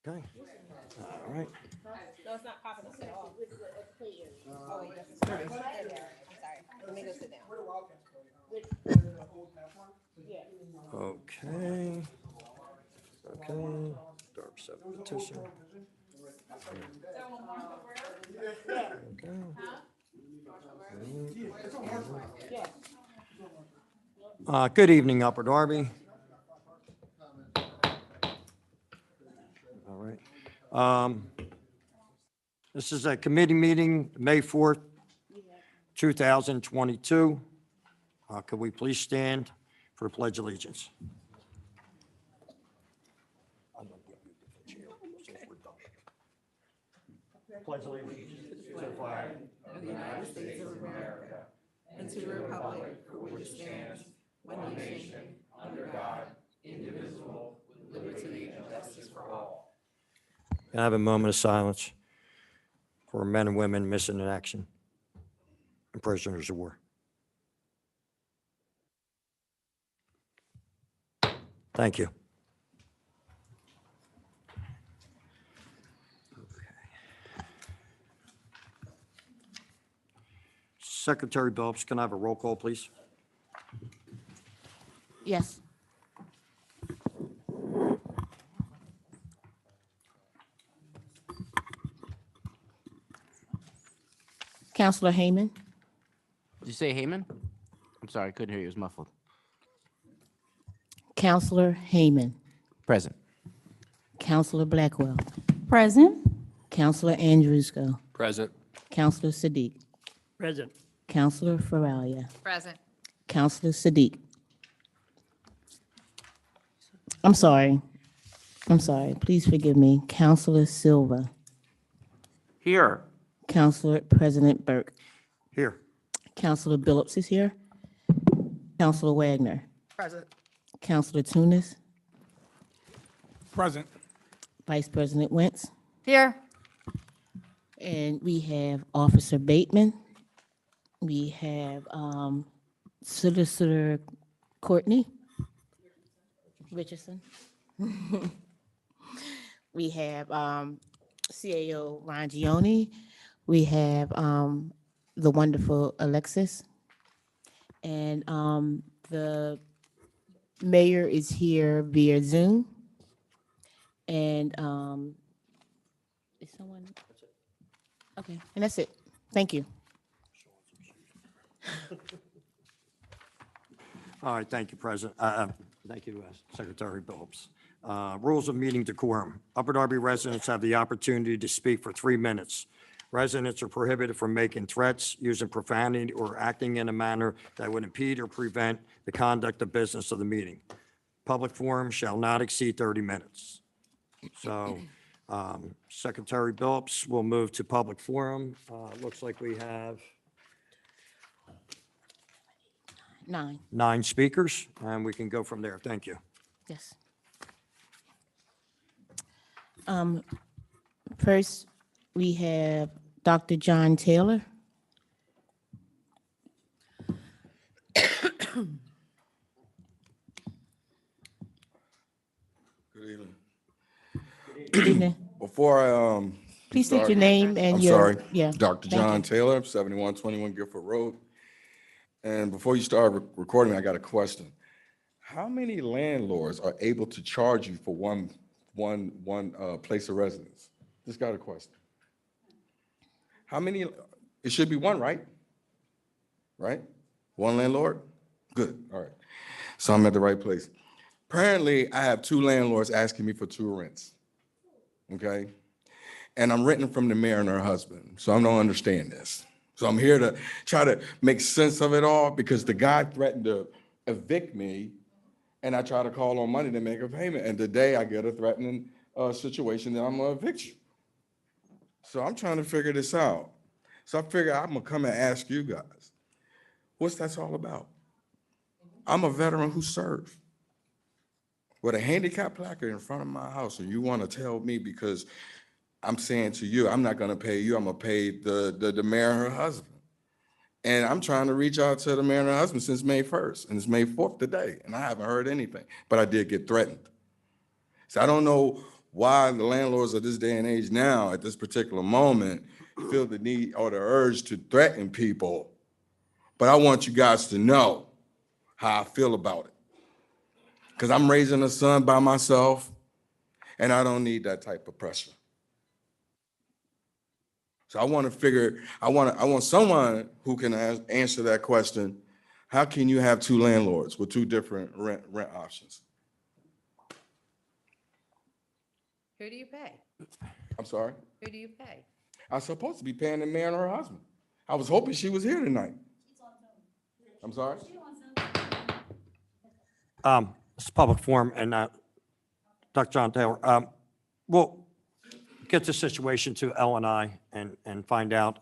Okay. All right. No, it's not popping up at all. Oh, wait, that's I'm sorry. Let me go sit down. Yeah. Okay. Okay. Dark 7 petition. Okay. Good evening, Upper Darby. All right. This is a committee meeting, May 4th, 2022. Could we please stand for pledge allegiance? Pledge allegiance to the flag of the United States of America and to the republic for which it stands, one nation, under God, indivisible, with liberty and justice for all. Can I have a moment of silence for men and women missing in action and prisoners of war? Thank you. Secretary Billups, can I have a roll call, please? Yes. Counselor Heyman, Did you say Heyman? I'm sorry, I couldn't hear you. It was muffled. Counselor Heyman, Present. Counselor Blackwell, Present. Counselor Andrewsko, Present. Counselor Sadiq, Present. Counselor Faralia, Present. Counselor Sadiq. I'm sorry. Please forgive me. Counselor Silva, Here. Counselor President Burke, Here. Counselor Billups is here. Counselor Wagner, Present. Counselor Tunis, Present. Vice President Wentz, Here. and we have Officer Bateman. We have Solicitor Courtney Richardson. We have CAO Rangione. We have the wonderful Alexis. And the mayor is here via Zoom. And is someone? Okay, and that's it. Thank you. All right, thank you, President. Thank you, Secretary Billups. Rules of meeting decorum. Upper Darby residents have the opportunity to speak for 3 minutes. Residents are prohibited from making threats, using profanity, or acting in a manner that would impede or prevent the conduct of business of the meeting. Public forum shall not exceed 30 minutes. So, Secretary Billups will move to public forum. Looks like we have 9, 9 speakers, and we can go from there. Thank you. yes. First, we have Dr. John Taylor. Good evening. Good evening. Before I Please state start- your name and I'm your. sorry, Yeah. Dr. thank John you. Taylor, 7121 Guilford Road. And before you start recording, I got a question. How many landlords are able to charge you for one place of residence? Just got a question. How many? It should be one, right? Right? One landlord? Good, all right. So I'm at the right place. Apparently, I have 2 landlords asking me for 2 rents, okay? And I'm renting from the mayor and her husband, so I don't understand this. So I'm here to try to make sense of it all because the guy threatened to evict me, and I try to call on Monday to make a payment, and today I get a threatening situation that I'm gonna evict you. So I'm trying to figure this out. So I figure I'm gonna come and ask you guys, what's that all about? I'm a veteran who served with a handicap placard in front of my house, and you wanna tell me because I'm saying to you, I'm not gonna pay you, I'm gonna pay the mayor and her husband. And I'm trying to reach out to the mayor and her husband since May 1st, and it's May 4th today, and I haven't heard anything, but I did get threatened. So I don't know why the landlords of this day and age now, at this particular moment, feel the need or the urge to threaten people. But I want you guys to know how I feel about it. Because I'm raising a son by myself, and I don't need that type of pressure. So I want someone who can answer that question. How can you have two landlords with two different rent options? Who do you pay? I'm sorry? Who do you pay? I was supposed to be paying the mayor and her husband. I was hoping she was here tonight. I'm sorry? It's a public forum, and Dr. John Taylor, we'll get the situation to L&I and find out,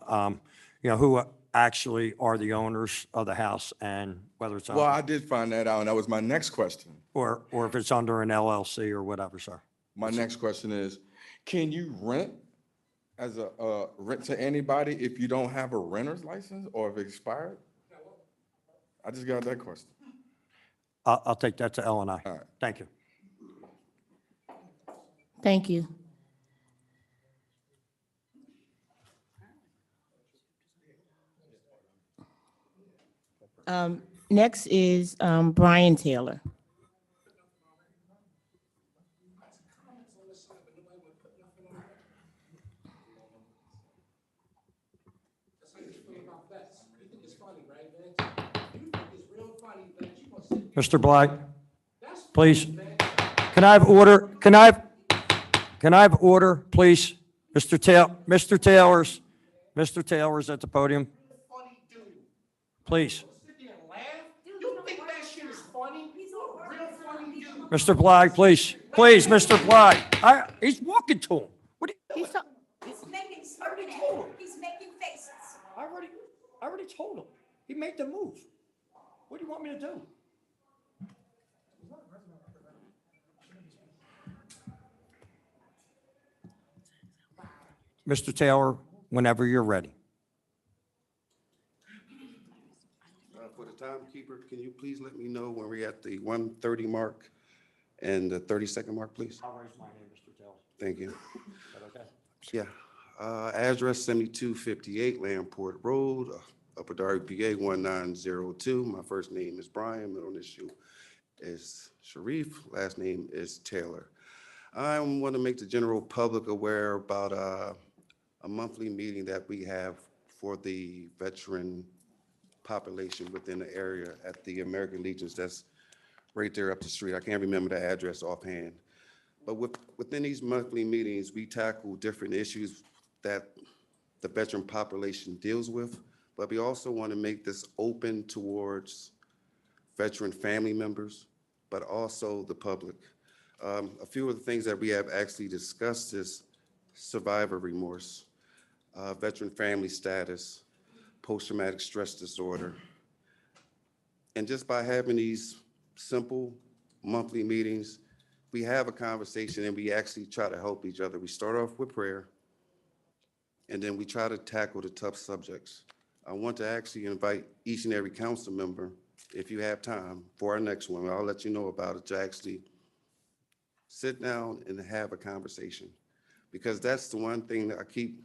who actually are the owners of the house and whether it's, Well, I did find that out, and that was my next question. or if it's under an LLC or whatever, sir. My next question is, can you rent as a rent to anybody if you don't have a renter's license or if it expired? I just got that question. I'll take that to L&I. All right. Thank you. Thank you. Next is Brian Taylor. Mr. Bly, please. Can I have order? Can I have order, please? Mr. Taylor's at the podium. Please. You think that shit is funny? Real funny dude. Mr. Bly, please. Please, Mr. Bly. He's walking to him. What do you? He's making he's making faces. I already told him. He made the move. What do you want me to do? Mr. Taylor, whenever you're ready. For the timekeeper, can you please let me know when we're at the 1:30 mark and the 30-second mark, please? I'll raise my name, Mr. Taylor. Thank you. Is that okay? Yeah. Address 7258 Landport Road, Upper Darby, PA 1902. My first name is Brian, middle initial is Sharif, last name is Taylor. I want to make the general public aware about a monthly meeting that we have for the veteran population within the area at the American Legions. That's right there up the street. I can't remember the address offhand. But within these monthly meetings, we tackle different issues that the veteran population deals with, but we also want to make this open towards veteran family members, but also the public. A few of the things that we have actually discussed is survivor remorse, veteran family status, post-traumatic stress disorder. And just by having these simple monthly meetings, we have a conversation and we actually try to help each other. We start off with prayer, and then we try to tackle the tough subjects. I want to actually invite each and every council member, if you have time, for our next one, I'll let you know about it, to actually sit down and have a conversation. Because that's the one thing that I keep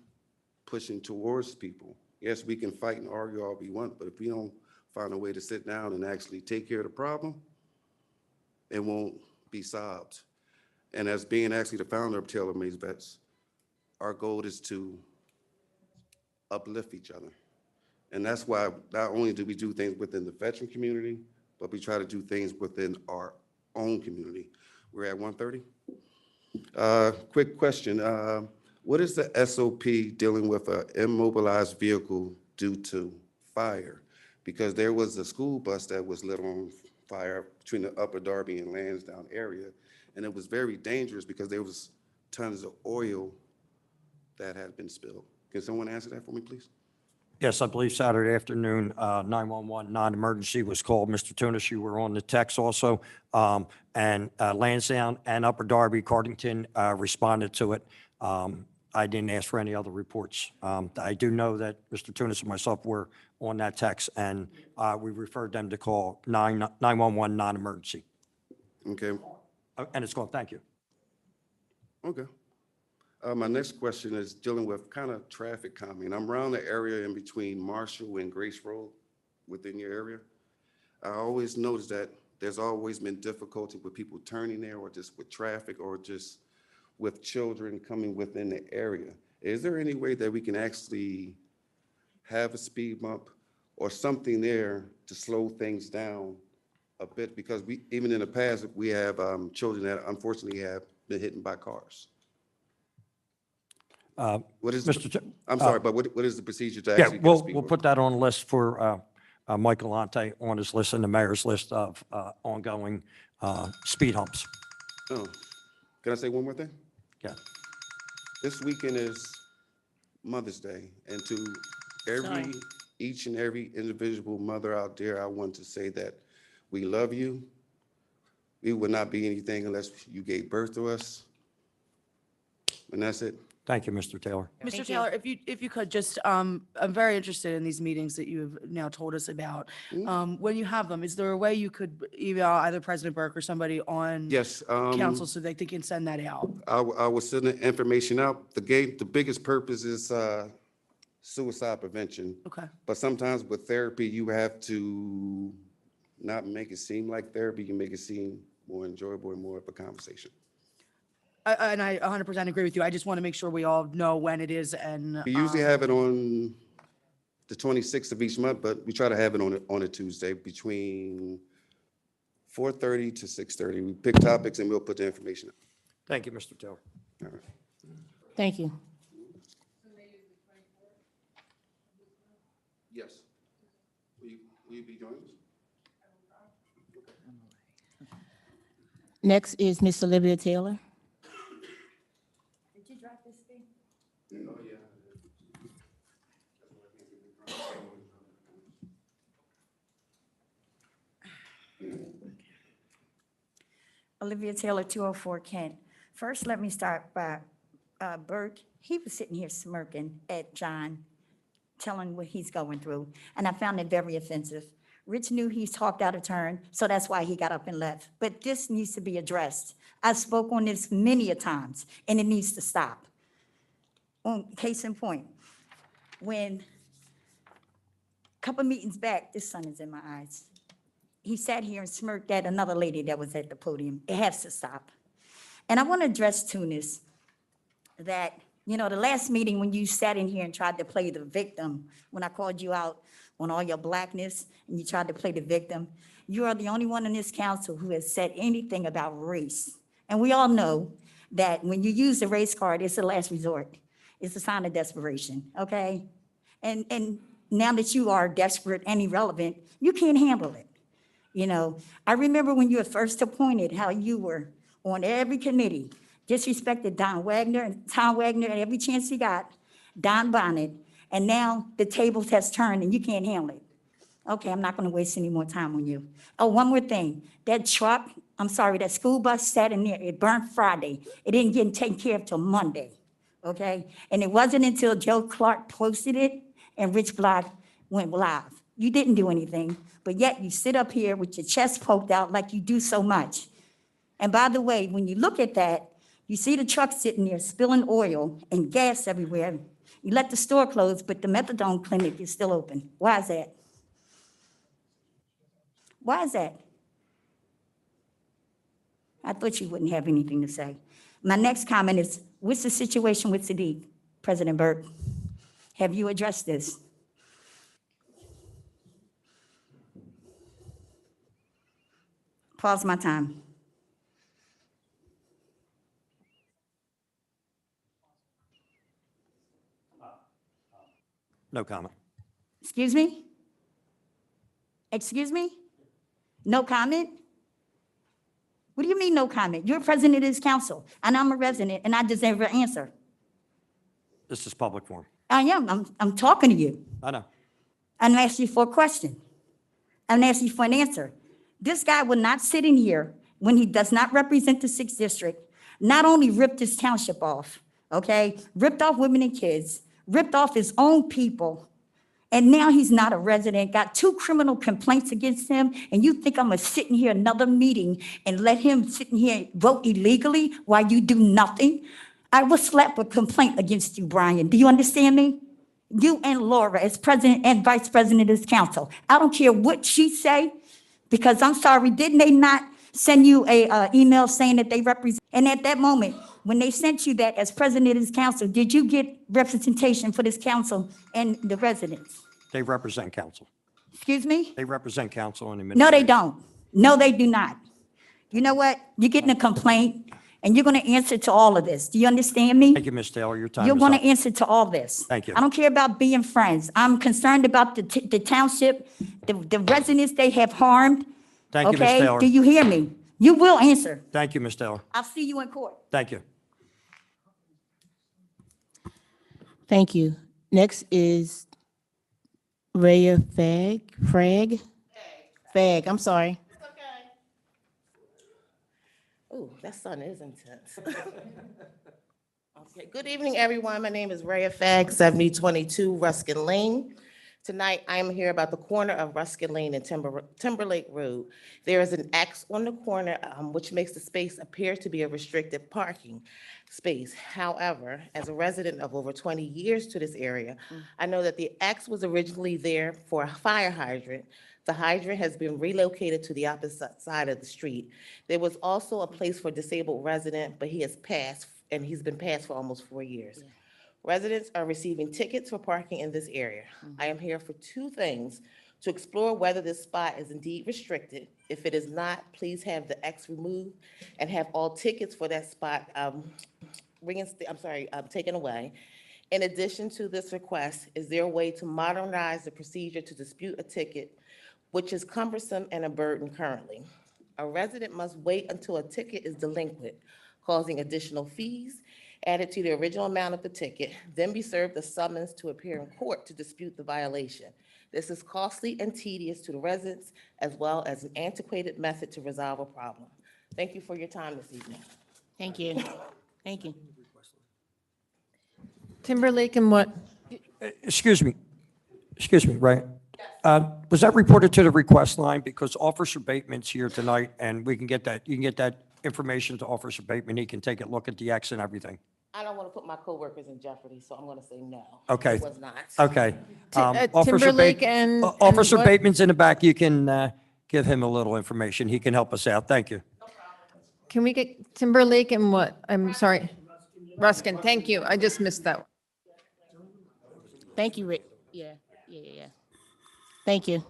pushing towards people. Yes, we can fight and argue all we want, but if we don't find a way to sit down and actually take care of the problem, it won't be solved. And as being actually the founder of Taylor Mays Vets, our goal is to uplift each other. And that's why not only do we do things within the veteran community, but we try to do things within our own community. We're at 1:30. Quick question. What is the SOP dealing with an immobilized vehicle due to fire? Because there was a school bus that was lit on fire between the Upper Darby and Lansdowne area, and it was very dangerous because there was tons of oil that had been spilled. Can someone answer that for me, please? Yes, I believe Saturday afternoon, 911 non-emergency was called. Mr. Tunis, you were on the text also. And Lansdowne and Upper Darby, Cardington responded to it. I didn't ask for any other reports. I do know that Mr. Tunis and myself were on that text, and we referred them to call 911 non-emergency. Okay. And it's called, thank you. Okay. My next question is dealing with kind of traffic calming. I'm around the area in between Marshall and Grace Road within your area. I always notice that there's always been difficulty with people turning there or just with traffic or just with children coming within the area. Is there any way that we can actually have a speed bump or something there to slow things down a bit? Because we, even in the past, we have children that unfortunately have been hit by cars. What is, Mr. I'm sorry, but what is the procedure to Yeah, actually get a speed we'll bump? put that on the list for Mike Galante on his list and the mayor's list of ongoing speed humps. Oh, can I say one more thing? Yeah. This weekend is Mother's Day, and to Sorry. each and every individual mother out there, I want to say that we love you. We would not be anything unless you gave birth to us. And that's it. Thank you, Mr. Taylor. Mr. Taylor, if you could just, I'm very interested in these meetings that you have now told us about. When you have them, is there a way you could email either President Burke or somebody on Yes. council so that they can send that out? I will send the information out. The biggest purpose is suicide prevention. Okay. But sometimes with therapy, you have to not make it seem like therapy. You make it seem more enjoyable and more of a conversation. And I 100% agree with you. I just want to make sure we all know when it is and. We usually have it on the 26th of each month, but we try to have it on a Tuesday between 4:30 to 6:30. We pick topics and we'll put the information up. Thank you, Mr. Taylor. All right. Thank you. Yes. Will you be joining us? Next is Miss Olivia Taylor. Did you drop this thing? Oh, yeah. Olivia Taylor, 204 Kent. First, let me start by Bert. He was sitting here smirking at John, telling what he's going through, and I found it very offensive. Rich knew he talked out of turn, so that's why he got up and left. But this needs to be addressed. I spoke on this many a times, and it needs to stop. Case in point, when a couple meetings back, this sun is in my eyes, he sat here and smirked at another lady that was at the podium. It has to stop. And I want to address Tunis that, you know, the last meeting when you sat in here and tried to play the victim, when I called you out on all your blackness and you tried to play the victim, you are the only one in this council who has said anything about race. And we all know that when you use the race card, it's the last resort. It's a sign of desperation, okay? And now that you are desperate and irrelevant, you can't handle it. You know, I remember when you were first appointed, how you were on every committee, disrespected Tom Wagner every chance he got, Don Bonnet, and now the tables has turned and you can't handle it. Okay, I'm not gonna waste any more time on you. Oh, one more thing, that truck, I'm sorry, that school bus sat in there, it burned Friday. It didn't get taken care of till Monday, okay? And it wasn't until Joe Clark posted it and Rich Block went live. You didn't do anything, but yet you sit up here with your chest poked out like you do so much. And by the way, when you look at that, you see the truck sitting there spilling oil and gas everywhere. You let the store close, but the methadone clinic is still open. Why is that? Why is that? I thought you wouldn't have anything to say. My next comment is, what's the situation with Sadiq, President Burke? Have you addressed this? Pause my time. No comment. Excuse me? Excuse me? No comment? What do you mean, no comment? You're president of this council, and I'm a resident, and I deserve an answer. This is public forum. I am. I'm talking to you. I know. I'm asking you for a question. I'm asking you for an answer. This guy will not sit in here when he does not represent the 6th district, not only ripped his township off, okay? Ripped off women and kids, ripped off his own people, And now he's not a resident, got 2 criminal complaints against him, and you think I'm gonna sit in here another meeting and let him sit in here and vote illegally while you do nothing? I will slap a complaint against you, Brian. Do you understand me? You and Laura as president and vice president of this council. I don't care what she say, because I'm sorry, didn't they not send you a email saying that they represent? And at that moment, when they sent you that as president of this council, did you get representation for this council and the residents? They represent council. Excuse me? They represent council and No, administration. they don't. No, they do not. You know what? You're getting a complaint, and you're going to answer to all of this. Do you understand me? Thank you, Ms. Taylor. Your time You're is going to up. answer to all this. Thank you. I don't care about being friends. I'm concerned about the township, the residents they have harmed. Thank you, Ms. Okay? Taylor. Do you hear me? You will answer. Thank you, Ms. Taylor. I'll see you in court. Thank you. Thank you. Next is Rhea Fag, I'm sorry. Oh, that sun is intense. Okay, good evening, everyone. My name is Rhea Fag, 7022 Ruskin Lane. Tonight, I am here about the corner of Ruskin Lane and Timberlake Road. There is an X on the corner, which makes the space appear to be a restricted parking space. However, as a resident of over 20 years to this area, I know that the X was originally there for a fire hydrant. The hydrant has been relocated to the opposite side of the street. There was also a place for a disabled resident, but he has passed, and he's been passed for almost 4 years. Yeah. Residents are receiving tickets for parking in this area. I am here for 2 things: to explore whether this spot is indeed restricted. If it is not, please have the X removed and have all tickets for that spot taken away. In addition to this request, is there a way to modernize the procedure to dispute a ticket, which is cumbersome and a burden currently? A resident must wait until a ticket is delinquent, causing additional fees added to the original amount of the ticket, then be served a summons to appear in court to dispute the violation. This is costly and tedious to the residents, as well as an antiquated method to resolve a problem. Thank you for your time this evening. Thank you. Thank you. Timberlake and what? Excuse me, right? Was that reported to the request line? Because Officer Bateman's here tonight, and we can get that, you can get that information to Officer Bateman. He can take a look at the X and everything. I don't want to put my coworkers in jeopardy, so I'm going to say no. Okay. It was not. Okay. Timberlake and Officer what? Bateman's in the back. You can give him a little information. He can help us out. Thank you. Can we get Timberlake and what? I'm sorry. Ruskin, thank you. I just missed that. Thank you, Rick. Yeah. Thank you.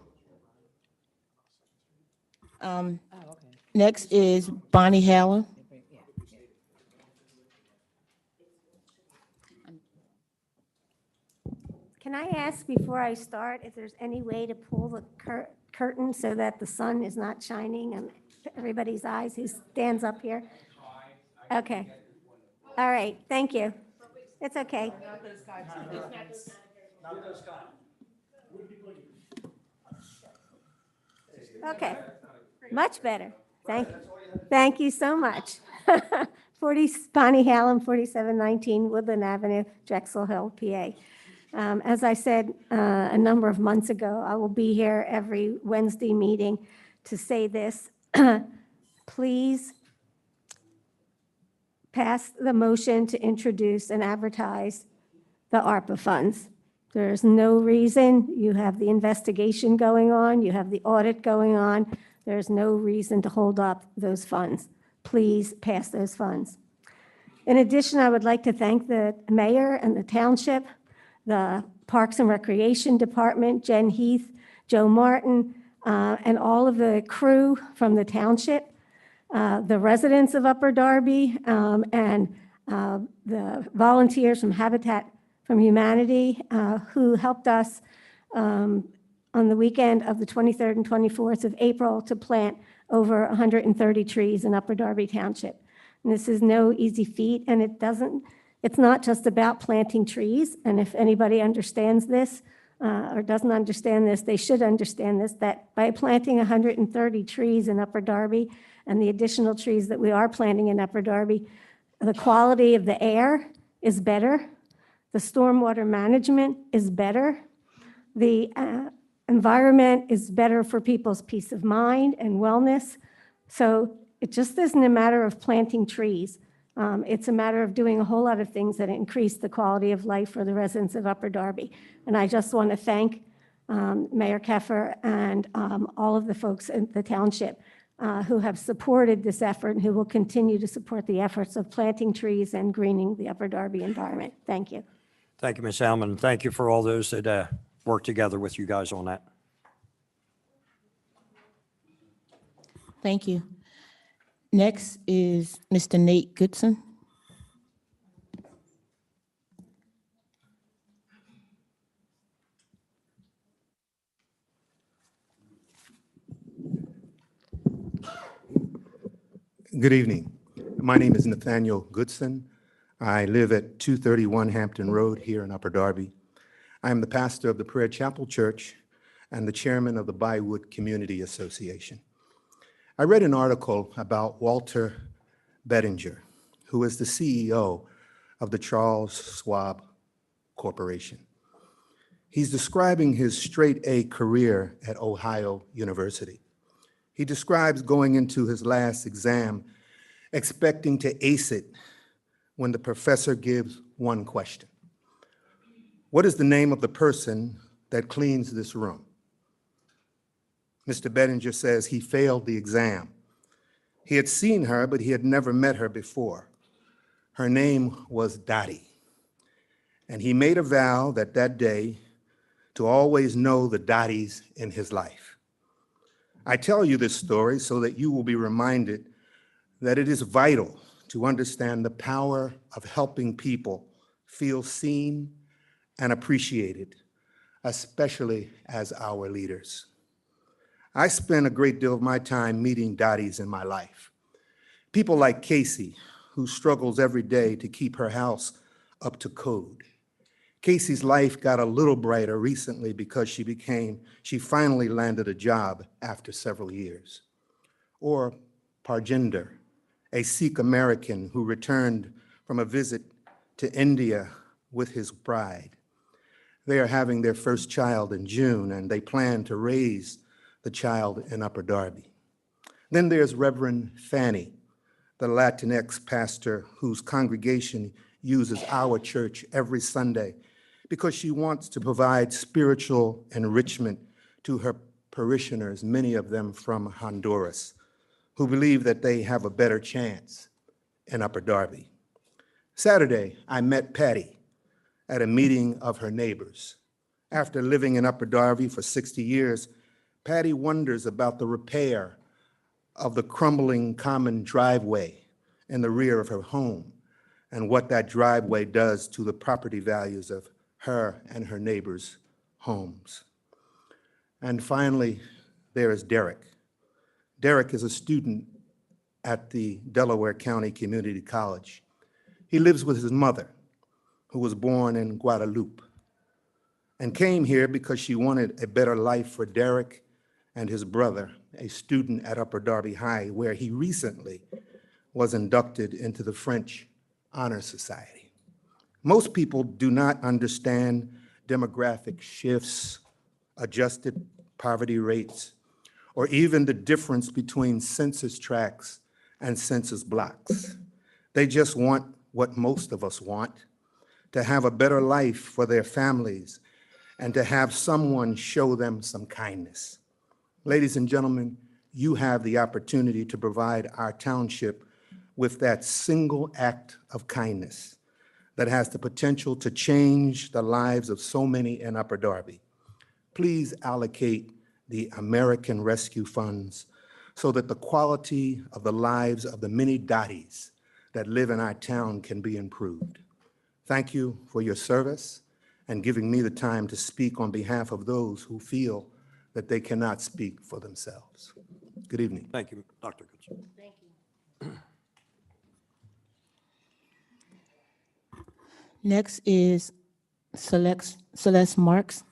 Next is Bonnie Haller. Can I ask before I start if there's any way to pull the curtain so that the sun is not shining on everybody's eyes who stands up here? Okay. All right, thank you. It's okay. Okay, much better. Thank you so much. 40 Bonnie Hallam, 4719 Woodland Avenue, Drexel Hill, PA. As I said a number of months ago, I will be here every Wednesday meeting to say this. Please pass the motion to introduce and advertise the ARPA funds. There's no reason. You have the investigation going on. You have the audit going on. There's no reason to hold up those funds. Please pass those funds. In addition, I would like to thank the mayor and the township, the Parks and Recreation Department, Jen Heath, Joe Martin, and all of the crew from the township, the residents of Upper Darby, and the volunteers from Habitat for Humanity who helped us on the weekend of the 23rd and 24th of April to plant over 130 trees in Upper Darby Township. And this is no easy feat, and it's not just about planting trees. And if anybody understands this or doesn't understand this, they should understand this, that by planting 130 trees in Upper Darby and the additional trees that we are planting in Upper Darby, the quality of the air is better, the stormwater management is better, The environment is better for people's peace of mind and wellness. So it just isn't a matter of planting trees. It's a matter of doing a whole lot of things that increase the quality of life for the residents of Upper Darby. And I just want to thank Mayor Keffer and all of the folks in the township who have supported this effort and who will continue to support the efforts of planting trees and greening the Upper Darby environment. Thank you. Thank you, Ms. Hellman, and thank you for all those that worked together with you guys on that. Thank you. Next is Mr. Nate Goodson. Good evening. My name is Nathaniel Goodson. I live at 231 Hampton Road here in Upper Darby. I am the pastor of the Prayer Chapel Church and the chairman of the Bywood Community Association. I read an article about Walter Bettinger, who is the CEO of the Charles Schwab Corporation. He's describing his straight-A career at Ohio University. He describes going into his last exam expecting to ace it when the professor gives one question. What is the name of the person that cleans this room? Mr. Bettinger says he failed the exam. He had seen her, but he had never met her before. Her name was Dottie. And he made a vow that day to always know the Dotties in his life. I tell you this story so that you will be reminded that it is vital to understand the power of helping people feel seen and appreciated, especially as our leaders. I spend a great deal of my time meeting Dotties in my life. People like Casey, who struggles every day to keep her house up to code. Casey's life got a little brighter recently because she finally landed a job after several years. Or Parjinder, a Sikh American who returned from a visit to India with his bride. They are having their first child in June, and they plan to raise the child in Upper Darby. Then there's Reverend Fanny, the Latinx pastor whose congregation uses our church every Sunday because she wants to provide spiritual enrichment to her parishioners, many of them from Honduras, who believe that they have a better chance in Upper Darby. Saturday, I met Patty at a meeting of her neighbors. After living in Upper Darby for 60 years, Patty wonders about the repair of the crumbling common driveway in the rear of her home and what that driveway does to the property values of her and her neighbors' homes. And finally, there is Derek. Derek is a student at the Delaware County Community College. He lives with his mother, who was born in Guadalupe, and came here because she wanted a better life for Derek and his brother, a student at Upper Darby High, where he recently was inducted into the French Honor Society. Most people do not understand demographic shifts, adjusted poverty rates, or even the difference between census tracts and census blocks. They just want what most of us want, to have a better life for their families and to have someone show them some kindness. Ladies and gentlemen, you have the opportunity to provide our township with that single act of kindness that has the potential to change the lives of so many in Upper Darby. Please allocate the American Rescue Funds so that the quality of the lives of the many Dotties that live in our town can be improved. Thank you for your service and giving me the time to speak on behalf of those who feel that they cannot speak for themselves. Good evening. Thank you, Dr. Goodson. Thank you. Next is Celeste Marks.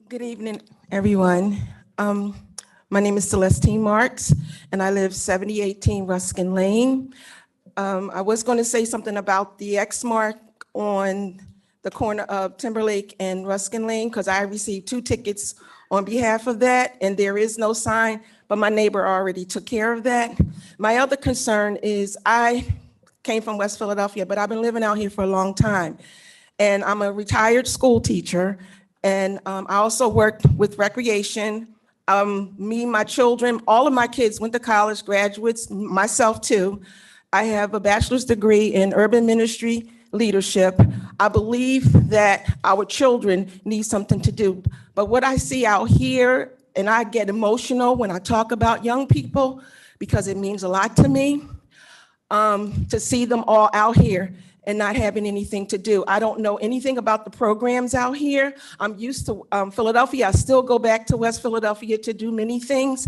Good evening, everyone. My name is Celestine Marks, and I live 7018 Ruskin Lane. I was going to say something about the X mark on the corner of Timberlake and Ruskin Lane, because I received 2 tickets on behalf of that, and there is no sign, but my neighbor already took care of that. My other concern is I came from West Philadelphia, but I've been living out here for a long time. And I'm a retired school teacher, and I also worked with recreation. Me, my children, all of my kids went to college, graduates, myself too. I have a bachelor's degree in urban ministry leadership. I believe that our children need something to do. But what I see out here, and I get emotional when I talk about young people because it means a lot to me, to see them all out here and not having anything to do. I don't know anything about the programs out here. I'm used to Philadelphia. I still go back to West Philadelphia to do many things.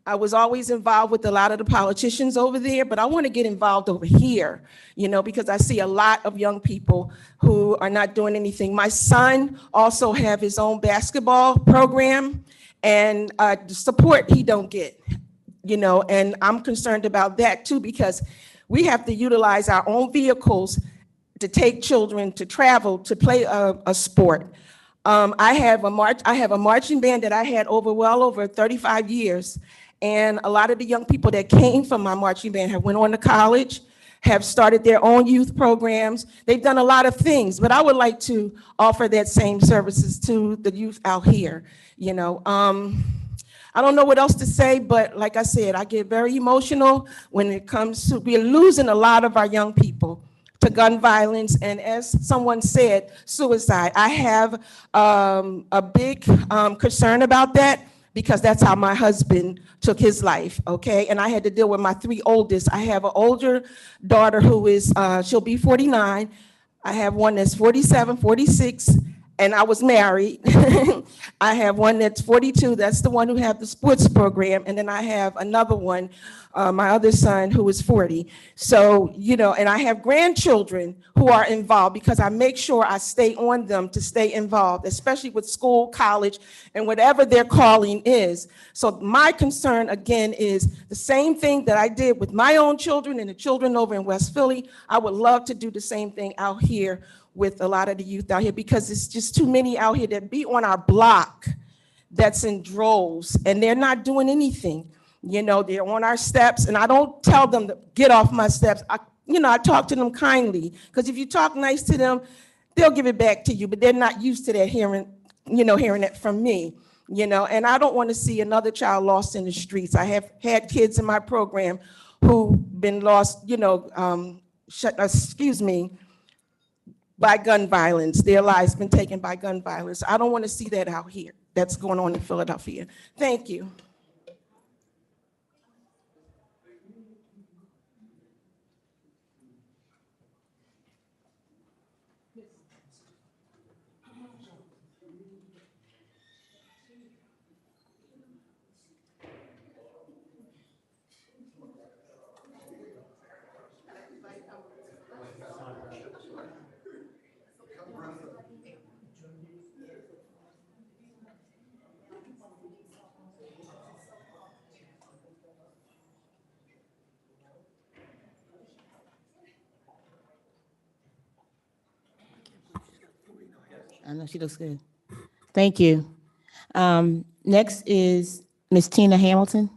I was always involved with a lot of the politicians over there, but I want to get involved over here, you know, because I see a lot of young people who are not doing anything. My son also have his own basketball program, and the support he don't get, you know, and I'm concerned about that too, because we have to utilize our own vehicles to take children to travel to play a sport. I have a marching band that I had well over 35 years, and a lot of the young people that came from my marching band have went on to college, have started their own youth programs. They've done a lot of things, but I would like to offer that same services to the youth out here. You know, I don't know what else to say, but like I said, I get very emotional when it comes to, we're losing a lot of our young people to gun violence, and as someone said, suicide. I have a big concern about that, because that's how my husband took his life, okay? And I had to deal with my 3 oldest. I have an older daughter who is, she'll be 49. I have one that's 47, 46, and I was married. I have one that's 42, that's the one who had the sports program, and then I have another one, my other son, who is 40. So, you know, and I have grandchildren who are involved, because I make sure I stay on them to stay involved, especially with school, college, and whatever their calling is. So my concern, again, is the same thing that I did with my own children and the children over in West Philly. I would love to do the same thing out here with a lot of the youth out here, because it's just too many out here that be on our block that's in droves, and they're not doing anything. You know, they're on our steps, and I don't tell them to get off my steps. I talk to them kindly, because if you talk nice to them, they'll give it back to you, but they're not used to that hearing it from me, you know, and I don't want to see another child lost in the streets. I have had kids in my program who've been lost, by gun violence. Their lives been taken by gun violence. I don't want to see that out here. That's going on in Philadelphia. Thank you. I know she looks good. Thank you. Next is Miss Tina Hamilton.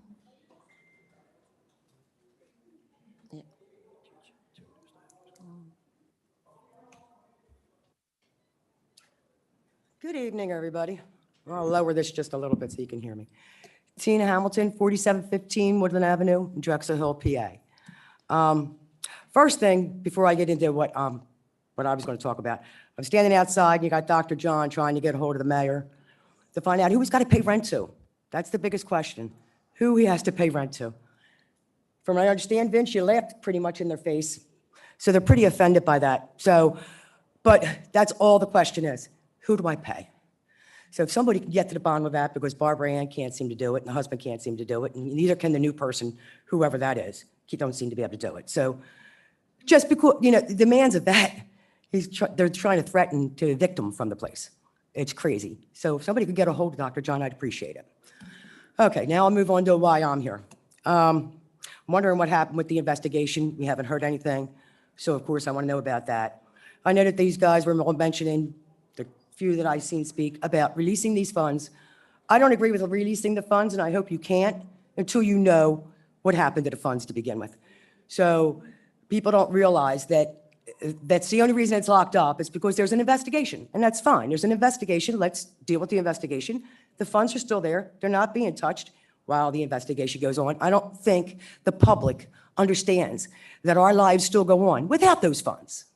Good evening, everybody. I'll lower this just a little bit so you can hear me. Tina Hamilton, 4715 Woodland Avenue, Drexel Hill, PA. First thing, before I get into what I was going to talk about, I'm standing outside, and you got Dr. John trying to get a hold of the mayor to find out who he's got to pay rent to. That's the biggest question, who he has to pay rent to. From what I understand, Vince, you laughed pretty much in their face, so they're pretty offended by that. So, but that's all the question is, who do I pay? So if somebody can get to the bottom of that, because Barbara Ann can't seem to do it, and the husband can't seem to do it, and neither can the new person, whoever that is, don't seem to be able to do it. So just because, the demands of that, they're trying to threaten to evict him from the place. It's crazy. So if somebody could get a hold of Dr. John, I'd appreciate it. Okay, now I'll move on to why I'm here. I'm wondering what happened with the investigation. We haven't heard anything, so of course I want to know about that. I know that these guys were all mentioning, the few that I've seen speak, about releasing these funds. I don't agree with releasing the funds, and I hope you can't until you know what happened to the funds to begin with. So people don't realize that that's the only reason it's locked up is because there's an investigation, and that's fine. There's an investigation. Let's deal with the investigation. The funds are still there. They're not being touched while the investigation goes on. I don't think the public understands that our lives still go on without those funds.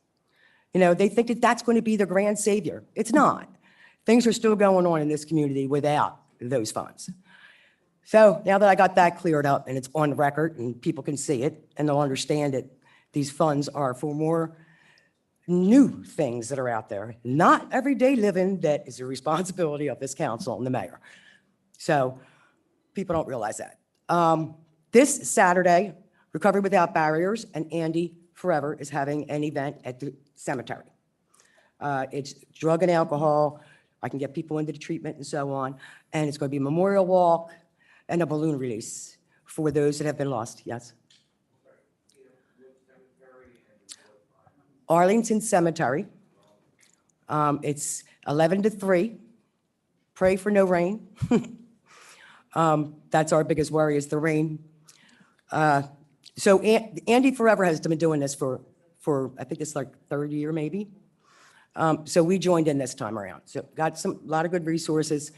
You know, they think that that's going to be the grand savior. It's not. Things are still going on in this community without those funds. So now that I got that cleared up and it's on record and people can see it and they'll understand it, these funds are for more new things that are out there, not everyday living that is the responsibility of this council and the mayor. So people don't realize that. This Saturday, Recovery Without Barriers and Andy Forever is having an event at the cemetery. It's drug and alcohol. I can get people into the treatment and so on. And it's going to be a memorial walk and a balloon release for those that have been lost. Yes. Arlington Cemetery. It's 11 to 3. Pray for no rain. That's our biggest worry is the rain. So Andy Forever has been doing this for I think it's like third year maybe. So we joined in this time around. So got a lot of good resources.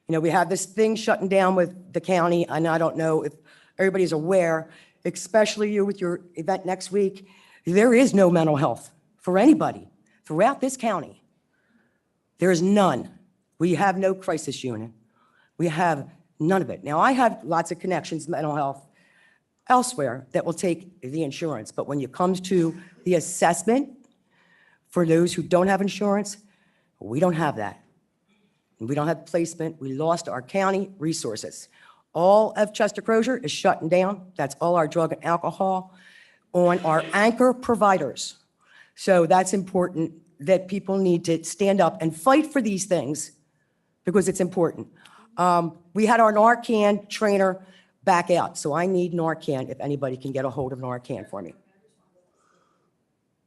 You know, we have this thing shutting down with the county, and I don't know if everybody's aware, especially you with your event next week, there is no mental health for anybody throughout this county. There is none. We have no crisis unit. We have none of it. Now, I have lots of connections, mental health, elsewhere that will take the insurance, but when it comes to the assessment for those who don't have insurance, we don't have that. We don't have placement. We lost our county resources. All of Chester Crozier is shutting down. That's all our drug and alcohol on our anchor providers. So that's important that people need to stand up and fight for these things because it's important. We had our Narcan trainer back out, so I need Narcan if anybody can get a hold of Narcan for me.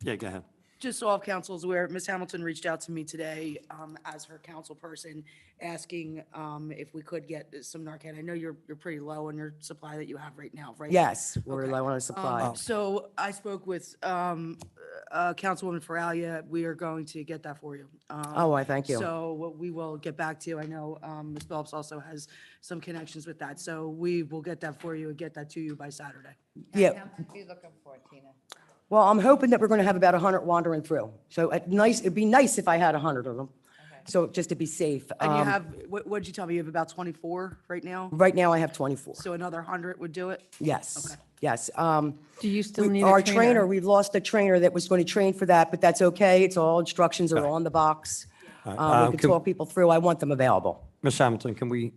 Yeah, go ahead. Just so all councils aware, Ms. Hamilton reached out to me today as her council person, asking if we could get some Narcan. I know you're pretty low on your supply that you have right now, right? Yes, we're Okay. low on supply. So I spoke with Councilwoman Faralia. We are going to get that for you. Oh, I thank you. So we will get back to you. I know Ms. Phillips also has some connections with that. So we will get that for you and get that to you by Saturday. Yeah. What are you looking for, Tina? Well, I'm hoping that we're going to have about 100 wandering through. So it'd be nice if I had 100 of them. So just to be safe. And you have, what did you tell me? You have about 24 right now? Right now, I have 24. So another 100 would do it? Yes, Okay. yes. Do you still need Our a trainer? we've lost a trainer that was going to train for that, but that's okay. It's all instructions are on the box. We can talk people through. I want them available. Ms. Hamilton, can we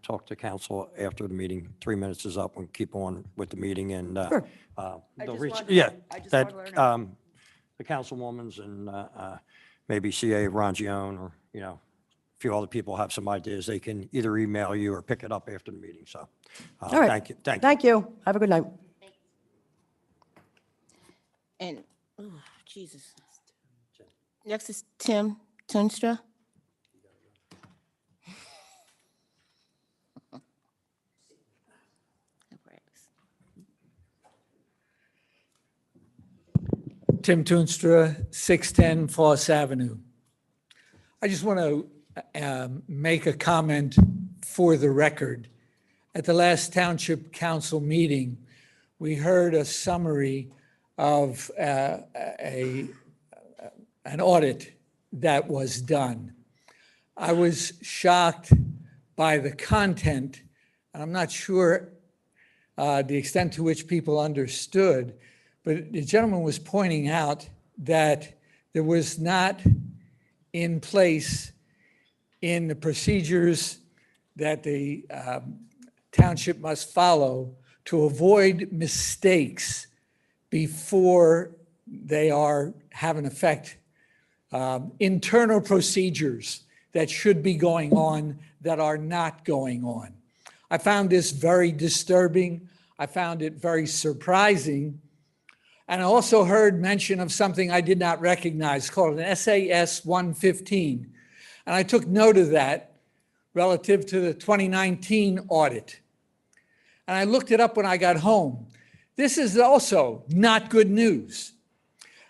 talk to council after the meeting? 3 minutes is up. We'll keep on with the meeting and. Sure. Yeah, I just that, wanted to let her the councilwoman's and maybe CA Rangione or, you know, a few other people have some ideas. They can either email you or pick it up after the meeting, so. All right. Thank you, thank you. Thank you. Have a good night. And, oh, Jesus. Next is Tim Tunstra. Tim Toonstra, 610 Foss Avenue. I just want to make a comment for the record. At the last Township Council meeting, we heard a summary of an audit that was done. I was shocked by the content, and I'm not sure the extent to which people understood, but the gentleman was pointing out that there was not in place in the procedures that the township must follow to avoid mistakes before they have an effect. Internal procedures that should be going on that are not going on. I found this very disturbing. I found it very surprising. And I also heard mention of something I did not recognize called an SAS 115. And I took note of that relative to the 2019 audit. And I looked it up when I got home. This is also not good news.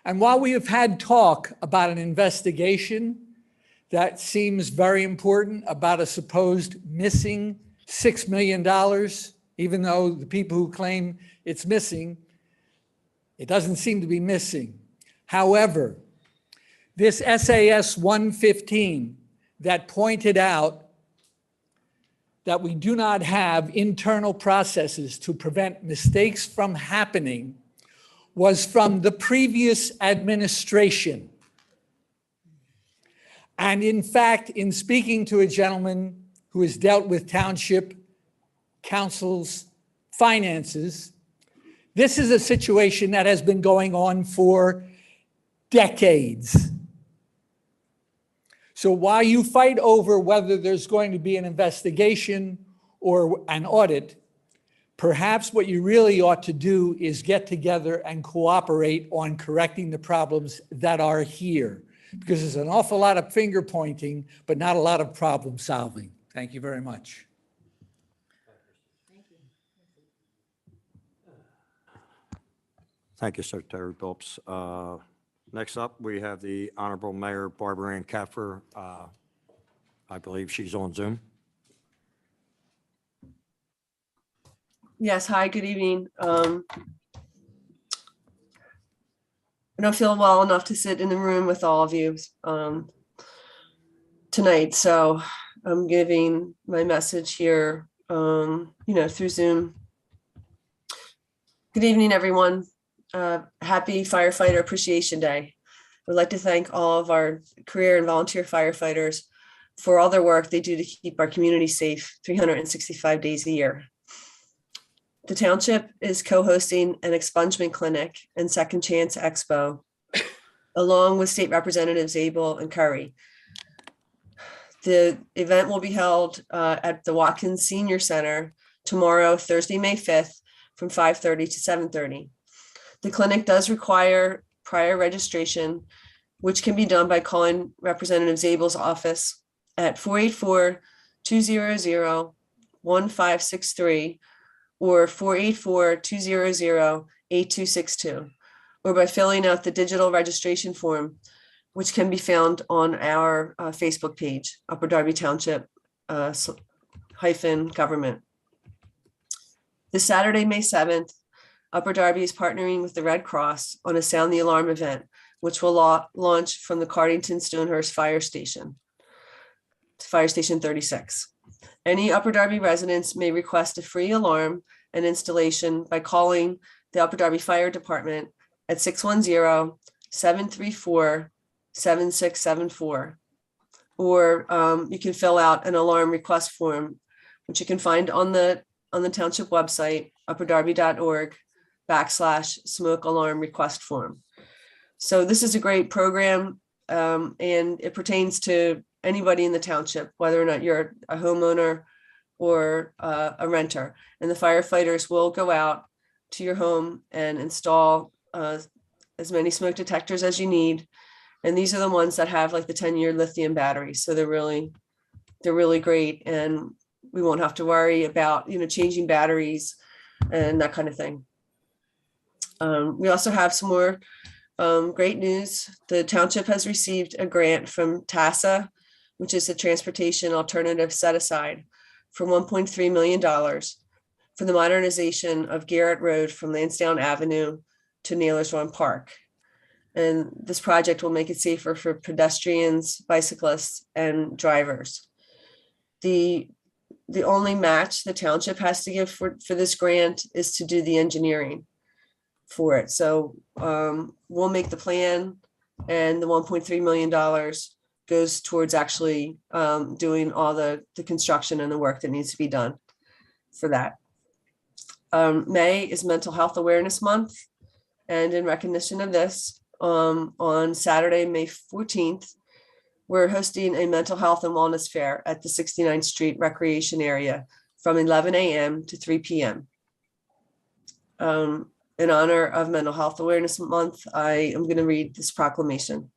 And while we have had talk about an investigation that seems very important about a supposed missing $6 million, even though the people who claim it's missing, it doesn't seem to be missing. However, this SAS 115 that pointed out that we do not have internal processes to prevent mistakes from happening was from the previous administration. And in fact, in speaking to a gentleman who has dealt with township council's finances, this is a situation that has been going on for decades. So while you fight over whether there's going to be an investigation or an audit, perhaps what you really ought to do is get together and cooperate on correcting the problems that are here. Because there's an awful lot of finger pointing, but not a lot of problem solving. Thank you very much. Thank you, Secretary Phillips. Next up, we have the Honorable Mayor Barbara Ann Keffer. I believe she's on Zoom. Yes, hi, good evening. I don't feel well enough to sit in the room with all of you tonight, so I'm giving my message here, through Zoom. Good evening, everyone. Happy Firefighter Appreciation Day. I'd like to thank all of our career and volunteer firefighters for all their work they do to keep our community safe 365 days a year. The township is co-hosting an expungement clinic and Second Chance Expo, along with State Representatives Abel and Curry. The event will be held at the Watkins Senior Center tomorrow, Thursday, May 5th, from 5:30 to 7:30. The clinic does require prior registration, which can be done by calling Representative Zabel's office at 484-200-1563 or 484-200-8262, or by filling out the digital registration form, which can be found on our Facebook page, Upper Darby Township -government. This Saturday, May 7th, Upper Darby is partnering with the Red Cross on a Sound the Alarm event, which will launch from the Cardington Stonehurst Fire Station, Fire Station 36. Any Upper Darby residents may request a free alarm and installation by calling the Upper Darby Fire Department at 610-734-7674. Or you can fill out an alarm request form, which you can find on the township website, upperdarby.org/smoke alarm request form. So this is a great program, and it pertains to anybody in the township, whether or not you're a homeowner or a renter. And the firefighters will go out to your home and install as many smoke detectors as you need. And these are the ones that have like the 10-year lithium batteries. So they're really great, and we won't have to worry about changing batteries and that kind of thing. We also have some more great news. The township has received a grant from TASA, which is the Transportation Alternative Set Aside, for $1.3 million for the modernization of Garrett Road from Lansdowne Avenue to Naylor's Run Park. And this project will make it safer for pedestrians, bicyclists, and drivers. The only match the township has to give for this grant is to do the engineering for it. So we'll make the plan, and the $1.3 million goes towards actually doing all the construction and the work that needs to be done for that. May is Mental Health Awareness Month, and in recognition of this, on Saturday, May 14th, we're hosting a mental health and wellness fair at the 69th Street Recreation Area from 11 a.m. to 3 p.m. In honor of Mental Health Awareness Month, I am going to read this proclamation.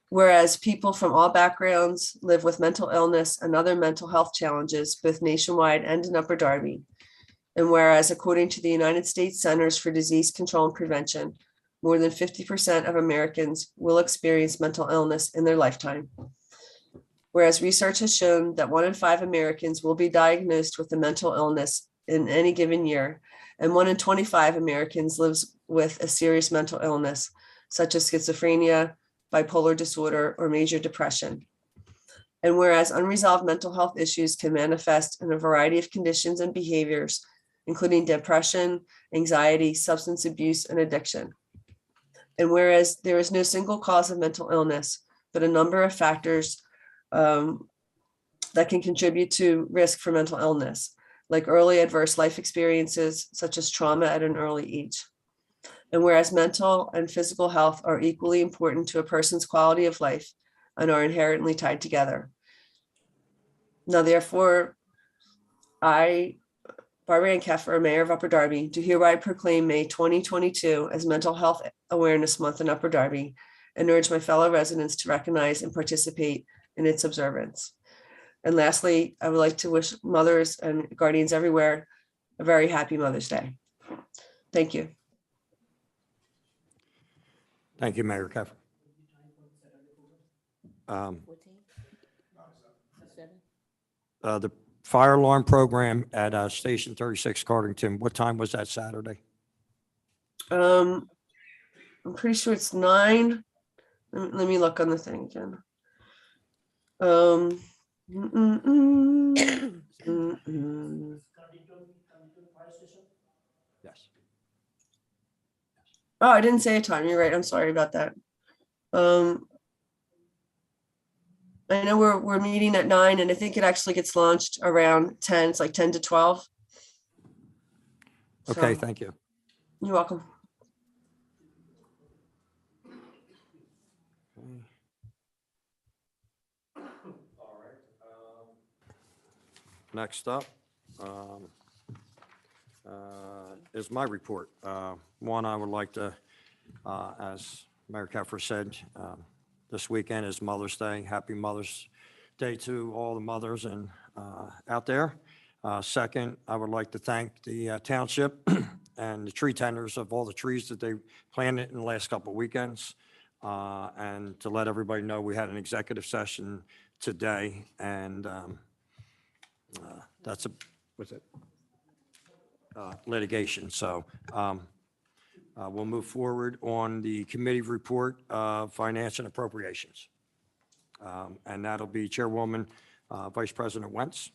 Whereas people from all backgrounds live with mental illness and other mental health challenges, both nationwide and in Upper Darby. And whereas according to the United States Centers for Disease Control and Prevention, more than 50% of Americans will experience mental illness in their lifetime. Whereas research has shown that 1 in 5 Americans will be diagnosed with a mental illness in any given year, and 1 in 25 Americans lives with a serious mental illness, such as schizophrenia, bipolar disorder, or major depression. And whereas unresolved mental health issues can manifest in a variety of conditions and behaviors, including depression, anxiety, substance abuse, and addiction. And whereas there is no single cause of mental illness, but a number of factors that can contribute to risk for mental illness, like early adverse life experiences, such as trauma at an early age. And whereas mental and physical health are equally important to a person's quality of life and are inherently tied together. Now, therefore, I, Barbara Ann Keffer, Mayor of Upper Darby, do hereby proclaim May 2022 as Mental Health Awareness Month in Upper Darby and urge my fellow residents to recognize and participate in its observance. And lastly, I would like to wish mothers and guardians everywhere a very happy Mother's Day. Thank you. Thank you, Mayor Keffer. The fire alarm program at Station 36 Cardington, what time was that Saturday? I'm pretty sure it's 9. Let me look on the thing again. Yes. Oh, I didn't say a time. You're right. I'm sorry about that. I know we're meeting at 9, and I think it actually gets launched around 10. It's like 10 to 12. Okay, So, thank you. you're welcome. Next up is my report. One, I would like to, as Mayor Keffer said, this weekend is Mother's Day. Happy Mother's Day to all the mothers and out there. Second, I would like to thank the township and the tree tenders of all the trees that they planted in the last couple of weekends. And to let everybody know, we had an executive session today, and that's what's it? Litigation. So we'll move forward on the committee report of finance and appropriations. And that'll be Chairwoman Vice President Wentz.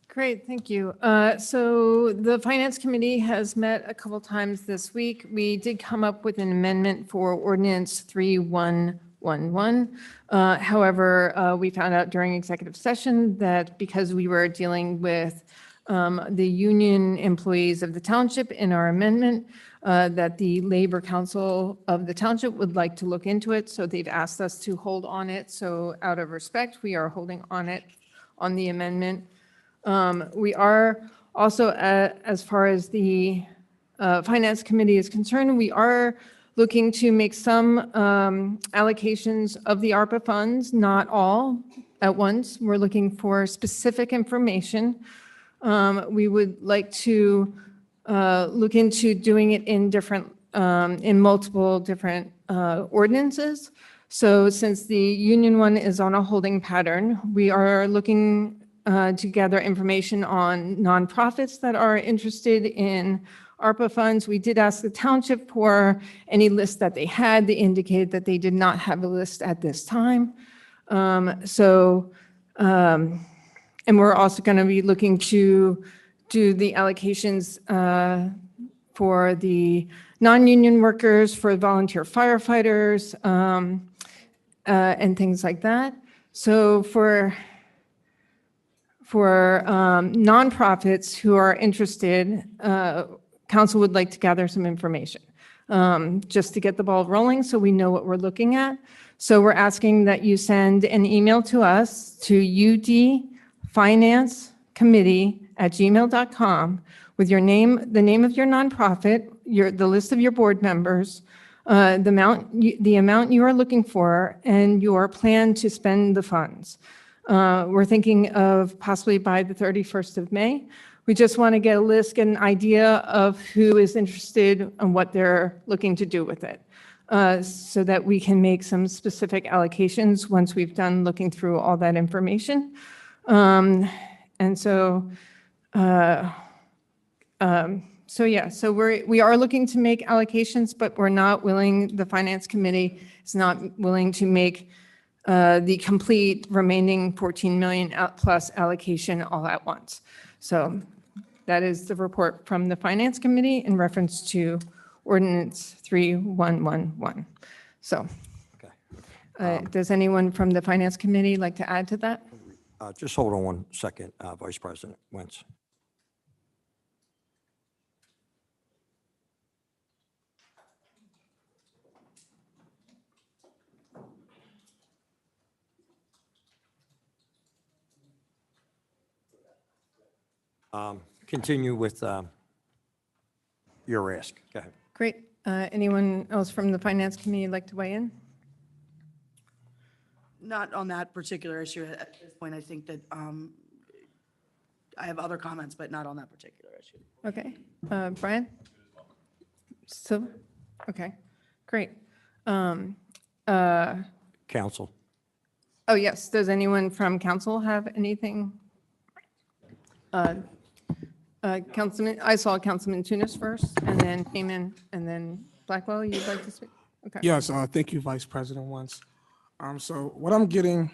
Great, thank you. So the Finance Committee has met a couple times this week. We did come up with an amendment for Ordinance 3111. However, we found out during executive session that because we were dealing with the union employees of the township in our amendment, that the Labor Council of the township would like to look into it. So they've asked us to hold on it. So out of respect, we are holding on it on the amendment. We are also, as far as the Finance Committee is concerned, we are looking to make some allocations of the ARPA funds, not all at once. We're looking for specific information. We would like to look into doing it in different, in multiple different ordinances. So since the union one is on a holding pattern, we are looking to gather information on nonprofits that are interested in ARPA funds. We did ask the township for any list that they had. They indicated that they did not have a list at this time. And we're also going to be looking to do the allocations for the non-union workers, for volunteer firefighters, and things like that. So for nonprofits who are interested, council would like to gather some information. just to get the ball rolling so we know what we're looking at. So we're asking that you send an email to us to udfinancecommittee@gmail.com with your name, the name of your nonprofit, the list of your board members, the amount you are looking for, and your plan to spend the funds. We're thinking of possibly by the 31st of May. We just want to get a list, get an idea of who is interested and what they're looking to do with it, so that we can make some specific allocations once we've done looking through all that information. So we are looking to make allocations, but we're not willing, the Finance Committee is not willing to make the complete remaining 14 million plus allocation all at once. So that is the report from the Finance Committee in reference to Ordinance 3111. So, does anyone from the Finance Committee like to add to that? Just hold on one second, Vice President Wentz. Continue with your ask. Go ahead. Great. Anyone else from the Finance Committee like to weigh in? Not on that particular issue at this point. I think that I have other comments, but not on that particular issue. Okay. Brian? So, okay, great. Council. Oh, yes. Does anyone from council have anything? Councilman, I saw Councilman Tunis first, and then Heyman, and then Blackwell. You'd like to speak? Okay. Yes, thank you, Vice President Wentz. So what I'm getting,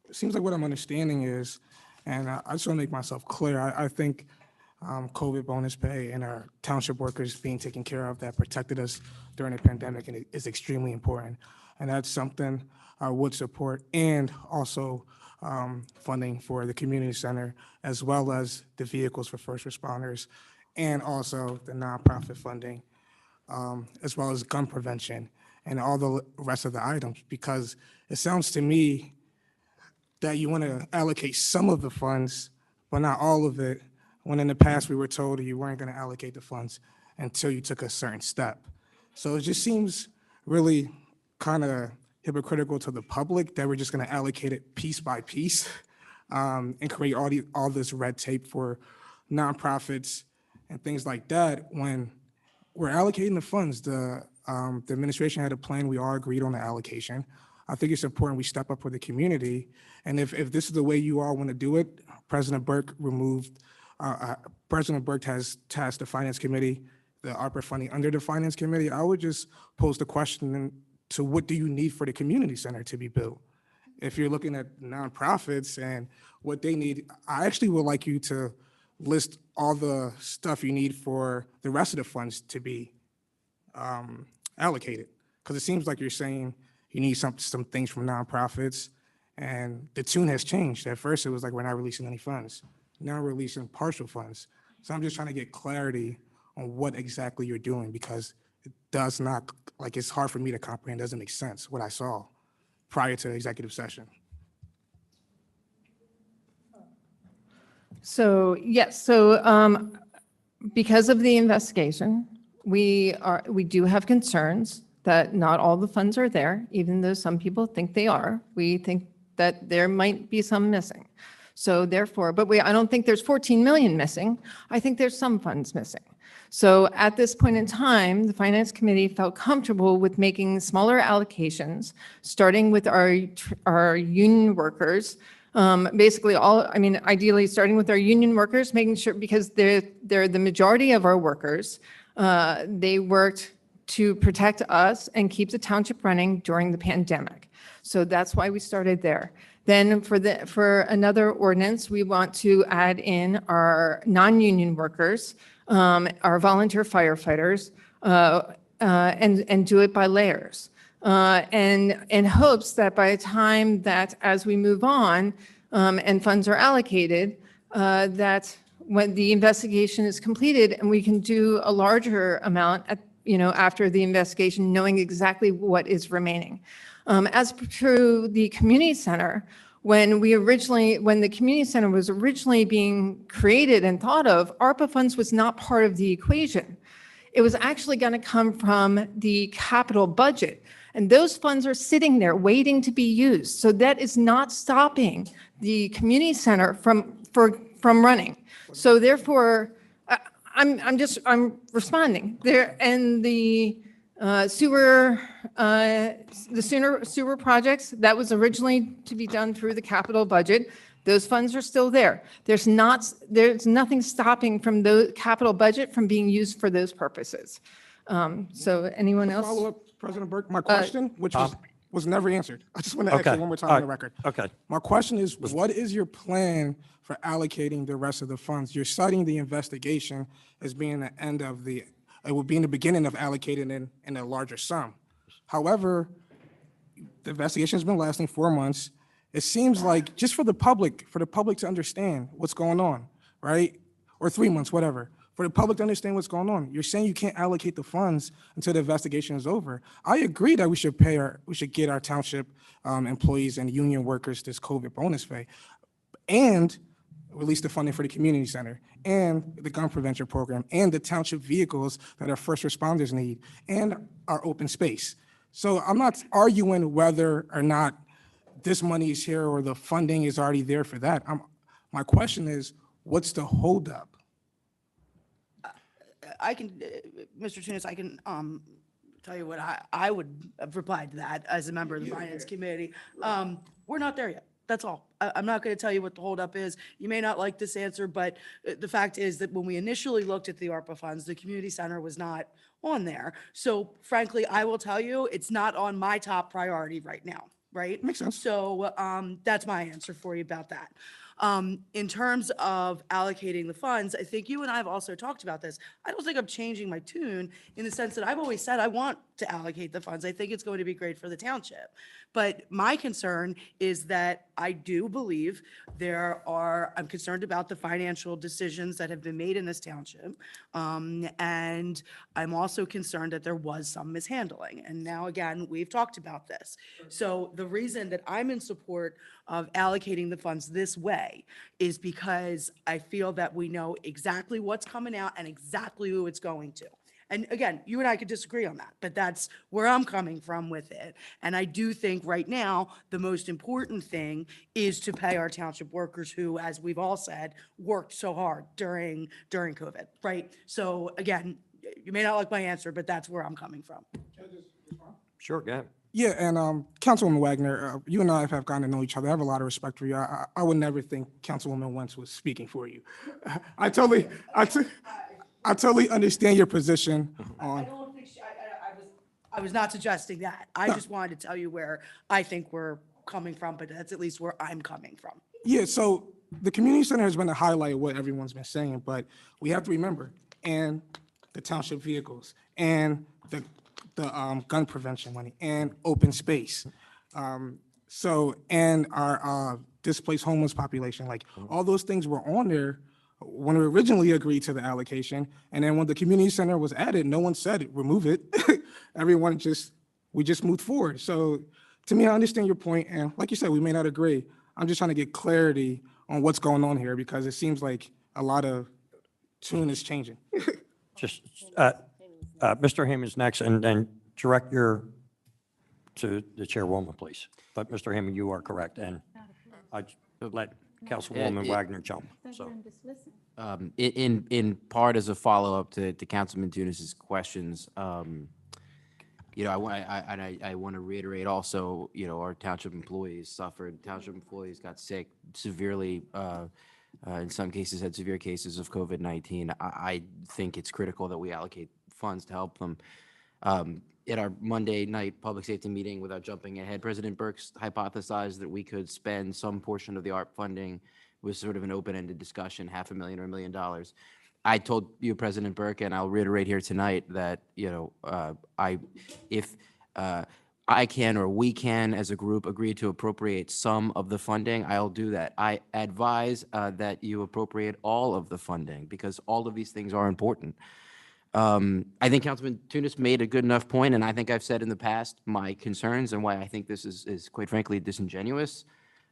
it seems like what I'm understanding is, and I just want to make myself clear, I think COVID bonus pay and our township workers being taken care of that protected us during the pandemic and it is extremely important. And that's something I would support, and also funding for the community center, as well as the vehicles for first responders, and also the nonprofit funding, as well as gun prevention and all the rest of the items, because it sounds to me that you want to allocate some of the funds, but not all of it, when in the past we were told you weren't going to allocate the funds until you took a certain step. So it just seems really kind of hypocritical to the public that we're just going to allocate it piece by piece and create all this red tape for nonprofits and things like that. When we're allocating the funds, the administration had a plan. We all agreed on the allocation. I think it's important we step up for the community. And if this is the way you all want to do it, President Burke has tasked the Finance Committee, the ARPA funding under the Finance Committee. I would just pose the question to what do you need for the community center to be built? If you're looking at nonprofits and what they need, I actually would like you to list all the stuff you need for the rest of the funds to be allocated. Because it seems like you're saying you need some things from nonprofits, and the tune has changed. At first, it was like, we're not releasing any funds. Now we're releasing partial funds. So I'm just trying to get clarity on what exactly you're doing, because it does not, like, it's hard for me to comprehend. It doesn't make sense what I saw prior to the executive session. So, yes, because of the investigation, we do have concerns that not all the funds are there, even though some people think they are. We think that there might be some missing. So therefore, I don't think there's 14 million missing. I think there's some funds missing. So at this point in time, the Finance Committee felt comfortable with making smaller allocations, starting with our union workers. Basically ideally starting with our union workers, making sure, because they're the majority of our workers. They worked to protect us and keep the township running during the pandemic. So that's why we started there. Then for another ordinance, we want to add in our non-union workers, our volunteer firefighters, and do it by layers. And in hopes that by the time that as we move on and funds are allocated, that when the investigation is completed and we can do a larger amount after the investigation, knowing exactly what is remaining. As to the community center, when the community center was originally being created and thought of, ARPA funds was not part of the equation. It was actually going to come from the capital budget. And those funds are sitting there waiting to be used. So that is not stopping the community center from running. So therefore, I'm responding there. And the sewer projects, that was originally to be done through the capital budget. Those funds are still there. There's nothing stopping from the capital budget from being used for those purposes. So anyone else? Follow up, President Burke, my question, which was never answered. I just want to ask you one more time on the record. Okay. My question is, what is your plan for allocating the rest of the funds? You're citing the investigation as being the end of it would be in the beginning of allocating in a larger sum. However, the investigation has been lasting 4 months. It seems like just for the public to understand what's going on, right? Or 3 months, whatever. For the public to understand what's going on. You're saying you can't allocate the funds until the investigation is over. I agree that we should get our township employees and union workers this COVID bonus pay and release the funding for the community center and the gun prevention program and the township vehicles that our first responders need and our open space. So I'm not arguing whether or not this money is here or the funding is already there for that. My question is, what's the holdup? I can, Mr. Tunis, I can tell you what I would have replied to that as a member of the Finance Committee. We're not there yet. That's all. I'm not going to tell you what the holdup is. You may not like this answer, but the fact is that when we initially looked at the ARPA funds, the community center was not on there. So frankly, I will tell you, it's not on my top priority right now, right? Makes sense. So that's my answer for you about that. In terms of allocating the funds, I think you and I have also talked about this. I don't think I'm changing my tune in the sense that I've always said I want to allocate the funds. I think it's going to be great for the township. But my concern is that I do believe I'm concerned about the financial decisions that have been made in this township. And I'm also concerned that there was some mishandling. And now, again, we've talked about this. So the reason that I'm in support of allocating the funds this way is because I feel that we know exactly what's coming out and exactly who it's going to. And again, you and I could disagree on that, but that's where I'm coming from with it. And I do think right now, the most important thing is to pay our township workers who, as we've all said, worked so hard during COVID, right? So again, you may not like my answer, but that's where I'm coming from. Sure, go ahead. Yeah, and Councilwoman Wagner, you and I have gotten to know each other. I have a lot of respect for you. I would never think Councilwoman Wentz was speaking for you. I totally understand your position on. I don't think I was not suggesting that. I just wanted to tell you where I think we're coming from, but that's at least where I'm coming from. Yeah, so the community center has been a highlight of what everyone's been saying, but we have to remember, and the township vehicles, and the gun prevention money, and open space. And our displaced homeless population, like all those things were on there when we originally agreed to the allocation. And then when the community center was added, no one said remove it. We just moved forward. So to me, I understand your point. And like you said, we may not agree. I'm just trying to get clarity on what's going on here because it seems like a lot of tune is changing. Mr. Hammond's next, and then direct to the chairwoman, please. But Mr. Hammond, you are correct, and I let Councilwoman Wagner jump. So, in part as a follow-up to Councilman Tunis's questions, I want to reiterate also, our township employees suffered. Township employees got sick severely. In some cases, had severe cases of COVID-19. I think it's critical that we allocate funds to help them. At our Monday night public safety meeting, without jumping ahead, President Burks hypothesized that we could spend some portion of the ARP funding with sort of an open-ended discussion, $500,000 or $1 million. I told you, President Burke, and I'll reiterate here tonight that, if I can or we can as a group agree to appropriate some of the funding, I'll do that. I advise that you appropriate all of the funding because all of these things are important. I think Councilman Tunis made a good enough point, and I think I've said in the past my concerns and why I think this is quite frankly disingenuous.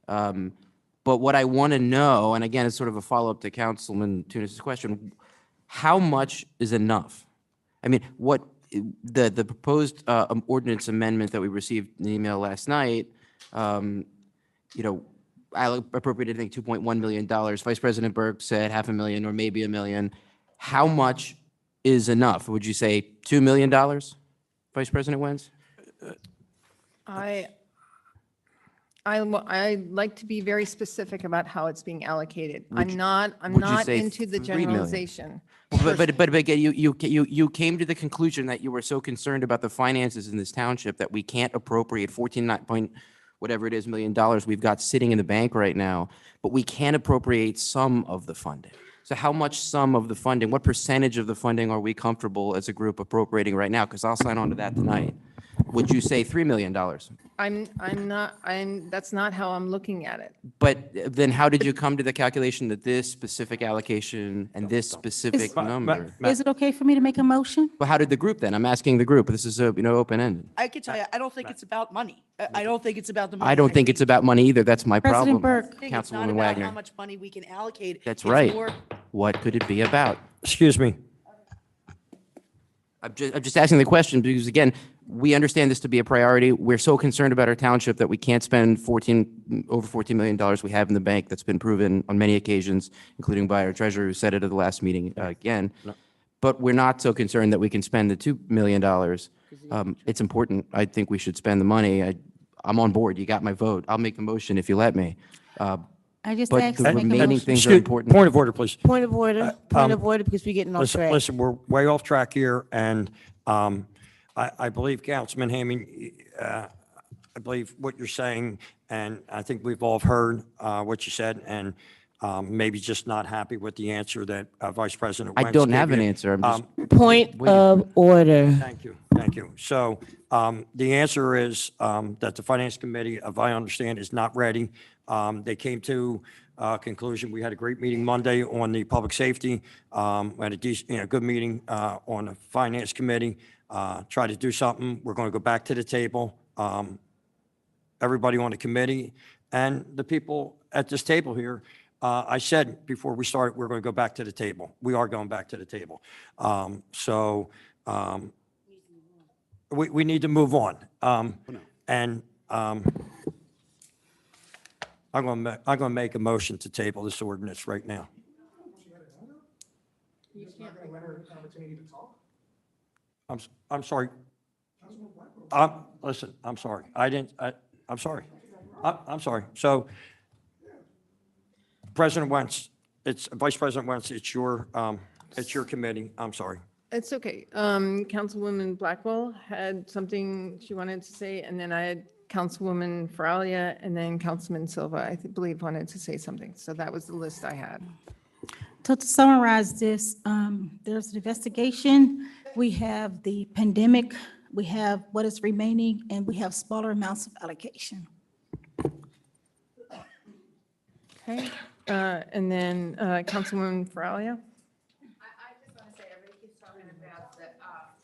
But what I want to know, and again, it's sort of a follow-up to Councilman Tunis's question, how much is enough? I mean, what the proposed ordinance amendment that we received in the email last night, you know, I appropriated, I think, $2.1 million. Vice President Burke said $500,000 or maybe $1 million. How much is enough? Would you say $2 million, Vice President Wentz? I like to be very specific about how it's being allocated. Would you- I'm would you not say into the 3 million? generalization. But again, you came to the conclusion that you were so concerned about the finances in this township that we can't appropriate 14 point whatever it is $million we've got sitting in the bank right now, but we can appropriate some of the funding. So how much some of the funding, what percentage of the funding are we comfortable as a group appropriating right now? Because I'll sign on to that tonight. Would you say $3 million? That's not how I'm looking at it. But then how did you come to the calculation that this specific allocation and this specific number? Is it okay for me to make a motion? Well, how did the group then? I'm asking the group. This is open-ended. I can tell you, I don't think it's about money. I don't think it's about the money. I don't think it's about money either. That's my President problem, Burke. It's not Councilwoman about how Wagner. much money we can allocate. That's It's right. more- What could it be about? Excuse me. I'm just asking the question because, again, we understand this to be a priority. We're so concerned about our township that we can't spend over $14 million we have in the bank. That's been proven on many occasions, including by our treasurer who said it at the last meeting again. But we're not so concerned that we can spend the $2 million. It's important. I think we should spend the money. I'm on board. You got my vote. I'll make the motion if you let me. I just But asked the to make a remaining motion. things are important. Point of order, please. Point of order, because we're getting off Listen, track. listen, we're way off track here, and I believe Councilman Hammond, I believe what you're saying, and I think we've all heard what you said, and maybe just not happy with the answer that Vice President I Wentz don't gave have an you. answer. I'm just Point of order. Thank you, thank you. So the answer is that the Finance Committee, if I understand, is not ready. They came to a conclusion. We had a great meeting Monday on the public safety. We had a decent, good meeting on the Finance Committee. Try to do something. We're going to go back to the table. Everybody on the committee and the people at this table here, I said before we started, we're going to go back to the table. We are going back to the table. We need to move on. And I'm going to make a motion to table this ordinance right now. I'm sorry. Listen, I'm sorry. I'm sorry. I'm sorry. So President Wentz, it's Vice President Wentz, it's your committee. I'm sorry. It's okay. Councilwoman Blackwell had something she wanted to say, and then I had Councilwoman Faralia, and then Councilman Silva, I believe, wanted to say something. So that was the list I had. So to summarize this, there's an investigation, we have the pandemic, we have what is remaining, and we have smaller amounts of allocation. Okay. And then Councilwoman Faralia?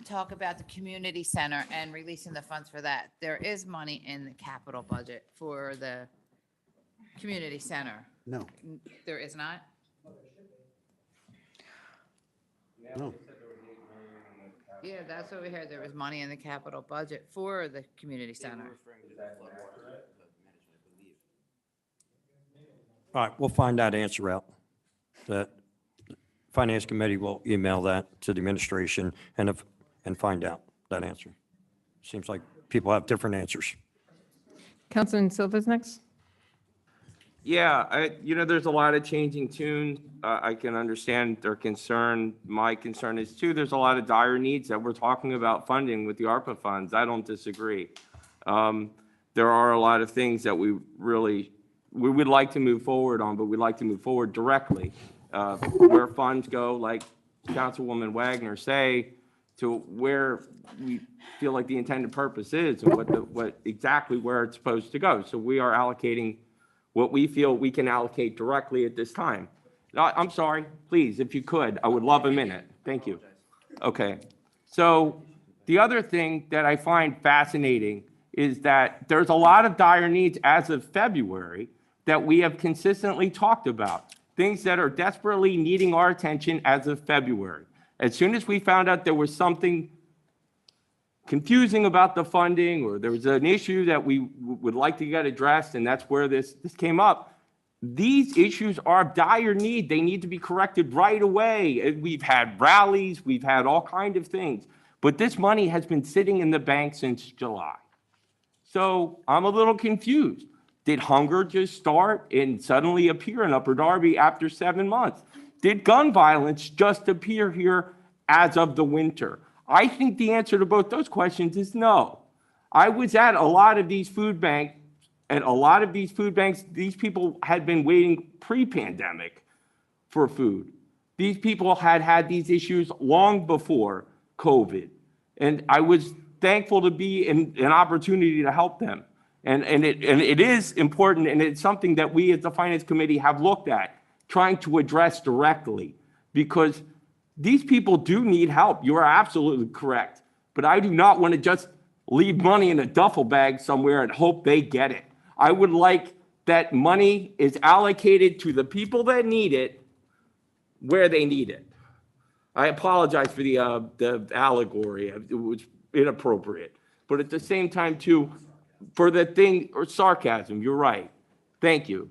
Talk about the community center and releasing the funds for that. There is money in the capital budget for the community center. No. There is not? No. Yeah, that's what we heard. There was money in the capital budget for the community center. All right, we'll find that answer out. The Finance Committee will email that to the administration and find out that answer. Seems like people have different answers. Councilman Silva's next. Yeah, there's a lot of changing tunes. I can understand their concern. My concern is too, there's a lot of dire needs that we're talking about funding with the ARPA funds. I don't disagree. There are a lot of things that we would like to move forward on, but we'd like to move forward directly. Where funds go, like Councilwoman Wagner say, to where we feel like the intended purpose is and what exactly where it's supposed to go. So we are allocating what we feel we can allocate directly at this time. I'm sorry, please, if you could, I would love a minute. Thank you. Okay. So the other thing that I find fascinating is that there's a lot of dire needs as of February that we have consistently talked about, things that are desperately needing our attention as of February. As soon as we found out there was something confusing about the funding, or there was an issue that we would like to get addressed, and that's where this came up. These issues are of dire need. They need to be corrected right away. And we've had rallies, we've had all kinds of things, but this money has been sitting in the bank since July. So I'm a little confused. Did hunger just start and suddenly appear in Upper Darby after 7 months? Did gun violence just appear here as of the winter? I think the answer to both those questions is no. I was at a lot of these food banks, and a lot of these food banks, these people had been waiting pre-pandemic for food. These people had had these issues long before COVID. And I was thankful to be in an opportunity to help them. And it is important, and it's something that we as the Finance Committee have looked at, trying to address directly, because these people do need help. You are absolutely correct. But I do not want to just leave money in a duffel bag somewhere and hope they get it. I would like that money is allocated to the people that need it where they need it. I apologize for the allegory. It was inappropriate. But at the same time, too, for the thing, or sarcasm, you're right. Thank you.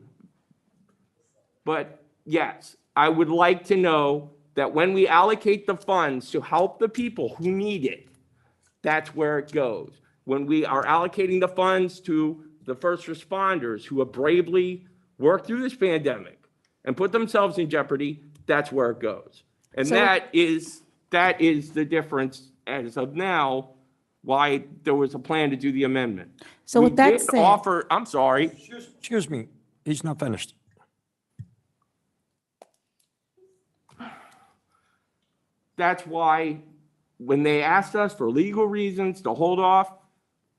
But yes, I would like to know that when we allocate the funds to help the people who need it, that's where it goes. When we are allocating the funds to the first responders who have bravely worked through this pandemic and put themselves in jeopardy, that's where it goes. And So- that is the difference as of now, why there was a plan to do the amendment. So with that We did said- offer, I'm sorry. Excuse me, he's not finished. That's why when they asked us for legal reasons to hold off,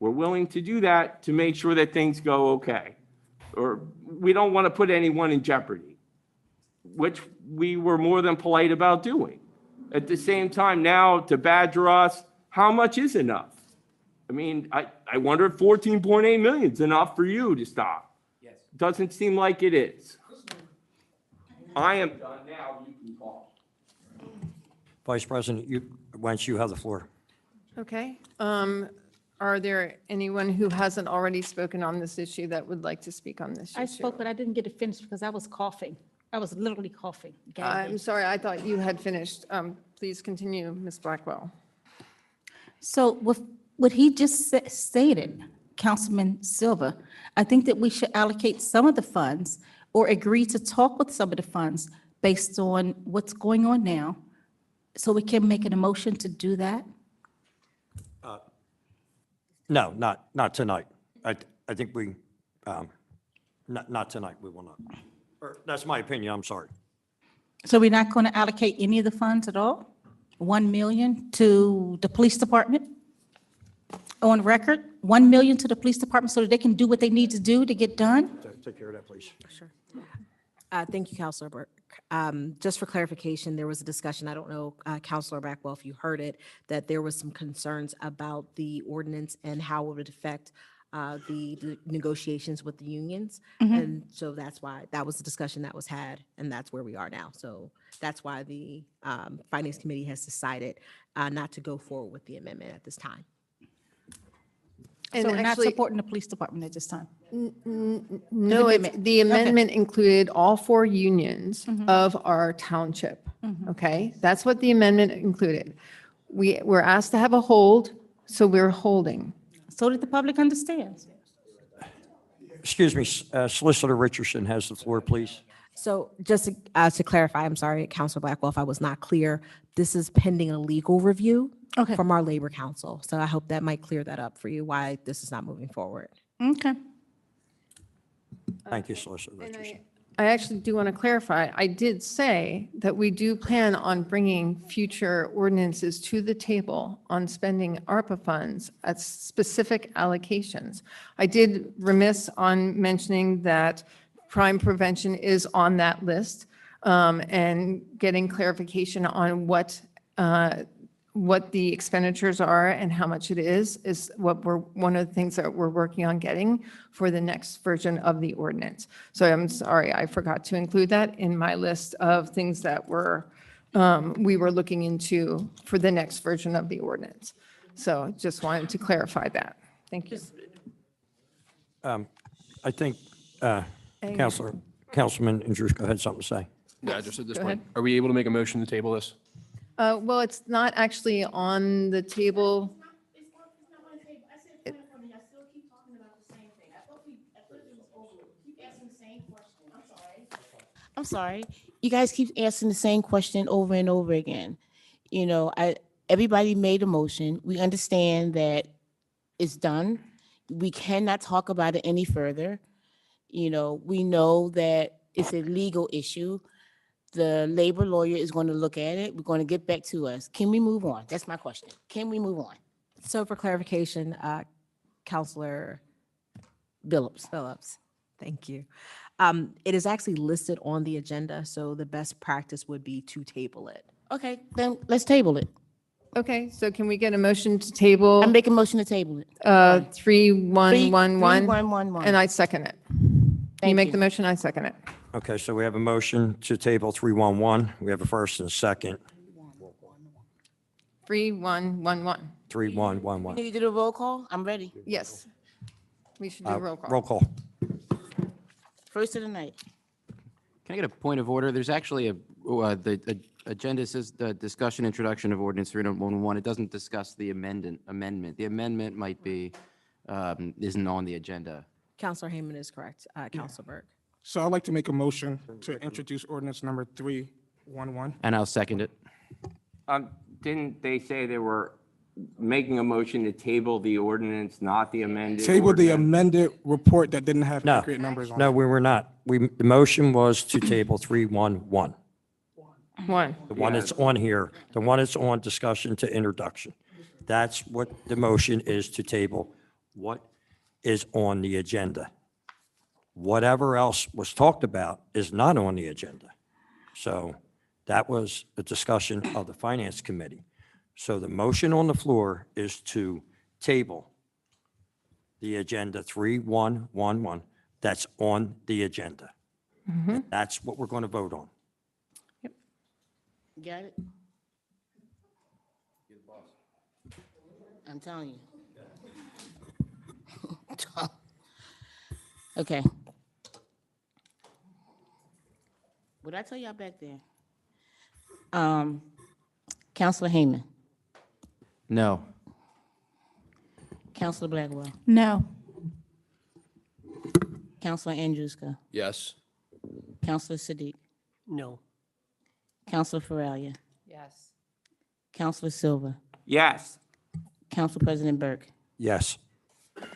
we're willing to do that to make sure that things go okay. Or we don't want to put anyone in jeopardy, which we were more than polite about doing. At the same time, now to badger us, how much is enough? I mean, I wonder if 14.8 million is enough for you to stop. Yes. Doesn't seem like it is. I am done now, you can call. Vice President, Wentz, you have the floor. Okay. Are there anyone who hasn't already spoken on this issue that would like to speak on this issue? I spoke, but I didn't get it finished because I was coughing. I was literally coughing. gagging. I'm sorry, I thought you had finished. Please continue, Ms. Blackwell. So with what he just stated, Councilman Silva, I think that we should allocate some of the funds or agree to talk with some of the funds based on what's going on now, so we can make an emotion to do that. No, not tonight. I think we, not tonight, we will not. Or, that's my opinion, I'm sorry. So we're not going to allocate any of the funds at all? 1 million to the police department? On record, 1 million to the police department so that they can do what they need to do to get done? Take care of that, please. Sure. Thank you, Counselor Burke. Just for clarification, there was a discussion, I don't know, Counselor Blackwell, if you heard it, that there was some concerns about the ordinance and how it would affect the negotiations with the unions. And so that's why, that was the discussion that was had, and that's where we are now. So that's why the Finance Committee has decided not to go forward with the amendment at this time. And So we're not actually- supporting the police department at this time? No, the amendment included all 4 unions of our township. Okay, that's what the amendment included. We were asked to have a hold, so we're holding. So that the public understands. Excuse me, Solicitor Richardson has the floor, please. So just to clarify, I'm sorry, Counselor Blackwell, if I was not clear, this is pending a legal review from our Labor Council. So I hope that might clear that up for you, why this is not moving forward. Okay. Thank you, Solicitor And Richardson. I actually do want to clarify, I did say that we do plan on bringing future ordinances to the table on spending ARPA funds at specific allocations. I did remiss on mentioning that crime prevention is on that list, and getting clarification on what what the expenditures are and how much it is what one of the things that we're working on getting for the next version of the ordinance. So I'm sorry, I forgot to include that in my list of things that we were looking into for the next version of the ordinance. So just wanted to clarify that. Thank you. I think Councilman Andruska had something to say. Yeah, just at this Go point, ahead. are we able to make a motion to table this? Well, it's not actually on the table. I'm sorry. You guys keep asking the same question over and over again. You know, everybody made a motion. We understand that it's done. We cannot talk about it any further. You know, we know that it's a legal issue. The labor lawyer is going to look at it. We're going to get back to us. Can we move on? That's my question. Can we move on? So for clarification, Counselor Phillips, thank you. It is actually listed on the agenda, so the best practice would be to table it. Okay, then let's table it. Okay, so can we get a motion to table? I'm making a motion to table it. 3111? 3111. And I second it. You make the motion, I second it. Okay, so we have a motion to table 311. We have a first and a second, 3111. 3111. Need to do a roll call? I'm ready. Yes. We should do roll call. Roll call. First of the night. Can I get a point of order? There's actually the agenda says the discussion, introduction of ordinance 3111. It doesn't discuss the amendment. The amendment might be, isn't on the agenda. Counselor Heyman is correct. Counselor Burke. So I'd like to make a motion to introduce ordinance number 311. And I'll second it. Didn't they say they were making a motion to table the ordinance, not the amended? Table the ordinance? amended report that didn't have No, accurate numbers on it. no, we were not. The motion was to table 311. One. The one that's on here, the one that's on discussion to introduction. That's what the motion is, to table what is on the agenda. Whatever else was talked about is not on the agenda. So that was the discussion of the Finance Committee. So the motion on the floor is to table the agenda 3111 that's on the agenda. That's what we're going to vote on. Got it? I'm telling you. Okay. What did I tell y'all back there? Counselor Heyman, No. Counselor Blackwell, No. Counselor Andruska, Yes. Counselor Sadiq, No. Counselor Faralia, Yes. Counselor Silva, Yes. Council President Burke, Yes.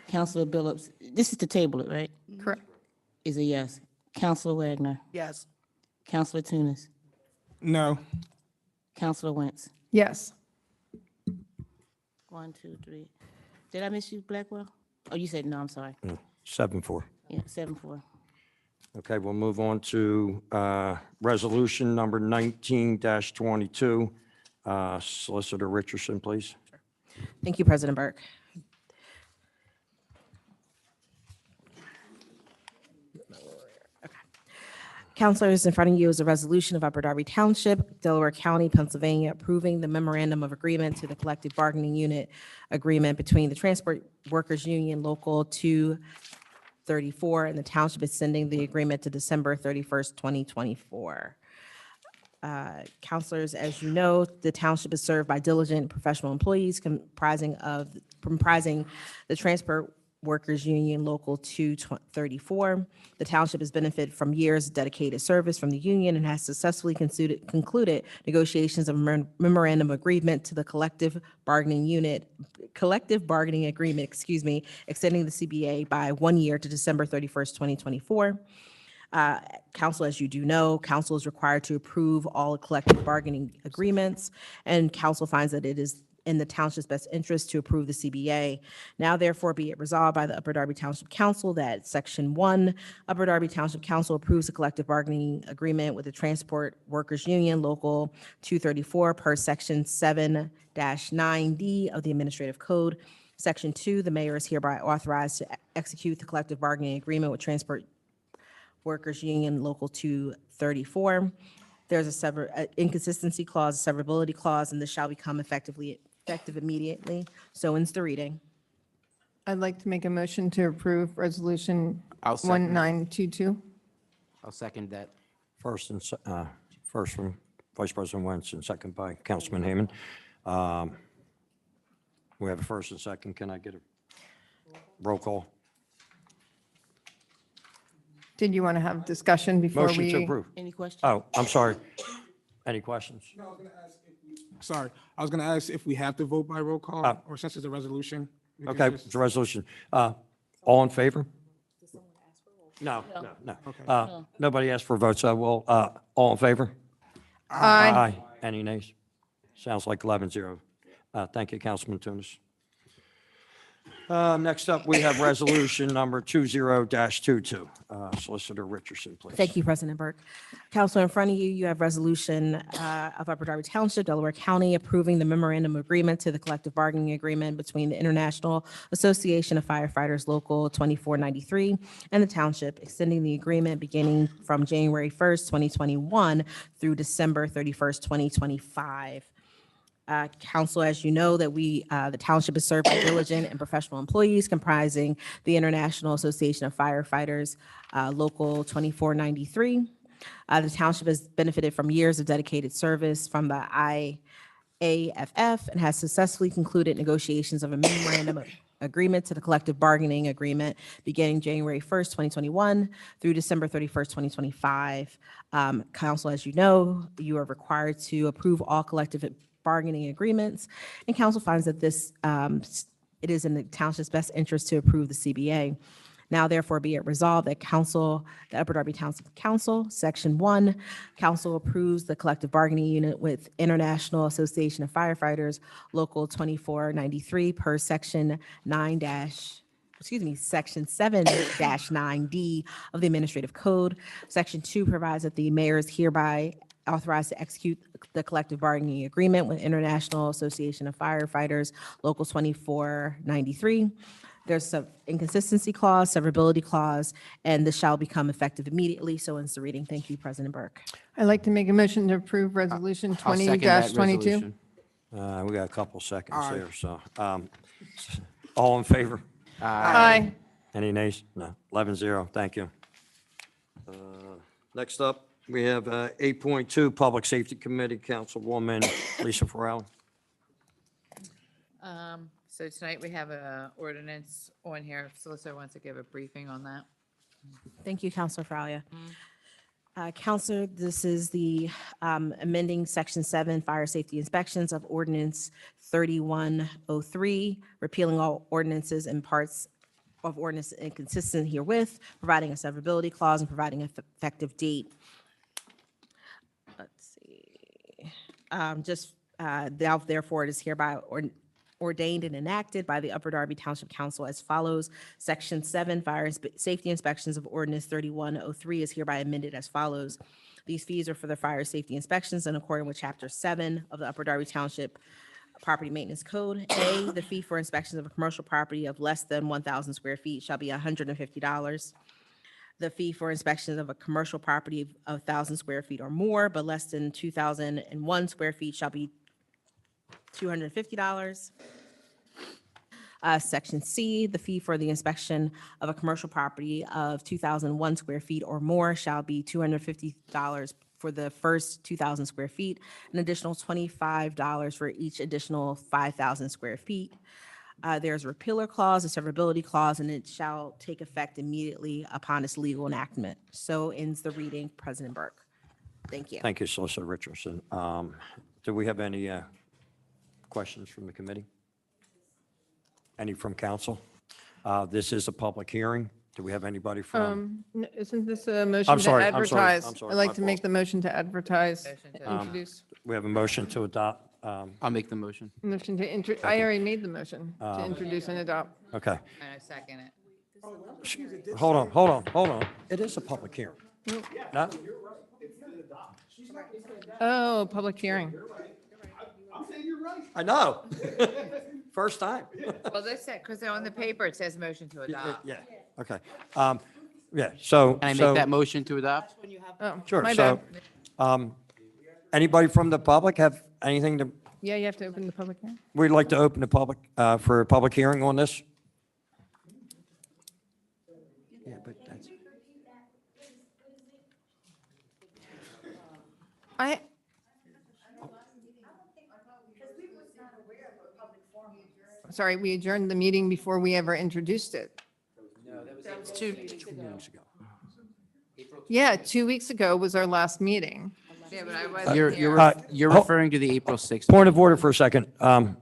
Counselor Billups. This is to table it, right? Correct. Is a yes. Counselor Wagner, Yes. Counselor Tunis, No. Counselor Wentz. Yes. 1, 2, 3. Did I miss you, Blackwell? Oh, you said no, I'm sorry. 7-4. Yeah, 7-4. Okay, we'll move on to resolution number 19-22. Solicitor Richardson, please. Thank you, President Burke. Counselors, in front of you is a resolution of Upper Darby Township, Delaware County, Pennsylvania, approving the memorandum of agreement to the collective bargaining unit agreement between the Transport Workers Union Local 234 and the township, extending the agreement to December 31st, 2024. Counselors, as you know, the township is served by diligent professional employees comprising the Transport Workers Union Local 234. The township has benefited from years of dedicated service from the union and has successfully concluded negotiations of memorandum agreement to the collective bargaining agreement, extending the CBA by 1 year to December 31st, 2024. Council, as you do know, council is required to approve all collective bargaining agreements, and council finds that it is in the township's best interest to approve the CBA. Now therefore be it resolved by the Upper Darby Township Council that Section 1, Upper Darby Township Council approves a collective bargaining agreement with the Transport Workers Union Local 234 per Section 7-9D of the Administrative Code. Section 2, the mayor is hereby authorized to execute the collective bargaining agreement with Transport Workers Union Local 234. There's a inconsistency clause, a severability clause, and this shall become effective immediately. So ends the reading. I'd like to make a motion to approve Resolution I'll second that. 1922. I'll second that. First from Vice President Wentz and second by Councilman Hayman. We have a first and second. Can I get a roll call? Did you want to have discussion before we? Motion to approve. Any questions? Oh, I'm sorry. Any questions? Sorry, I was going to ask if we have to vote by roll call, or since it's a resolution. we can Okay, just- it's a resolution. All in favor? No. Nobody asked for a vote, so we'll, all in favor? Aye. Any nays? Sounds like 11-0. Thank you, Councilman Tunis. Next up, we have resolution number 20-22. Solicitor Richardson, please. Thank you, President Burke. Council, in front of you, you have resolution of Upper Darby Township, Delaware County, approving the memorandum agreement to the collective bargaining agreement between the International Association of Firefighters Local 2493 and the township, extending the agreement beginning from January 1st, 2021 through December 31st, 2025. Council, as you know, that the township is served by diligent and professional employees comprising the International Association of Firefighters, Local 2493. The township has benefited from years of dedicated service from the IAFF and has successfully concluded negotiations of a memorandum agreement to the collective bargaining agreement beginning January 1st, 2021 through December 31st, 2025. Council, as you know, you are required to approve all collective bargaining agreements, and council finds that it is in the township's best interest to approve the CBA. Now therefore be it resolved that the Upper Darby Township Council, Section 1, council approves the collective bargaining unit with International Association of Firefighters, Local 2493 per Section 7-9D of the Administrative Code. Section 2 provides that the mayor is hereby authorized to execute the collective bargaining agreement with International Association of Firefighters, Local 2493. There's some inconsistency clause, severability clause, and this shall become effective immediately. So ends the reading. Thank you, President Burke. I'd like to make a motion to approve Resolution I'll second that 20-22. resolution. We got a couple seconds there, so. All in favor? Aye. Any nays? No. 11-0. Thank you. Next up, we have 8.2, Public Safety Committee, Councilwoman Lisa Farrell. So tonight we have a ordinance on here. If Solicitor wants to give a briefing on that. Thank you, Councilor Fralia. Counselor, this is the amending Section 7 Fire Safety Inspections of Ordinance 3103, repealing all ordinances and parts of ordinance inconsistent herewith, providing a severability clause and providing an effective date. Let's see. Now therefore it is hereby ordained and enacted by the Upper Darby Township Council as follows. Section 7, Fire Safety Inspections of Ordinance 3103 is hereby amended as follows. These fees are for the fire safety inspections in accordance with Chapter 7 of the Upper Darby Township Property Maintenance Code. A, the fee for inspections of a commercial property of less than 1,000 square feet shall be $150. The fee for inspections of a commercial property of 1,000 square feet or more, but less than 2,001 square feet shall be $250. Section C, the fee for the inspection of a commercial property of 2,001 square feet or more shall be $250 for the first 2,000 square feet, an additional $25 for each additional 5,000 square feet. There's a repealer clause, a severability clause, and it shall take effect immediately upon its legal enactment. So ends the reading, President Burke. Thank you. Thank you, Solicitor Richardson. Do we have any questions from the committee? Any from council? This is a public hearing. Do we have anybody from? Isn't this a motion I'm to sorry, I'm sorry, advertise? I'm sorry, I'd my like to make the motion to advertise, Motion to introduce. We have a motion to adopt. I'll make the motion. Motion to, I already made the motion to Um, introduce and adopt. Okay. And I second it. Hold on. It is a public hearing. No? Oh, public hearing. I know. First time. Well, they said, because on the paper, it says motion to adopt. Yeah, okay. Yeah, so. Can I so- make that motion to adopt? Oh, Sure, my so, bad. anybody from the public have anything to, Yeah, you have to open the public hearing. we'd like to open the public, for a public hearing on this? Yeah, but that's. I, sorry, we adjourned the meeting before we ever introduced it. Two meetings ago. Yeah, 2 weeks ago was our last meeting. Yeah, but I wasn't You're, here. you're ho- referring to the April 6th. Point of order for a second. I'm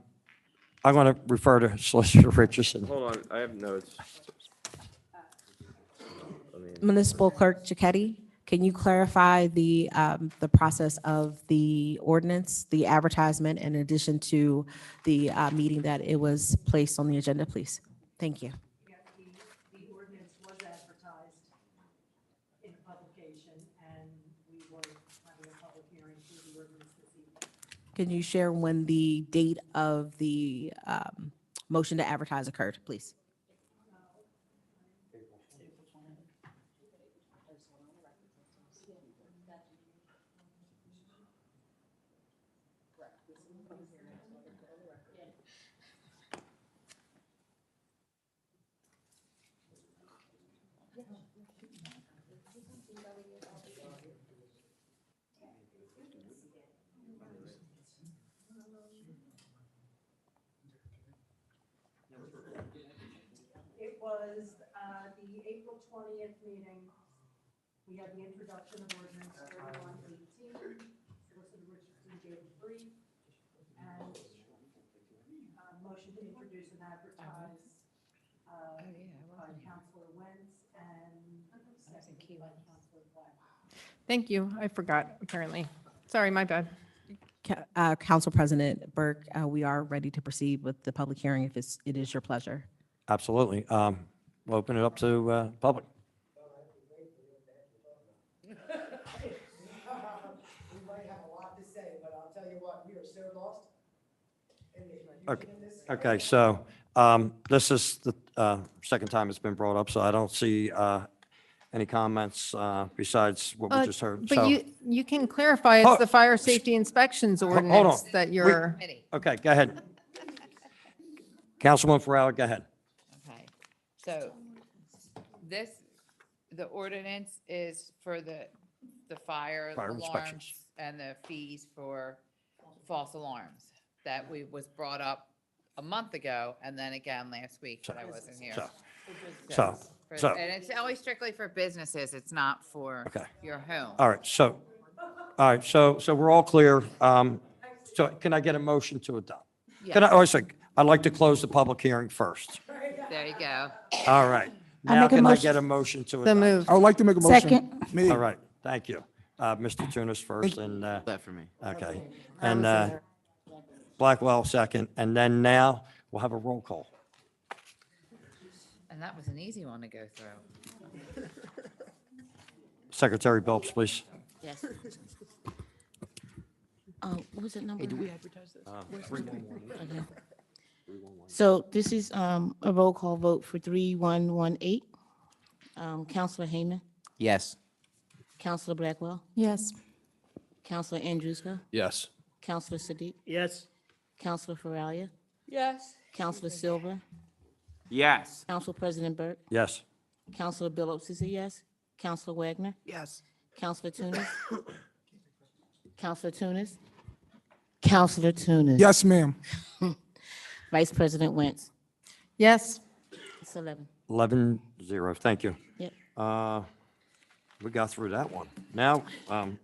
going to refer to Solicitor Richardson. Hold on, I have notes. Municipal Clerk Jacetti, can you clarify the process of the ordinance, the advertisement, in addition to the meeting that it was placed on the agenda, please? Thank you. The ordinance was advertised in publication, and we were having a public hearing for the ordinance this evening. Can you share when the date of the motion to advertise occurred, please? It was the April 20th meeting. We had the introduction of ordinance 3118. Solicitor Richardson gave a brief and motion to introduce and advertise by Councilor Wentz and seconded by Councilor Black. Thank you. I forgot, apparently. Sorry, my bad. Council President Burke, we are ready to proceed with the public hearing if it is your pleasure. Absolutely. We'll open it up to public. We might have a lot to say, but I'll tell you what, we are so lost. Okay, so this is the second time it's been brought up, so I don't see any comments besides what we just heard. But So, you can clarify, Oh, it's the fire safety inspections hold ordinance on. that you're, okay, go ahead. Councilman Farrell, go ahead. Okay, so the ordinance is for the fire Fire alarms inspections. and the fees for false alarms. That was brought up a month ago and then again last week, but I wasn't here. So, And it's only strictly for businesses, it's not for Okay. your home. all right, so we're all clear. So can I get a motion to adopt? Can I, Yes. oh, I'd like to close the public hearing first. There you go. All right. I Now make a can I motion- get a motion to the adopt? move. I would like to make a motion. Second. Me. All right, thank you. Mr. Tunis first and, That for me. okay. And Blackwell second, and then now we'll have a roll call. And that was an easy one to go through. Secretary Billups, please. Yes. What was that number? Hey, do we advertise this? Okay. So this is a roll call vote for 3118. Counselor Hayman, Yes. Counselor Blackwell, Yes. Counselor Andrewska, Yes. Counselor Sadiq, Yes. Counselor Faralia, Yes. Counselor Silver, Yes. Council President Burke, Yes. Counselor Billups is a yes, Counselor Wagner, Yes. Counselor Tunis, Counselor Tunis, Counselor Tunis. Yes, ma'am. Vice President Wentz. Yes. It's 11. 11-0, thank you. Yep. We got through that one. Now,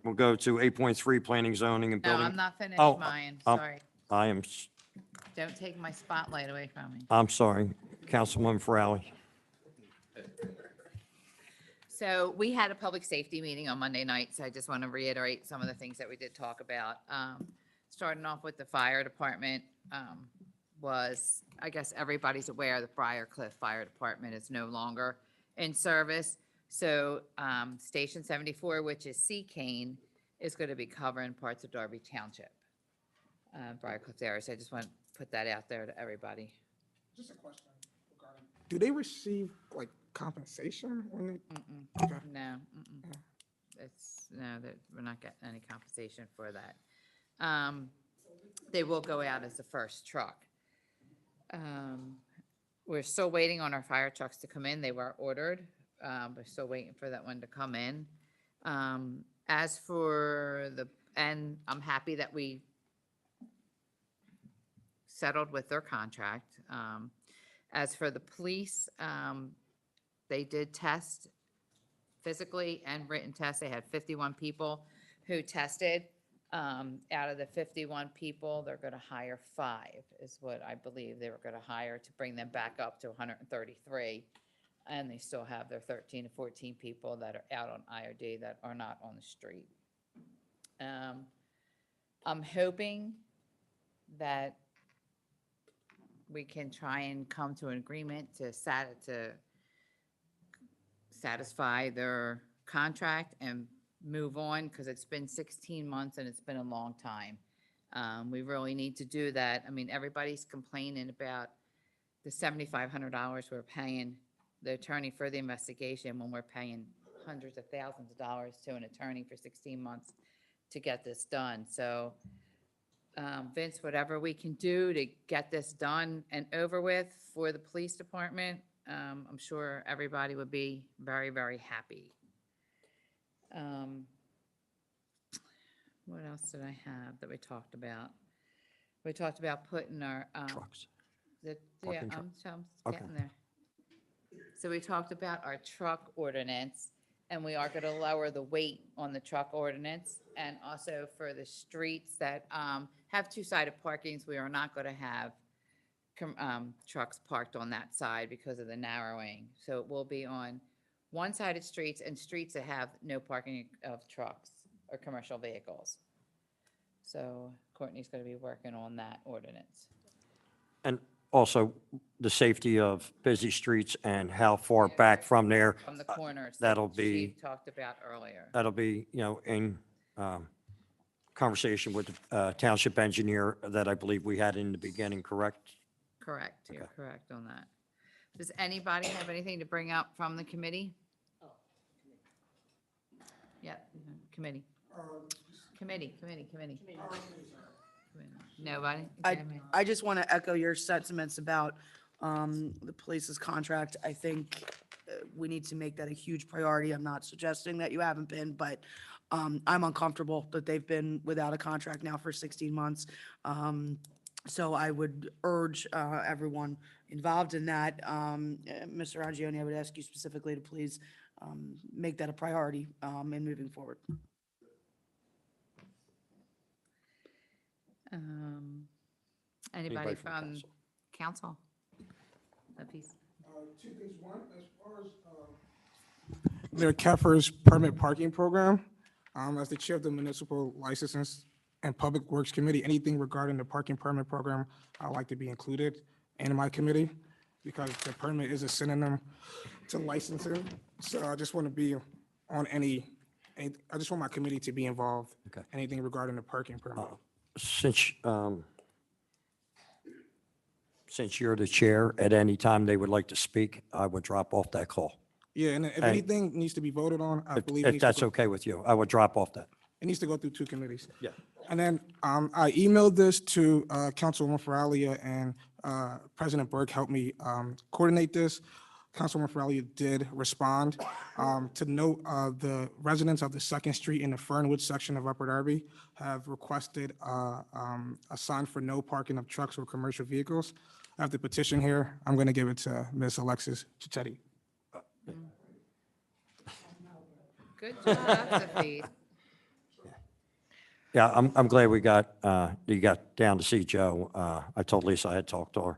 we'll go to 8.3, Planning, Zoning, and No, Building. I'm not finished Oh, mine, um, sorry. I am, Don't take my spotlight away from me. I'm sorry, Councilwoman Farrelly. So we had a public safety meeting on Monday night, so I just want to reiterate some of the things that we did talk about. starting off with the fire department, was, I guess everybody's aware the Briarcliff Fire Department is no longer in service. So, Station 74, which is Sea Cane, is going to be covering parts of Darby Township, Briarcliff area. So I just want to put that out there to everybody. Just a question regarding, do they receive like compensation when they? Okay. No, no, that we're not getting any compensation for that. They will go out as the first truck. We're still waiting on our fire trucks to come in. They were ordered. We're still waiting for that one to come in. As for and I'm happy that we settled with their contract. As for the police, they did test physically and written tests. They had 51 people who tested. Out of the 51 people, they're going to hire 5, is what I believe they were going to hire to bring them back up to 133. And they still have their 13 to 14 people that are out on IOD that are not on the street. I'm hoping that we can try and come to an agreement to satisfy their contract and move on, because it's been 16 months and it's been a long time. We really need to do that. I mean, everybody's complaining about the $7,500 we're paying the attorney for the investigation when we're paying hundreds of thousands of dollars to an attorney for 16 months to get this done. So, Vince, whatever we can do to get this done and over with for the police department, I'm sure everybody would be very, very happy. What else did I have that we talked about? We talked about putting our Trucks. Yeah, Parking truck. I'm Okay. getting there. So we talked about our truck ordinance, and we are going to lower the weight on the truck ordinance, and also for the streets that have two-sided parkings, we are not going to have trucks parked on that side because of the narrowing. So it will be on one-sided streets and streets that have no parking of trucks or commercial vehicles. So Courtney's going to be working on that ordinance. And also the safety of busy streets and how far back from there. From the corners. that That'll be, Chief talked about earlier. that'll be, in conversation with the township engineer that I believe we had in the beginning, correct? Correct, you're correct on that. Does anybody have anything to bring up from the committee? Yeah, committee. Committee. Nobody? I just want to echo your sentiments about the police's contract. I think we need to make that a huge priority. I'm not suggesting that you haven't been, but I'm uncomfortable that they've been without a contract now for 16 months. So I would urge everyone involved in that. Mr. Angione, I would ask you specifically to please make that a priority in moving forward. Anybody from council? A piece. Two things. One, as far as Mayor Keffer's permit parking program, as the chair of the Municipal Licenses and Public Works Committee, anything regarding the parking permit program, I'd like to be included in my committee, because the permit is a synonym to licensing. So I just want to be on I just want my committee to be involved. Okay. Anything regarding the parking permit. Since you're the chair, at any time they would like to speak, I would drop off that call. Yeah, and if And- anything needs to be voted on, I believe. it If needs to that's go- okay with you, I would drop off that. It needs to go through 2 committees. Yeah. And then I emailed this to Councilwoman Feralia, and President Burke helped me coordinate this. Councilwoman Feralia did respond to note the residents of the 2nd Street in the Fernwood section of Upper Darby have requested a sign for no parking of trucks or commercial vehicles. I have the petition here. I'm going to give it to Ms. Alexis Chichetti. Good job, Safid. Yeah, I'm glad you got down to see Joe. I told Lisa I had talked to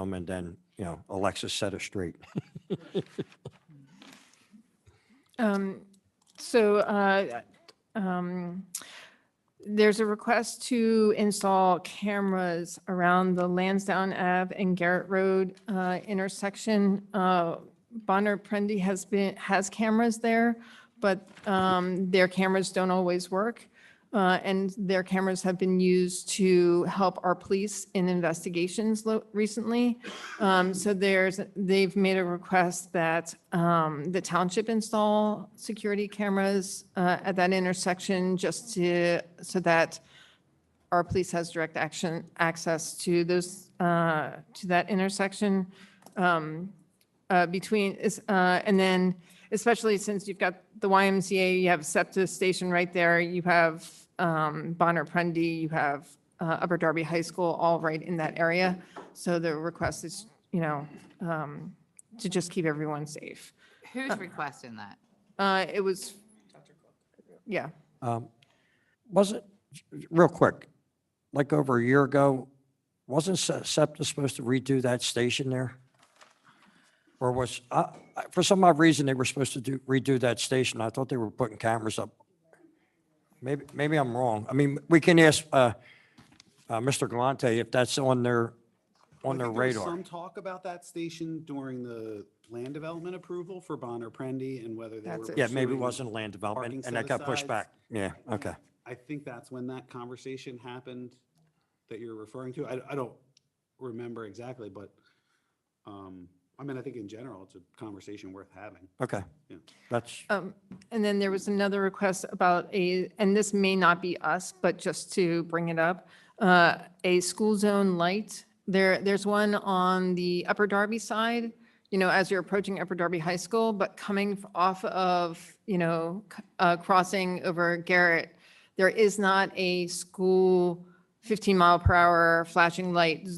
him, and then, Alexis set her straight. There's a request to install cameras around the Lansdowne Ave and Garrett Road intersection. Bonner Prendy has cameras there, but their cameras don't always work. And their cameras have been used to help our police in investigations recently. So they've made a request that the township install security cameras at that intersection so that our police has direct access to those, to that intersection and then especially since you've got the YMCA, you have SEPTA station right there, you have Bonner Prendy, you have Upper Darby High School, all right in that area. So the request is, to just keep everyone safe. Who's requesting that? It was, yeah. Wasn't, real quick, like over a year ago, wasn't SEPTA supposed to redo that station there? Or was, for some odd reason, they were supposed to redo that station. I thought they were putting cameras up. Maybe I'm wrong. I mean, we can ask Mr. Galante if that's on their There was radar. some talk about that station during the land development approval for Bonner Prendy and whether they were. Yeah, maybe it pursuing wasn't land development, parking and that got pushed set-asides. back. Yeah, okay. I think that's when that conversation happened that you're referring to. I don't remember exactly, but, I mean, I think in general, it's a conversation worth having. Okay. Yeah. That's, And then there was another request about and this may not be us, but just to bring it up, a school zone light. There's one on the Upper Darby side, as you're approaching Upper Darby High School, but coming off of, crossing over Garrett, there is not a school 15-mile-per-hour flashing light,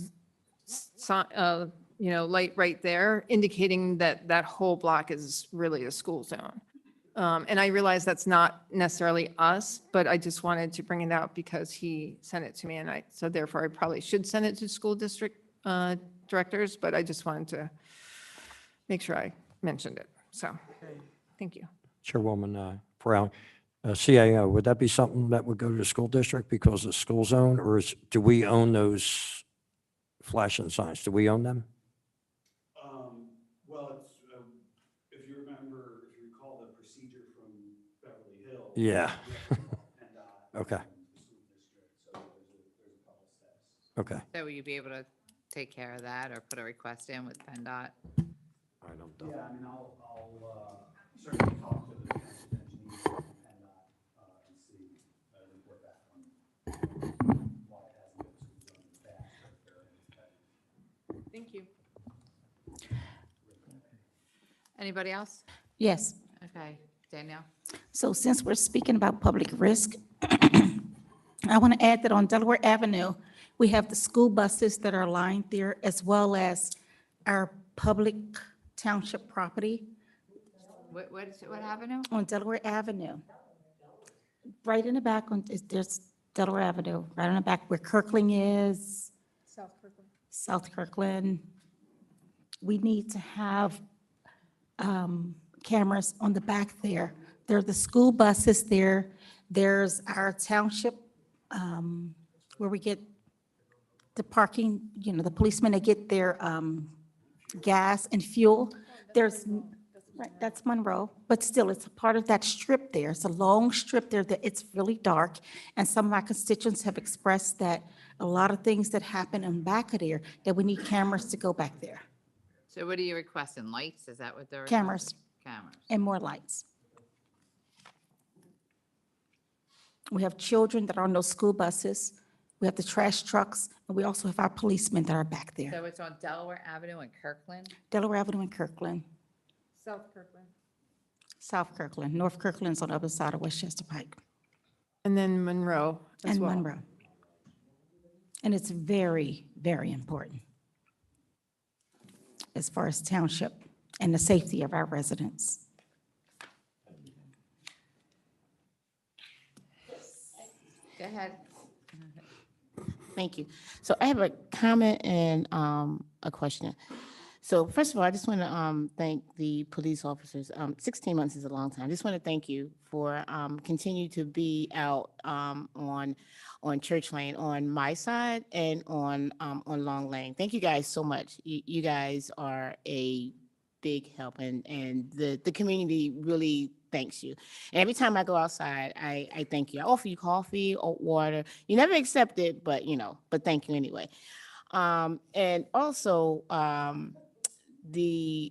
light right there, indicating that that whole block is really a school zone. And I realize that's not necessarily us, but I just wanted to bring it out because he sent it to me, and so therefore I probably should send it to school district directors, but I just wanted to make sure I mentioned it. So, thank you. Chairwoman Brown, CAO, would that be something that would go to the school district because of school zone, or do we own those flashing signs? Do we own them? Well, it's, if you recall the procedure from Beverly Hills. Yeah. Okay. Okay. So will you be able to take care of that or put a request in with PennDOT? I don't know. Yeah, I mean, I'll certainly talk to the transit engineer from PennDOT and see, report back on why it hasn't been done in the past. or if there are any Thank you. Anybody else? Yes. Okay, Danielle? So since we're speaking about public risk, I want to add that on Delaware Avenue, we have the school buses that are lined there, as well as our public township property What avenue? on Delaware Avenue. Right in the back, there's Delaware Avenue, right on the back where Kirkland is, South Kirkland. South Kirkland. We need to have cameras on the back there. There are the school buses there. There's our township, where we get the parking, the policemen, they get their gas and fuel. There's, right, that's Monroe, but still, it's a part of that strip there. It's a long strip there that it's really dark. And some of my constituents have expressed that a lot of things that happen in back of there, that we need cameras to go back there. So what are you requesting? Lights? Is that what they're Cameras. requesting? Cameras. And more lights. We have children that are on those school buses. We have the trash trucks, and we also have our policemen that are back there. So it's on Delaware Avenue in Kirkland? Delaware Avenue and Kirkland, South Kirkland. South Kirkland, North Kirkland's on the other side of Westchester Pike. And then Monroe as And well. Monroe. And it's very, very important as far as township and the safety of our residents. Go ahead. Thank you. So I have a comment and a question. So first of all, I just want to thank the police officers. 16 months is a long time. I just want to thank you for continue to be out on Church Lane on my side and on Long Lane. Thank you guys so much. You guys are a big help, and the community really thanks you. And every time I go outside, I thank you. I offer you coffee or water. You never accept it, but but thank you anyway. And also, the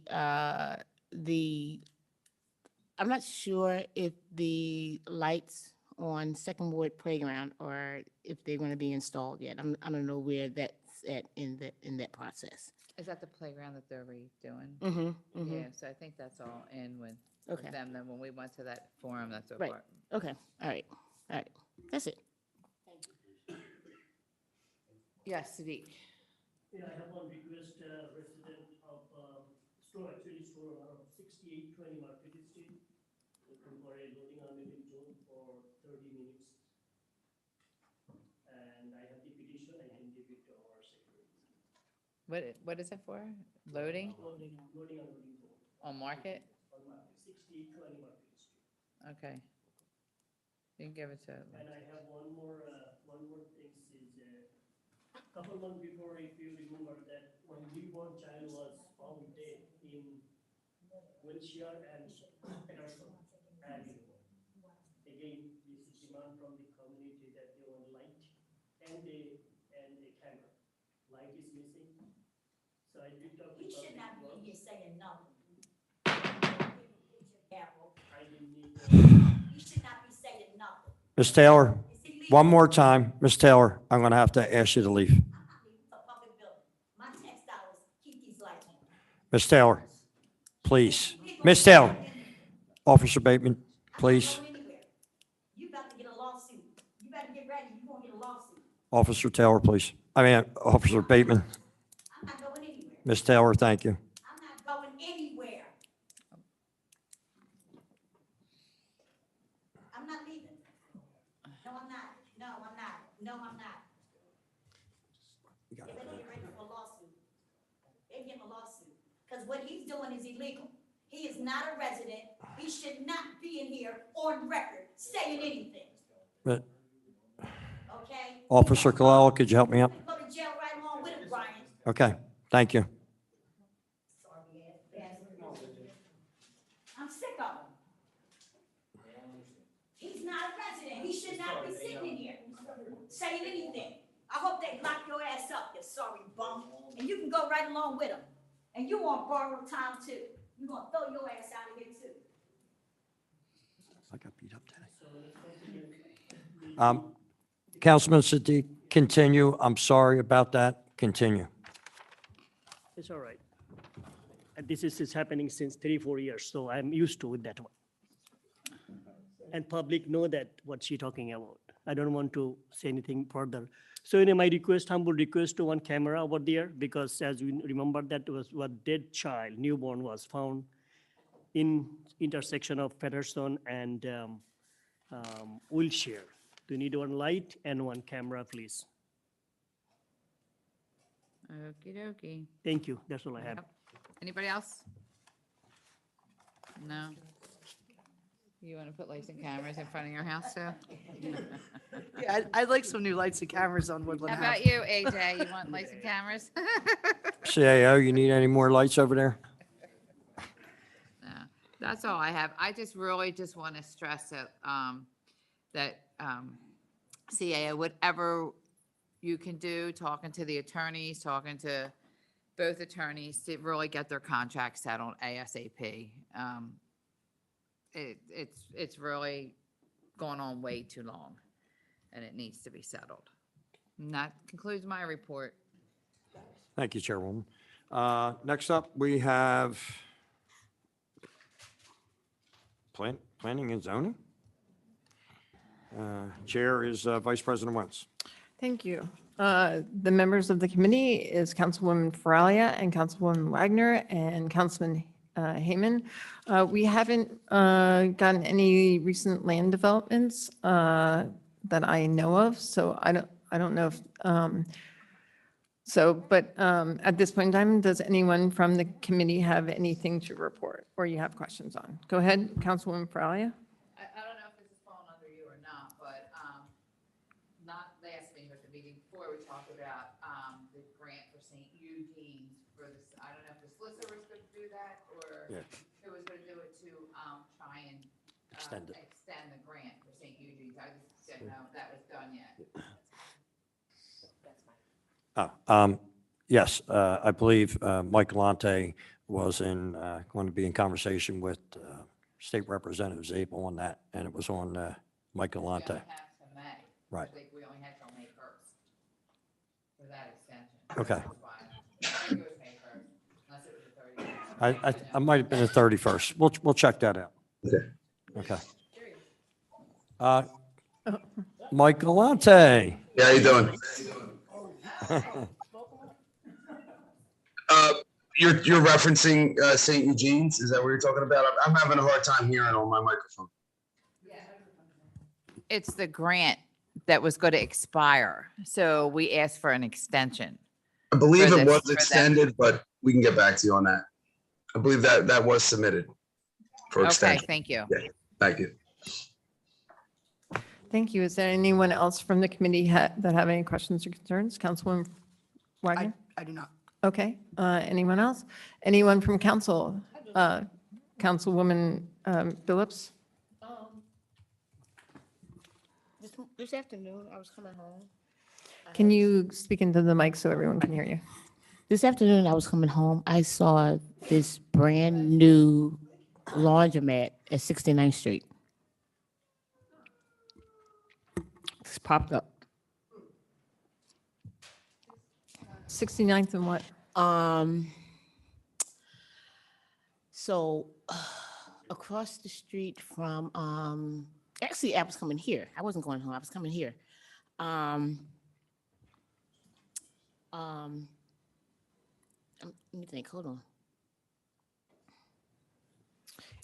I'm not sure if the lights on Second Ward Playground or if they're going to be installed yet. I don't know where that's at in that process. Is that the playground that they're redoing? Mm-hmm. Yeah, so I think that's all in with Okay. them. Then when we went to that forum, that's what Right. part. Okay. All right. That's it. Yes, Sadiq. Yeah, I have one request, resident of, store 6820 Market Street, looking for a loading unloading zone for 30 minutes. And I have the petition, I can give it to our secretary. What is it for? Loading Loading unloading zone on Market? on Market, 6820 Market Street. Okay. You can give it to. And I have one more thing is, couple months before, if you remember that one newborn child was found dead in Wilshire and Peterson Avenue. Again, this is demand from the community that they want light and a camera. Light is missing. So I did talk to. He should not be in here saying nothing. I didn't need. He should not be saying nothing. Ms. Taylor, one more time. Ms. Taylor, I'm going to have to ask you to leave. I'm not leaving for public building. My tax dollars keep these lights on. Ms. Taylor, please. Ms. Taylor, Officer Bateman, please. Go anywhere. You about to get a lawsuit. You better get ready. You gonna get a lawsuit. Officer Taylor, please. Officer Bateman. I'm not going anywhere. Ms. Taylor, thank you. I'm not going anywhere. I'm not leaving. No, I'm not. No, I'm not. No, I'm not. They better get ready for a lawsuit. They give him a lawsuit. Because what he's doing is illegal. He is not a resident. He should not be in here on record saying anything. But, Okay? Officer Colella, could you help me out? Go to jail right along with him, Brian. Okay, thank you. Sorry ass bastard. I'm sick of him. He's not a resident. He should not be sitting in here saying anything. I hope they lock your ass up, you sorry bum. And you can go right along with him. And you want borrowed time too. You're gonna throw your ass out of here too. I got beat up today. Councilman Siddiq, continue. I'm sorry about that. Continue. It's all right. And this is happening since 3-4 years, so I'm used to with that one. And public know that what she talking about. I don't want to say anything further. So my request, humble request to one camera over there, because as we remember that was what dead child, newborn was found in intersection of Patterson and Wilshire. Do you need one light and one camera, please? Okie dokie. Thank you. That's all I have. Yep. Anybody else? No? You want to put lights and cameras in front of your house too? Yeah, I'd like some new lights and cameras on How Woodland Ave. about you, AJ? You want lights and cameras? CAO, you need any more lights over there? No, that's all I have. I just really just want to stress that CAO, whatever you can do, talking to the attorneys, talking to both attorneys to really get their contract settled ASAP. It's really gone on way too long, and it needs to be settled. And that concludes my report. Thank you, Chairwoman. Next up, we have Planning and Zoning. Chair is Vice President Wentz. Thank you. The members of the committee is Councilwoman Faralia and Councilwoman Wagner and Councilman Heyman. We haven't gotten any recent land developments that I know of, so I don't know if, So, but at this point in time, does anyone from the committee have anything to report or you have questions on? Go ahead, Councilwoman Feralia. I don't know if this is falling under you or not, but, not last meeting, but the meeting before, we talked about, the grant for St. Eugene's for this, I don't know if the solicitor was gonna do that or Yeah. who was gonna do it to, try and, Extend it. extend the grant for St. Eugene's. I just didn't know if that was done yet. Yes, I believe Mike Galante was going to be in conversation with State Representative Zabel on that, and it was on Mike Galante. We only have till May. Right. I think we only had till May 1st for that extension. Okay. That's why. I think it was May 1st, unless it was the 30th. I might have been the 31st. We'll check that out. Okay. Okay. Mike Galante. Yeah, how you doing? You're referencing St. Eugene's. Is that what you're talking about? I'm having a hard time hearing on my microphone. It's the grant that was going to expire, so we asked for an extension. I believe For it this- was for that. extended, but we can get back to you on that. I believe that was submitted for Okay, extension. thank you. Yeah, thank you. Thank you. Is there anyone else from the committee that have any questions or concerns? Councilwoman Wagner? I do not. Okay. Anyone else? Anyone from council? Councilwoman Phillips? This afternoon, I was coming home. Can you speak into the mic so everyone can hear you? This afternoon, I was coming home. I saw this brand-new laundromat at 69th Street. It's popped up. 69th and what? So across the street from, actually, I was coming here. I wasn't going home. I was coming here. Let me think, hold on.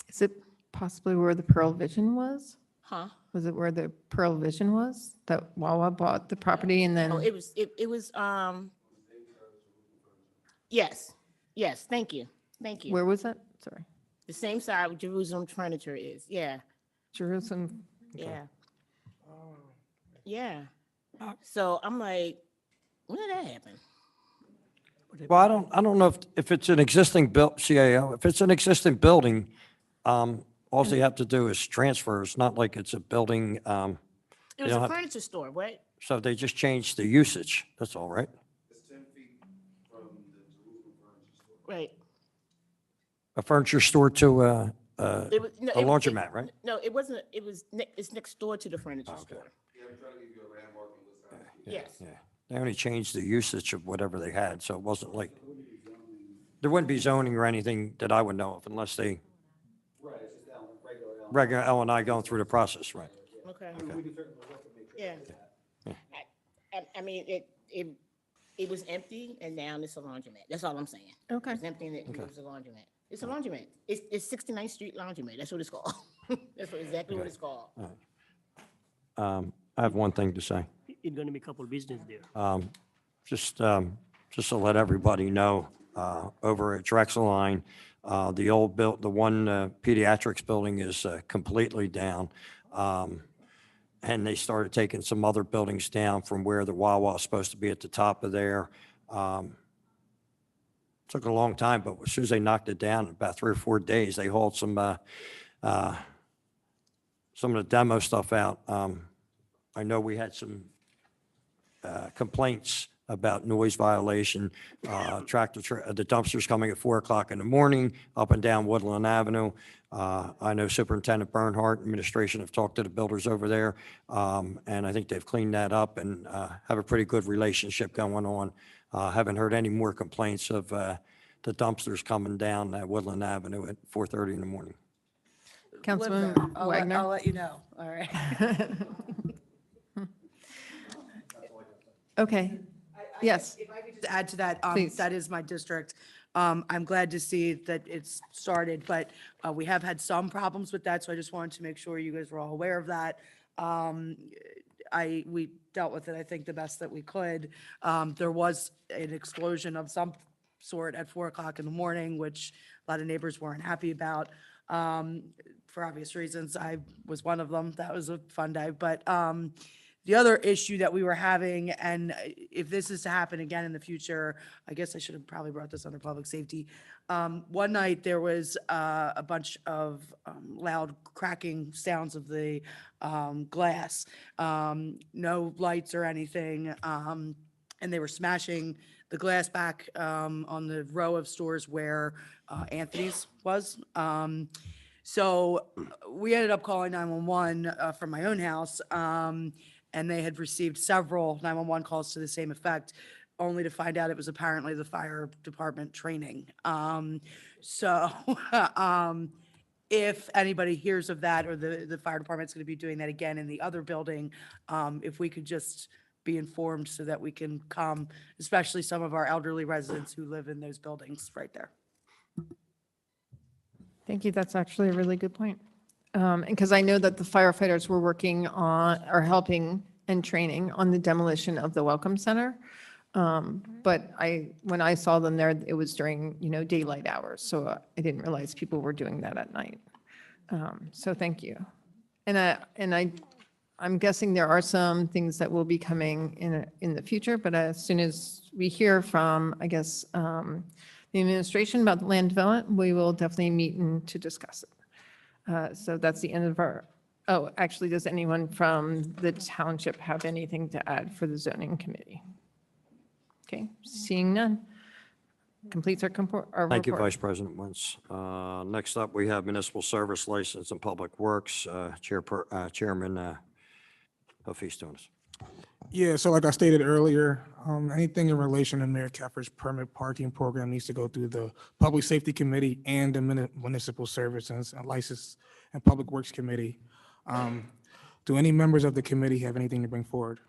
Is it possibly where the Pearl Vision was? Huh? Was it where the Pearl Vision was? That Wawa bought the property and then? Oh, it was, yes, thank you, thank you. Where was that? Sorry. The same side where Jerusalem Furniture is, yeah, Jerusalem. yeah. Yeah. So I'm like, when did that happen? Well, I don't know if it's an existing CAO, if it's an existing building, all they have to do is transfer. It's not like it's a building, It was don't a have- furniture store, right? so they just changed the usage. That's all, right? Right. A furniture store to It was- no, a it- laundromat, right? No, it wasn't, it was, it's next door to the furniture store. Yes. Yeah. They only changed the usage of whatever they had, so it wasn't like, there wouldn't be zoning or anything that I would know of unless they, regular L and I going through the process, right? Okay. Yeah. I mean, it was empty and now it's a laundromat. That's all I'm saying. Okay. It's empty and it was a laundromat. It's a laundromat. It's 69th Street Laundromat. That's what it's called. That's exactly what it's called. I have one thing to say. It's going to be a couple business there. Just to let everybody know, over at Drexel Line, the one pediatrics building is completely down. And they started taking some other buildings down from where the Wawa is supposed to be at the top of there. Took a long time, but as soon as they knocked it down, in about 3 or 4 days, they hauled some of the demo stuff out. I know we had some complaints about noise violation, the dumpsters coming at 4 o'clock in the morning up and down Woodland Avenue. I know Superintendent Bernhardt, administration have talked to the builders over there, and I think they've cleaned that up and have a pretty good relationship going on. Haven't heard any more complaints of the dumpsters coming down Woodland Avenue at 4:30 in the morning. Councilman Wagner? I'll let you know, all right. Okay. Yes. If I could just add to that, Please. that is my district. I'm glad to see that it's started, but we have had some problems with that, so I just wanted to make sure you guys were all aware of that. we dealt with it, I think, the best that we could. There was an explosion of some sort at 4 o'clock in the morning, which a lot of neighbors weren't happy about. For obvious reasons, I was one of them. That was a fun day. But the other issue that we were having, and if this is to happen again in the future, I guess I should have probably brought this under public safety. One night there was a bunch of loud cracking sounds of the glass. No lights or anything. And they were smashing the glass back on the row of stores where Anthony's was. So we ended up calling 911 from my own house, and they had received several 911 calls to the same effect, only to find out it was apparently the fire department training. So if anybody hears of that, or the fire department's going to be doing that again in the other building, if we could just be informed so that we can come, especially some of our elderly residents who live in those buildings right there. Thank you. That's actually a really good point. Because I know that the firefighters were working on, or helping and training on the demolition of the Welcome Center. But when I saw them there, it was during, daylight hours. So I didn't realize people were doing that at night. So thank you. And I'm guessing there are some things that will be coming in the future, but as soon as we hear from, I guess, the administration about the land development, we will definitely meet and to discuss it. So that's the end of actually, does anyone from the township have anything to add for the zoning committee? Okay, seeing none. Completes our report. Thank you, Vice President Wentz. Next up, we have Municipal Service License and Public Works, Chairman Hafiz-Tunis. Yeah, so like I stated earlier, anything in relation to Mayor Keffer's permit parking program needs to go through the Public Safety Committee and the Municipal Services and License and Public Works Committee. Do any members of the committee have anything to bring forward?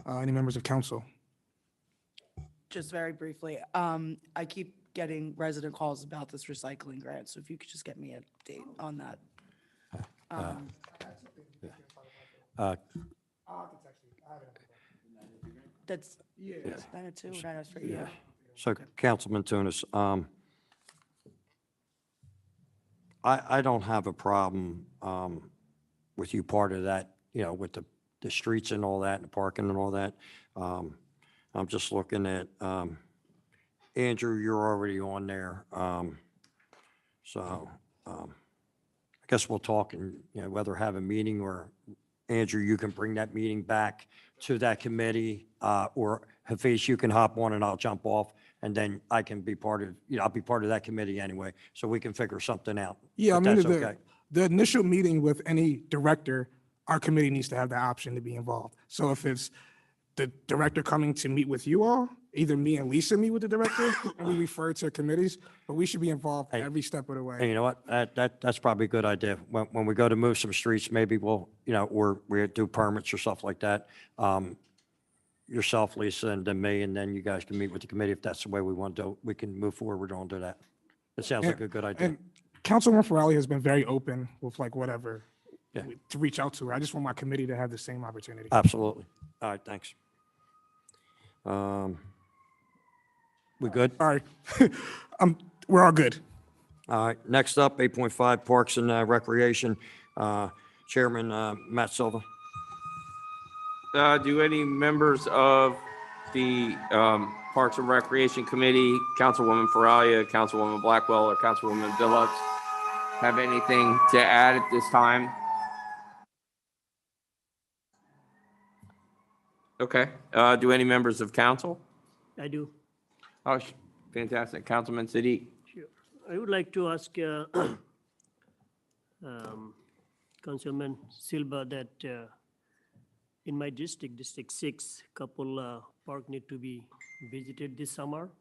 Any members of council? Just very briefly, I keep getting resident calls about this recycling grant, so if you could just get me an update on that. That's, it's 902, 903, yeah. So Councilman Tunis, I don't have a problem with you part of that, with the streets and all that, and the parking and all that. I'm just looking at, Andrew, you're already on there. So I guess we'll talk and, whether have a meeting, or Andrew, you can bring that meeting back to that committee, or Hafiz, you can hop on and I'll jump off, and then I can be part of, I'll be part of that committee anyway, so we can figure something out. Yeah, I if mean, that's okay. the initial meeting with any director, our committee needs to have the option to be involved. So if it's the director coming to meet with you all, either me and Lisa meet with the director, and we refer to committees, but we should be involved every step of the way. And you know what, that's probably a good idea. When we go to move some streets, maybe we'll, or we do permits or stuff like that. Yourself, Lisa, and then me, and then you guys can meet with the committee. If that's the way we want to do, we can move forward on to that. It sounds like a good idea. And Councilwoman Farrelly has been very open with whatever Yeah. to reach out to her. I just want my committee to have the same opportunity. Absolutely. All right, thanks. We good? All right. We're all good. All right, next up, 8.5 Parks and Recreation, Chairman Matt Silva. Do any members of the Parks and Recreation Committee, Councilwoman Faralia, Councilwoman Blackwell, or Councilwoman Billups, have anything to add at this time? Okay. Do any members of council? I do. Oh, fantastic. Councilman Siddiq. Sure. I would like to ask Councilman Silva that in my district, District 6, couple park need to be visited this summer,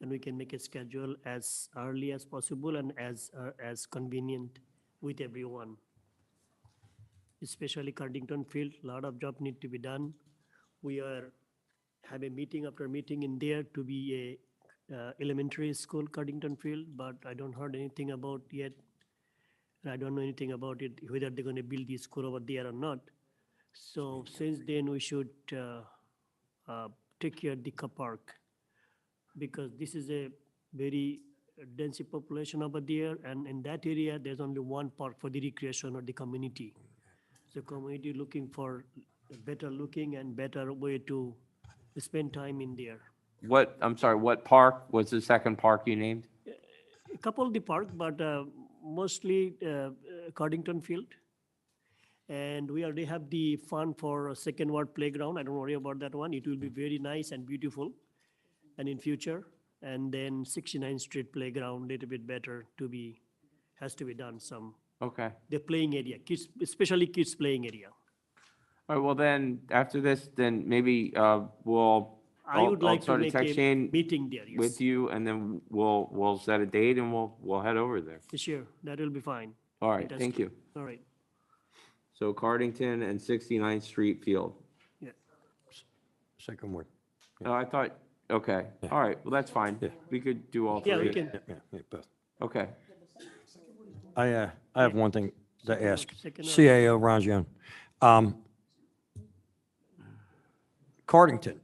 and we can make a schedule as early as possible and as convenient with everyone. Especially Cardington Field, a lot of job need to be done. We have a meeting after meeting in there to be a elementary school Cardington Field, but I don't heard anything about yet And I don't know anything about it, whether they're going to build the school over there or not. So since then, we should take care of the car park, because this is a very dense population over there, and in that area, there's only one park for the recreation of the community. The community looking for a better looking and better way to spend time in there. I'm sorry, what park was the second park you named? A couple of the park, but mostly Cardington Field. And we already have the fund for a second ward playground. I don't worry about that one. It will be very nice and beautiful and in future. And then 69th Street playground, little bit better has to be done some. Okay. The playing area, kids, especially kids playing area. All right, well then, after this, then maybe I would like to start make a text chain meeting there, yes. with you, and then we'll set a date and we'll head over there. Sure, that will be fine. All right, That's thank good. you. All right, So Cardington and 69th Street Field. yeah. Second word. Oh, I thought, okay, all right, well, that's fine. We could do all Yeah, we three. can. Yeah, both. Okay. I have one thing to ask. Second CAO Rangione. Cardington,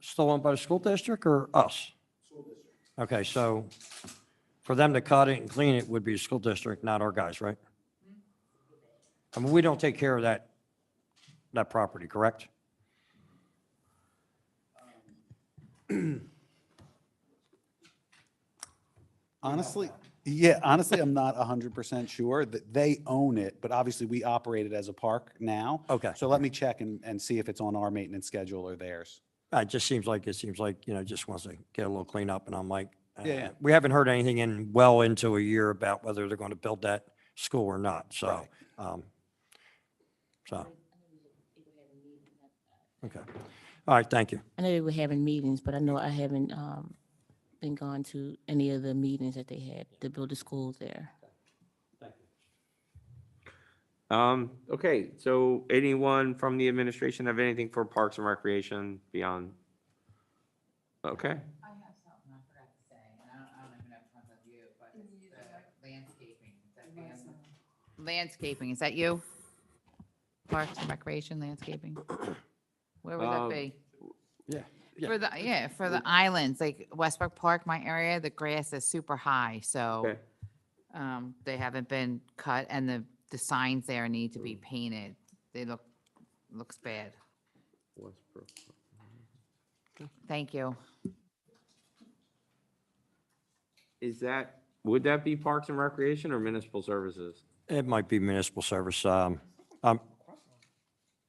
still owned by the school district or us? Okay, so for them to cut it and clean it would be the school district, not our guys, right? I mean, we don't take care of that property, correct? Honestly, yeah, honestly, I'm not 100% sure that they own it, but obviously we operate it as a park now. Okay. So let me check and see if it's on our maintenance schedule or theirs. It seems like, just wants to get a little cleanup, and I'm like, Yeah. we haven't heard anything in well into a year about whether they're going to build that school or not, so. Right. Okay. All right, thank you. I know they were having meetings, but I know I haven't been gone to any of the meetings that they had to build the schools there. Okay, so anyone from the administration have anything for Parks and Recreation beyond? Okay, I have something I forgot to say, and I don't even know if it comes up you, but it's the landscaping. Landscaping, is that you? Parks and Recreation landscaping? Where would that be? Yeah. For the islands, like Westbrook Park, my area, the grass is super high, so okay. they haven't been cut, and the signs there need to be painted. They looks bad. Westbrook. Thank you. Would that be Parks and Recreation or Municipal Services? It might be municipal service.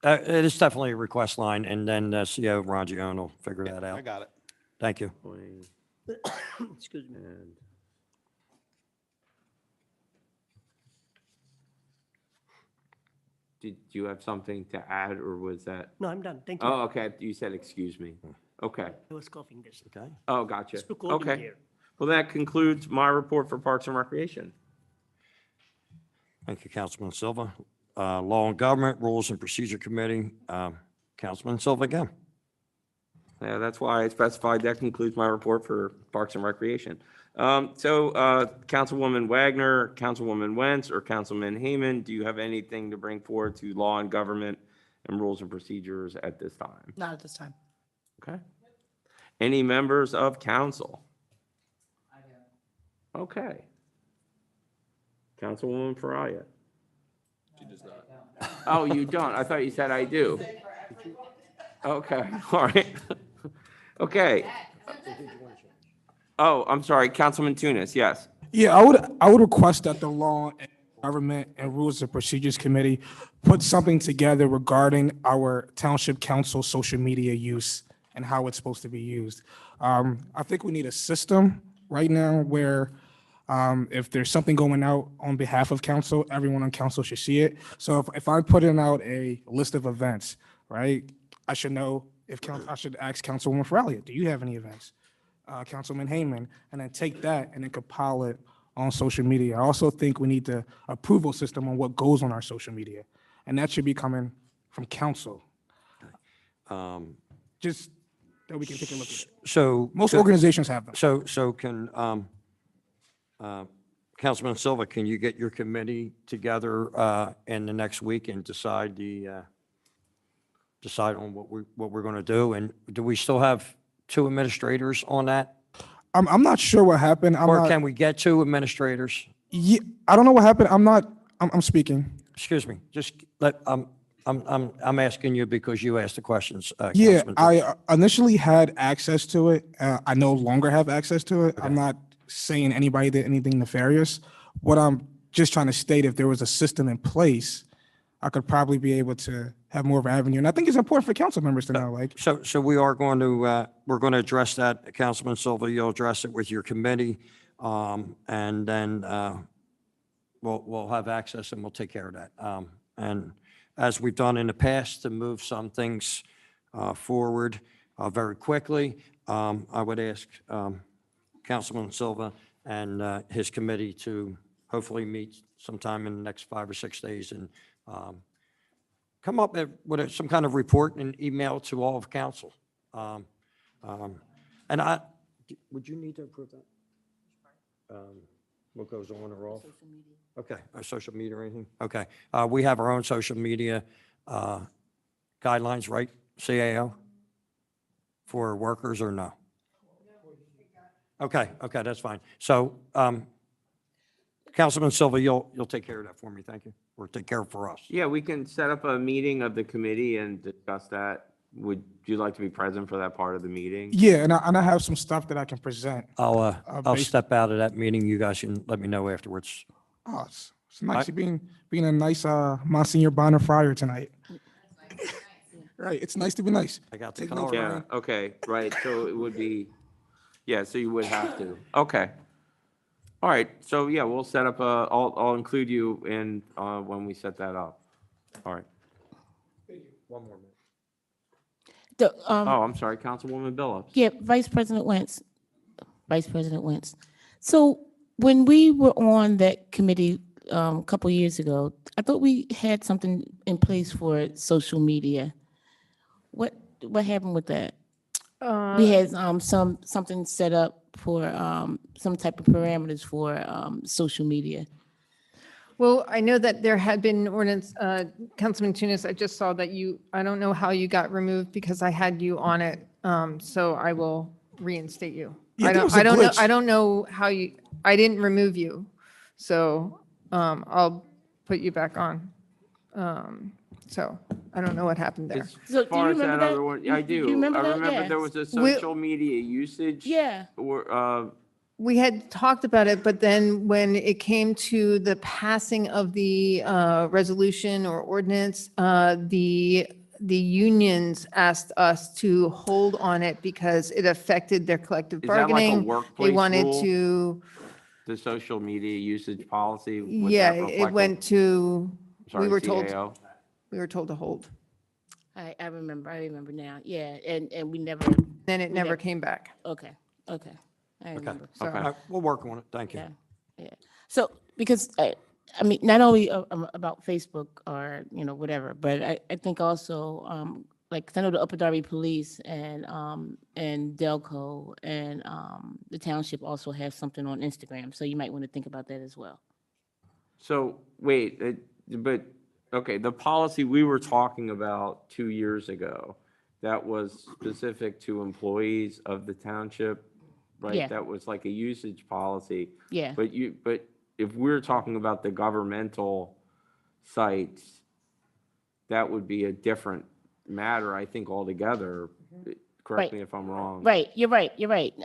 It is definitely a request line, and then CO Rangione will figure that out. I got it. Thank you. Excuse me. And did you have something to add, or was that? No, I'm done, thank you. Oh, okay, you said excuse me. Okay. I was coughing this. Okay. Oh, gotcha. It's too cold in Okay. here. Well, that concludes my report for Parks and Recreation. Thank you, Councilman Silva. Law and Government, Rules and Procedure Committee, Councilman Silva again. Yeah, that's why I specified that concludes my report for Parks and Recreation. Councilwoman Wagner, Councilwoman Wentz, or Councilman Heyman, do you have anything to bring forward to Law and Government and Rules and Procedures at this time? Not at this time. Okay. Any members of council? Okay. Councilwoman Faraya? She does not. Oh, you don't? I thought you said I do. Okay, all right. Okay. Oh, I'm sorry, Councilman Tunis, yes. Yeah, I would request that the Law and Government and Rules and Procedures Committee put something together regarding our township council social media use and how it's supposed to be used. I think we need a system right now where if there's something going out on behalf of council, everyone on council should see it. So if I'm putting out a list of events, right, I should know I should ask Councilwoman Farrelly, do you have any events? Councilman Heyman, and then take that and then compile it on social media. I also think we need the approval system on what goes on our social media, and that should be coming from council. Just that we can take a look at it. So. Most organizations have them. So can Councilman Silva, can you get your committee together in the next week and decide on what we're going to do? And do we still have two administrators on that? I'm not sure what happened. Or can we get two administrators? Yeah, I don't know what happened. I'm speaking. Excuse me, just I'm asking you because you asked the questions. Yeah, Councilman. I initially had access to it. I no longer have access to it. I'm not saying anybody did anything nefarious. What I'm just trying to state, if there was a system in place, I could probably be able to have more of an avenue. And I think it's important for council members to know, like. So we are going to, we're going to address that, Councilman Silva, you'll address it with your committee. And then we'll have access and we'll take care of that. And as we've done in the past to move some things forward very quickly, I would ask Councilman Silva and his committee to hopefully meet sometime in the next 5 or 6 days and come up with some kind of report and email to all of council. And would you need to approve that? What goes on or off? Okay, our social media or anything? Okay. We have our own social media guidelines, right, CAO? For workers or no? Okay, that's fine. So, Councilman Silva, you'll take care of that for me, thank you. Or take care of it for us. Yeah, we can set up a meeting of the committee and discuss that. Would you like to be present for that part of the meeting? Yeah, and I have some stuff that I can present. I'll step out of that meeting. You guys can let me know afterwards. Oh, it's nice being a nice Monsignor Bonner Friar tonight. Right, it's nice to be nice. I got the Take notes, color. Yeah, Brian. okay, right, so it would be, yeah, so you would have to, okay. All right, so yeah, we'll set up I'll include you in, when we set that up. All right. One more minute. Oh, I'm sorry, Councilwoman Billups. Yeah, Vice President Wentz. So when we were on that committee a couple years ago, I thought we had something in place for social media. What happened with that? We had something set up for some type of parameters for social media. Well, I know that there had been an ordinance, Councilman Tunis, I just saw that I don't know how you got removed because I had you on it, so I will reinstate you. Yeah, there was a glitch. I don't know how I didn't remove you, so I'll put you back on. So I don't know what happened there. So As far as that other one, I Do you do. remember I that? remember Yeah. there was a social media usage. Yeah. Or, We had talked about it, but then when it came to the passing of the resolution or ordinance, the unions asked us to hold on it because it affected their collective Is that like a bargaining. They workplace wanted rule? to, the social media usage policy? would yeah, that it reflect went to, Sorry, we were told, CAO? we were told to hold. I remember now. Yeah, and we never. Then it never came back. Okay. I Okay, remember. So- we'll work on it, thank you. Yeah. So, because I mean, not only about Facebook or, whatever, but I think also, like, 'cause I know the Upper Darby Police and Delco and the township also have something on Instagram. So you might want to think about that as well. So, wait, but, okay, the policy we were talking about 2 years ago, that was specific to employees of the township, right? Yeah. That was like a usage policy. Yeah. But if we're talking about the governmental sites, that would be a different matter, I think, altogether. Correct me if I'm wrong. Right. You're right.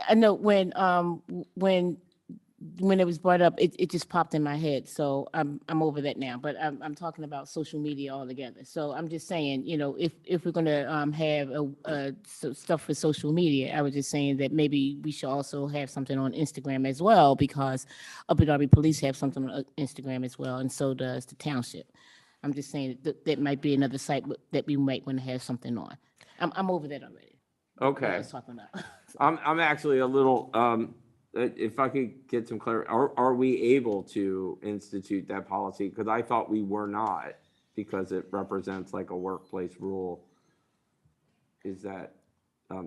I know when it was brought up, it just popped in my head. So I'm over that now, but I'm talking about social media altogether. So I'm just saying, if we're going to have stuff for social media, I was just saying that maybe we should also have something on Instagram as well, because Upper Darby Police have something on Instagram as well, and so does the township. I'm just saying that might be another site that we might want to have something on. I'm over that already. Okay. I was talking about. I'm actually a little, if I could get some clarity, are we able to institute that policy? Because I thought we were not, because it represents like a workplace rule. Is that,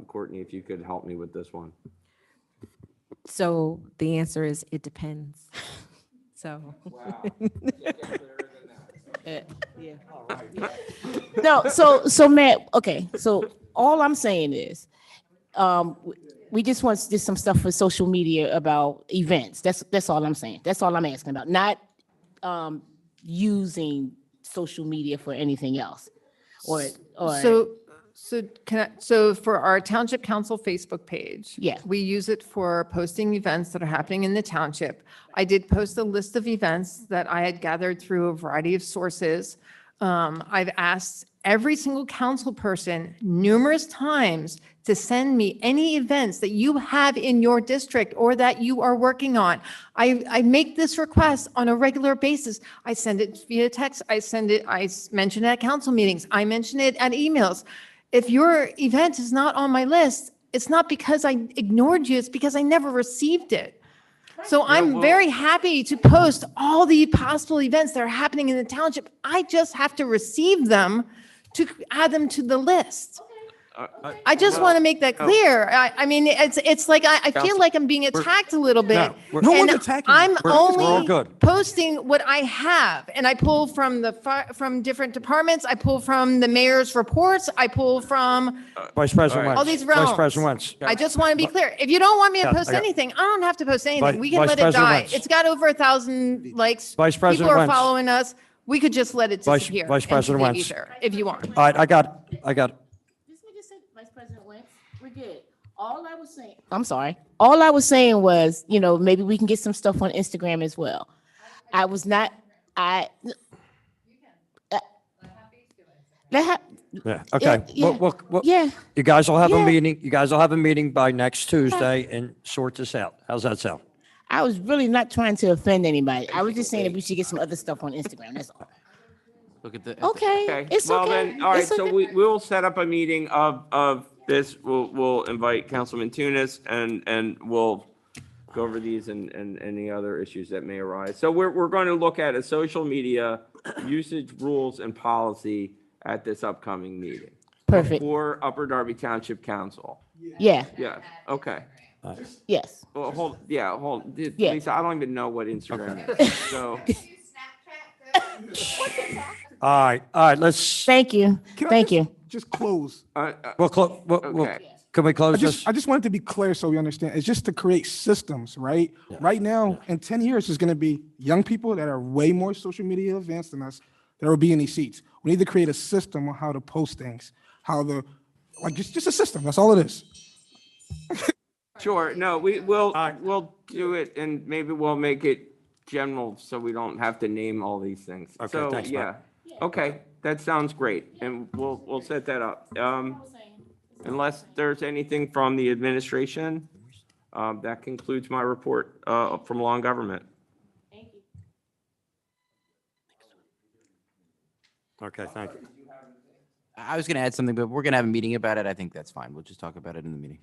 Courtney, if you could help me with this one? So the answer is it depends. so. Yeah. No, so Matt, okay, so all I'm saying is, we just want to do some stuff for social media about events. That's all I'm saying. That's all I'm asking about, not, using social media for anything else. Or. So for our township council Facebook page. Yeah. We use it for posting events that are happening in the township. I did post a list of events that I had gathered through a variety of sources. I've asked every single council person numerous times to send me any events that you have in your district or that you are working on. I make this request on a regular basis. I send it via text. I mention it at council meetings. I mention it at emails. If your event is not on my list, it's not because I ignored you, it's because I never received it. So I'm very happy to post all the possible events that are happening in the township. I just have to receive them to add them to the list. I just want to make that clear. I mean, it's like, I feel like I'm being attacked a little bit. No one's and attacking you. I'm We're all only good. posting what I have, and I pull from from different departments. I pull from the mayor's reports. I pull from Vice President Wentz. all these realms. Vice President Wentz. I just want to be clear. If you don't want me to Yeah, post I got- anything, I don't have to post anything. We can Vice let it President die. Wentz. It's got over 1,000 likes. Vice President People are Wentz. following us. We could just let it Vice disappear. Vice into President the Wentz. ether, if you want. All right, I got it. Just make it say Vice President Wentz, we're good. All I was saying. I'm sorry. All I was saying was, maybe we can get some stuff on Instagram as well. I was not, Yeah, okay. yeah, yeah. You guys will have a Yeah. meeting, you guys will have a meeting by next Tuesday and sort this out. How's that sound? I was really not trying to offend anybody. I was just saying that we should get some other stuff on Instagram. That's all. Look at the. Okay, it's Well, okay. then, all right, It's so okay. we'll set up a meeting of this. We'll invite Councilman Tunis and we'll go over these and any other issues that may arise. So we're going to look at a social media usage rules and policy at this upcoming meeting. Perfect. For Upper Darby Township Council. Yeah. Yeah, okay. Yes. Well, hold. Yeah. Lisa, I don't even know what Instagram is, so. All right, let's, Thank you. Thank you. Just close. Okay. can we close this? I just wanted to be clear so we understand. It's just to create systems, right? Right now, in 10 years, there's going to be young people that are way more social media advanced than us that will be in these seats. We need to create a system on how to post things, just a system. That's all it is. Sure, no, we'll do it and maybe we'll make it general so we don't have to name all these things. Okay, So, thanks, yeah, okay, that sounds great, and we'll set that up. Unless there's anything from the administration, that concludes my report, from law and government. Okay, thank you. I was going to add something, but we're going to have a meeting about it. I think that's fine. We'll just talk about it in the meeting.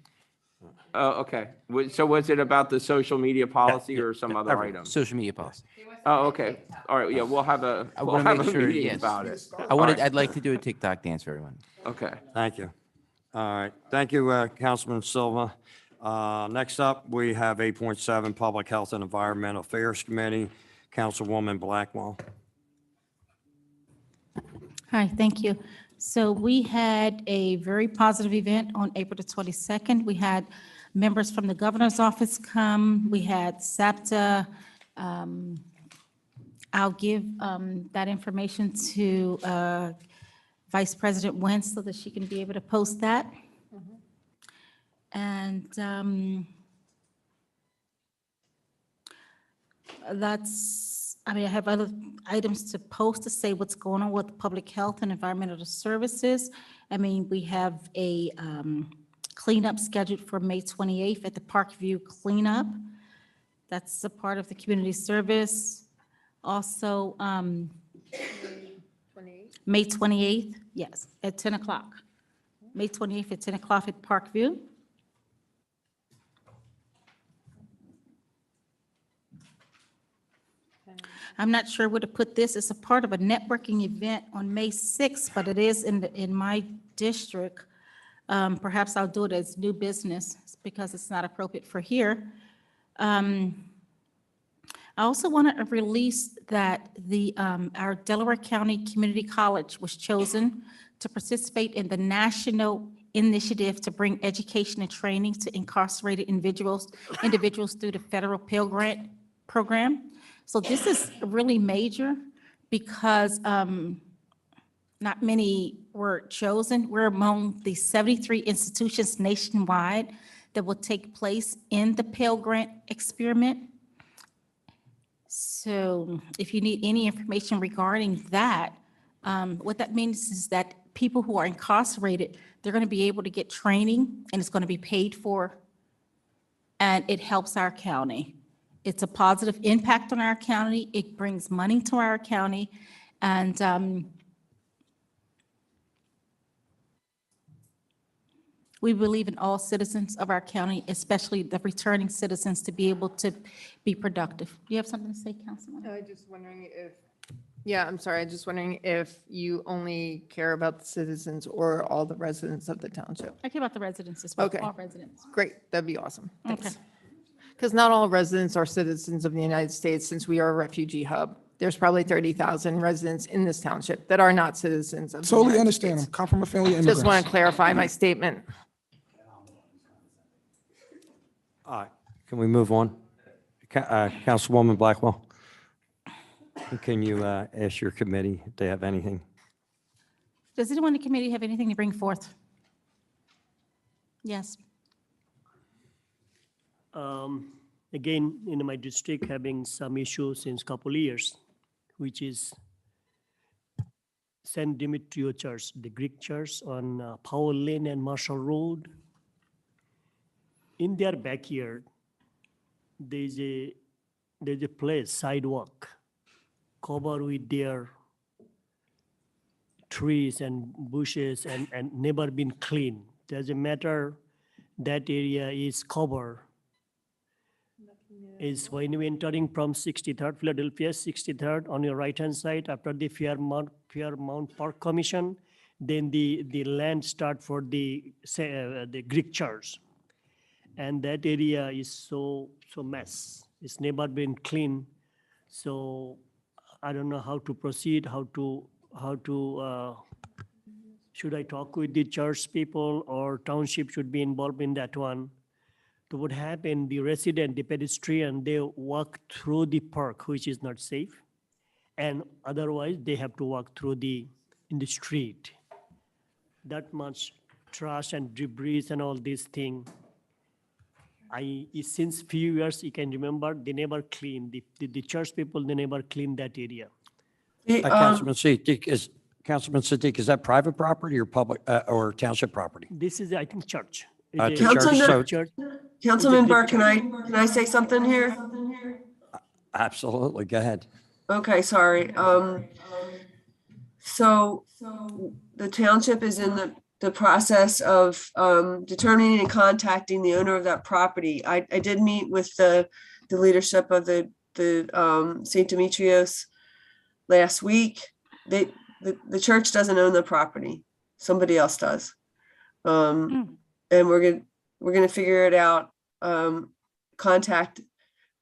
Oh, okay. So was it about the social media policy or some other item? Social media policy. Oh, okay. All right, yeah, we'll have a I want to make sure, meeting yes. about it. I'd like to do a TikTok dance for everyone. Okay. Thank you. All right, thank you, Councilman Silva. Next up, we have 8.7 Public Health and Environmental Affairs Committee, Councilwoman Blackwell. Hi, thank you. So we had a very positive event on April the 22nd. We had members from the governor's office come. We had SAPTA. I'll give that information to Vice President Wentz so that she can be able to post that. And I have other items to post to say what's going on with public health and environmental services. We have a cleanup scheduled for May 28th at the Parkview cleanup. That's a part of the community service. Also, May 28th, yes, at 10 o'clock. May 28th at 10 o'clock at Parkview. I'm not sure where to put this. It's a part of a networking event on May 6th, but it is in my district. Perhaps I'll do it as new business because it's not appropriate for here. I also want to release that our Delaware County Community College was chosen to participate in the national initiative to bring education and training to incarcerated individuals through the federal Pell Grant program. So this is really major because not many were chosen. We're among the 73 institutions nationwide that will take place in the Pell Grant experiment. So if you need any information regarding that, what that means is that people who are incarcerated, they're going to be able to get training and it's going to be paid for. And it helps our county. It's a positive impact on our county. It brings money to our county. And we believe in all citizens of our county, especially the returning citizens, to be able to be productive. Do you have something to say, Councilwoman? I'm just wondering I'm sorry, I'm just wondering if you only care about the citizens or all the residents of the township? I care about the residents as well, Okay. all residents. Great, that'd be awesome. Okay. Thanks. Because not all residents are citizens of the United States, since we are a refugee hub. There's probably 30,000 residents in this township that are not citizens of the Totally United understand. States. I'm come from a family of immigrants. Just want to clarify my statement. All right, can we move on? Councilwoman Blackwell? Can you ask your committee if they have anything? Does anyone in the committee have anything to bring forth? Yes. Again, in my district, having some issues since couple of years, which is St. Demetrio Church, the Greek church on Powell Lane and Marshall Road. In their backyard, there's a place, sidewalk, covered with their trees and bushes and never been cleaned. Does it matter that area is covered? Is when you're entering from 63rd, Philadelphia, 63rd, on your right-hand side, after the Fairmount Park Commission, then the land start for the Greek church. And that area is so mess. It's never been cleaned. So I don't know how to proceed, should I talk with the church people or township should be involved in that one? So what happened, the resident, the pedestrian, they walk through the park, which is not safe. And otherwise, they have to walk through in the street. That much trash and debris and all these things. Since few years, you can remember, they never clean. The church people, they never clean that area. Councilman Siddiq, is that private property or public, or township property? This is, I think, church. The It's a church, church. Councilman Burke, can I say something here? Absolutely, go ahead. Okay, sorry. So the township is in the process of determining and contacting the owner of that property. I did meet with the leadership of the St. Demetrios last week. The church doesn't own the property. Somebody else does. And we're gonna figure it out. Contact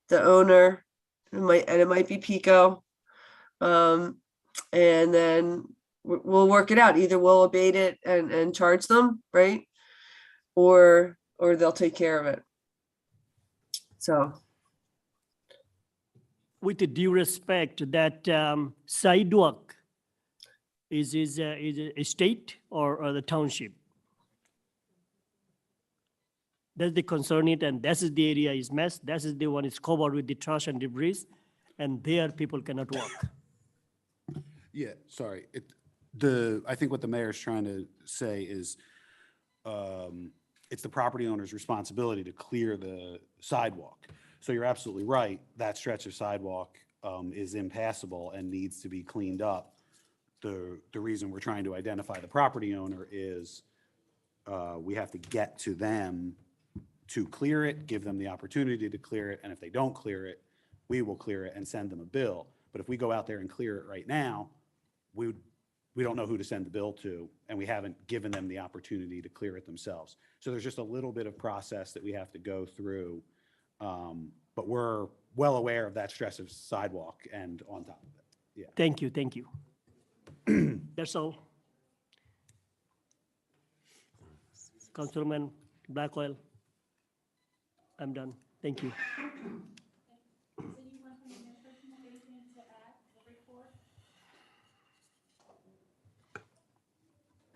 the owner. It might be Pico. And then we'll work it out. Either we'll abate it and charge them, right? Or they'll take care of it. So. With the due respect, that sidewalk is a state or the township? That's the concern it, and that is the area is mess. That is the one is covered with the trash and debris, and there people cannot walk. Yeah, sorry. I think what the mayor is trying to say is it's the property owner's responsibility to clear the sidewalk. So you're absolutely right. That stretch of sidewalk is impassable and needs to be cleaned up. The reason we're trying to identify the property owner is we have to get to them to clear it, give them the opportunity to clear it, and if they don't clear it, we will clear it and send them a bill. But if we go out there and clear it right now, we don't know who to send the bill to, and we haven't given them the opportunity to clear it themselves. So there's just a little bit of process that we have to go through But we're well aware of that stretch of sidewalk and on top of it. Yeah. Thank you, thank you. That's all. Councilman Blackwell. I'm done. Thank you.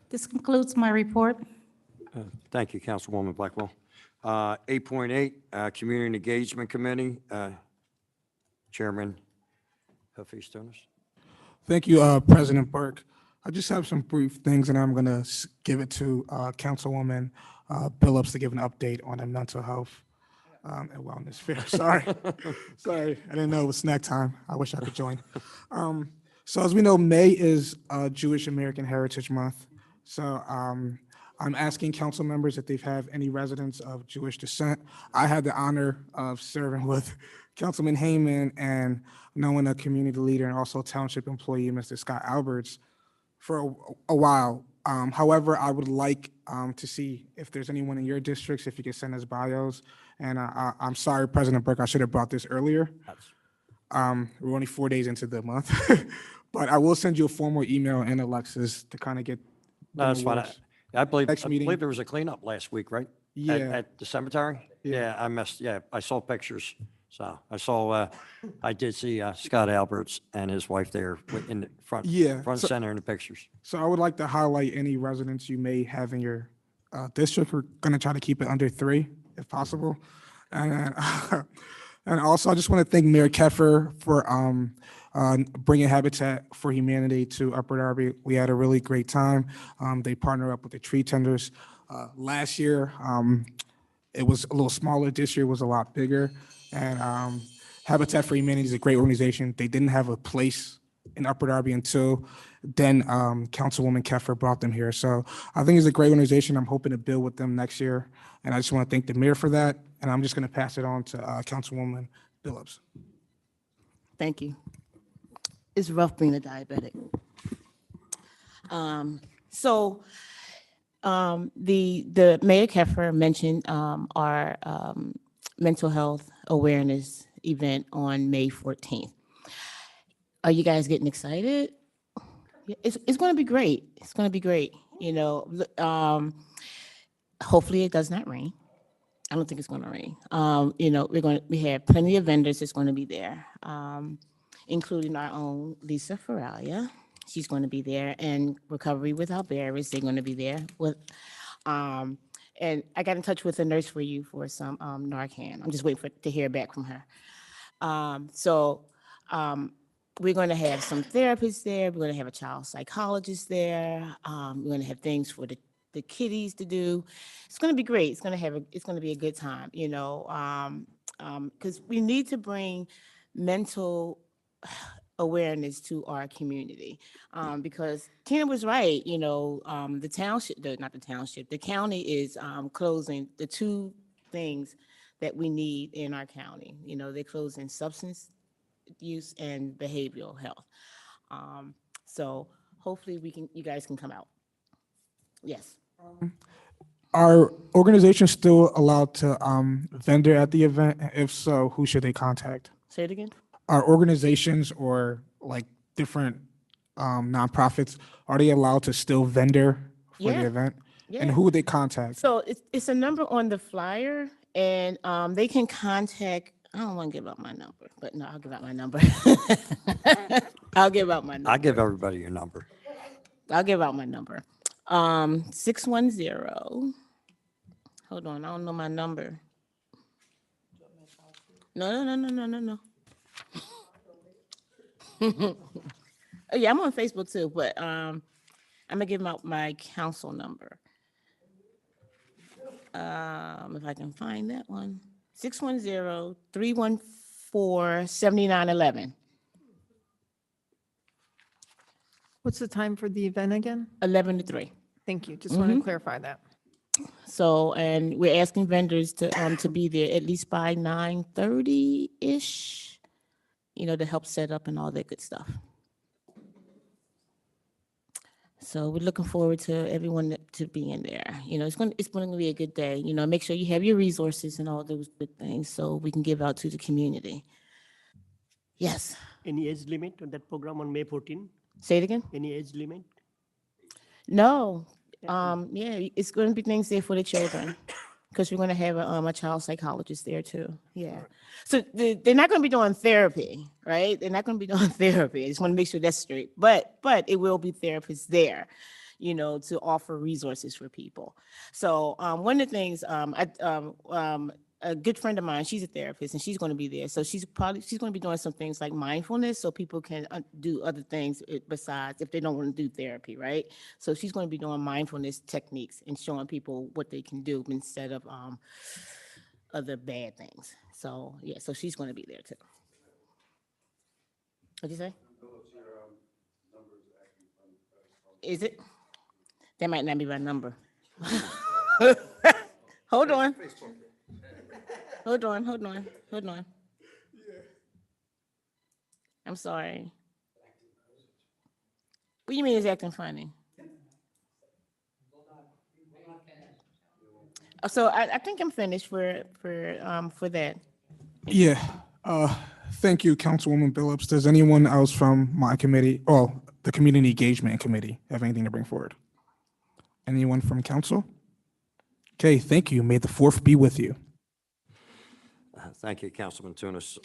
This concludes my report. Thank you, Councilwoman Blackwell. 8.8, Community Engagement Committee, Chairman Hafiztunis. Thank you, President Burke. I just have some brief things, and I'm going to give it to Councilwoman Billups to give an update on the mental health and wellness fair. Sorry, sorry, I didn't know it was snack time. I wish I could join. So as we know, May is Jewish American Heritage Month. So I'm asking council members if they've had any residents of Jewish descent. I had the honor of serving with Councilman Heyman and knowing a community leader and also township employee, Mr. Scott Alberts, for a while. However, I would like to see if there's anyone in your districts, if you could send us bios. And I'm sorry, President Burke, I should have brought this earlier. We're only 4 days into the month, but I will send you a formal email and Alexis to kind of get. No, that's fine. I believe Next meeting. there was a cleanup last week, right? Yeah. At the cemetery? Yeah, I missed, yeah, I saw pictures. So I saw, I did see Scott Alberts and his wife there in the front, Yeah, front so- center in the pictures. So I would like to highlight any residents you may have in your district. We're going to try to keep it under 3 if possible. And, and also, I just want to thank Mayor Keffer for bringing Habitat for Humanity to Upper Darby. We had a really great time. They partner up with the tree tenders. Last year, it was a little smaller. This year was a lot bigger. And Habitat for Humanity is a great organization. They didn't have a place in Upper Darby until then Councilwoman Keffer brought them here. So I think it's a great organization. I'm hoping to build with them next year. And I just want to thank the mayor for that. And I'm just going to pass it on to Councilwoman Billups. Thank you. It's rough being a diabetic. The Mayor Keffer mentioned our mental health awareness event on May 14th. Are you guys getting excited? Yeah, it's going to be great. It's going to be great. You know, hopefully it does not rain. I don't think it's going to rain. You know, we have plenty of vendors that's going to be there, including our own Lisa Faralia. She's going to be there, and Recovery Without Barriers, they're going to be there with. And I got in touch with a nurse for you for some Narcan. I'm just waiting to hear back from her. We're going to have some therapists there. We're going to have a child psychologist there. We're going to have things for the kiddies to do. It's going to be great. It's going to be a good time, you know, because we need to bring mental awareness to our community, because Tina was right. You know, the county is closing the 2 things that we need in our county. You know, they're closing substance use and behavioral health. So hopefully you guys can come out. Yes. Are organizations still allowed to vendor at the event? If so, who should they contact? Say it again. Are organizations or like different nonprofits, are they allowed to still vendor for the Yeah. event? Yeah. And who would they contact? So it's a number on the flyer, and they can contact. I don't want to give out my number, but no, I'll give out my number. I'll give out my number. I give everybody your number. I'll give out my number. 610. Hold on, I don't know my number. No. Oh, yeah, I'm on Facebook too, but I'm gonna give out my council number. If I can find that one. 610-314-7911. What's the time for the event again? 11 to 3. Thank you. Just want to clarify that. So, and we're asking vendors to be there at least by 9:30-ish, you know, to help set up and all that good stuff. So we're looking forward to everyone to being there. You know, it's going to be a good day. You know, make sure you have your resources and all those good things so we can give out to the community. Yes. Any age limit on that program on May 14? Say it again. Any age limit? No. Yeah, it's going to be things there for the children because we're going to have a child psychologist there too. Yeah. So they're not going to be doing therapy, right? They're not going to be doing therapy. I just want to make sure that's straight. But it will be therapists there, you know, to offer resources for people. So one of the things a good friend of mine, she's a therapist and she's going to be there. So she's going to be doing some things like mindfulness so people can do other things besides if they don't want to do therapy, right? So she's going to be doing mindfulness techniques and showing people what they can do instead of other bad things. So yeah, so she's going to be there too. What'd you say? Is it? That might not be my number. Hold on. Hold on. I'm sorry. What do you mean it's acting funny? So I think I'm finished for that. Yeah. Thank you, Councilwoman Billups. Does anyone else from my committee, the Community Engagement Committee, have anything to bring forward? Anyone from council? Okay, thank you. May the 4th be with you. Thank you, Councilman Tunis.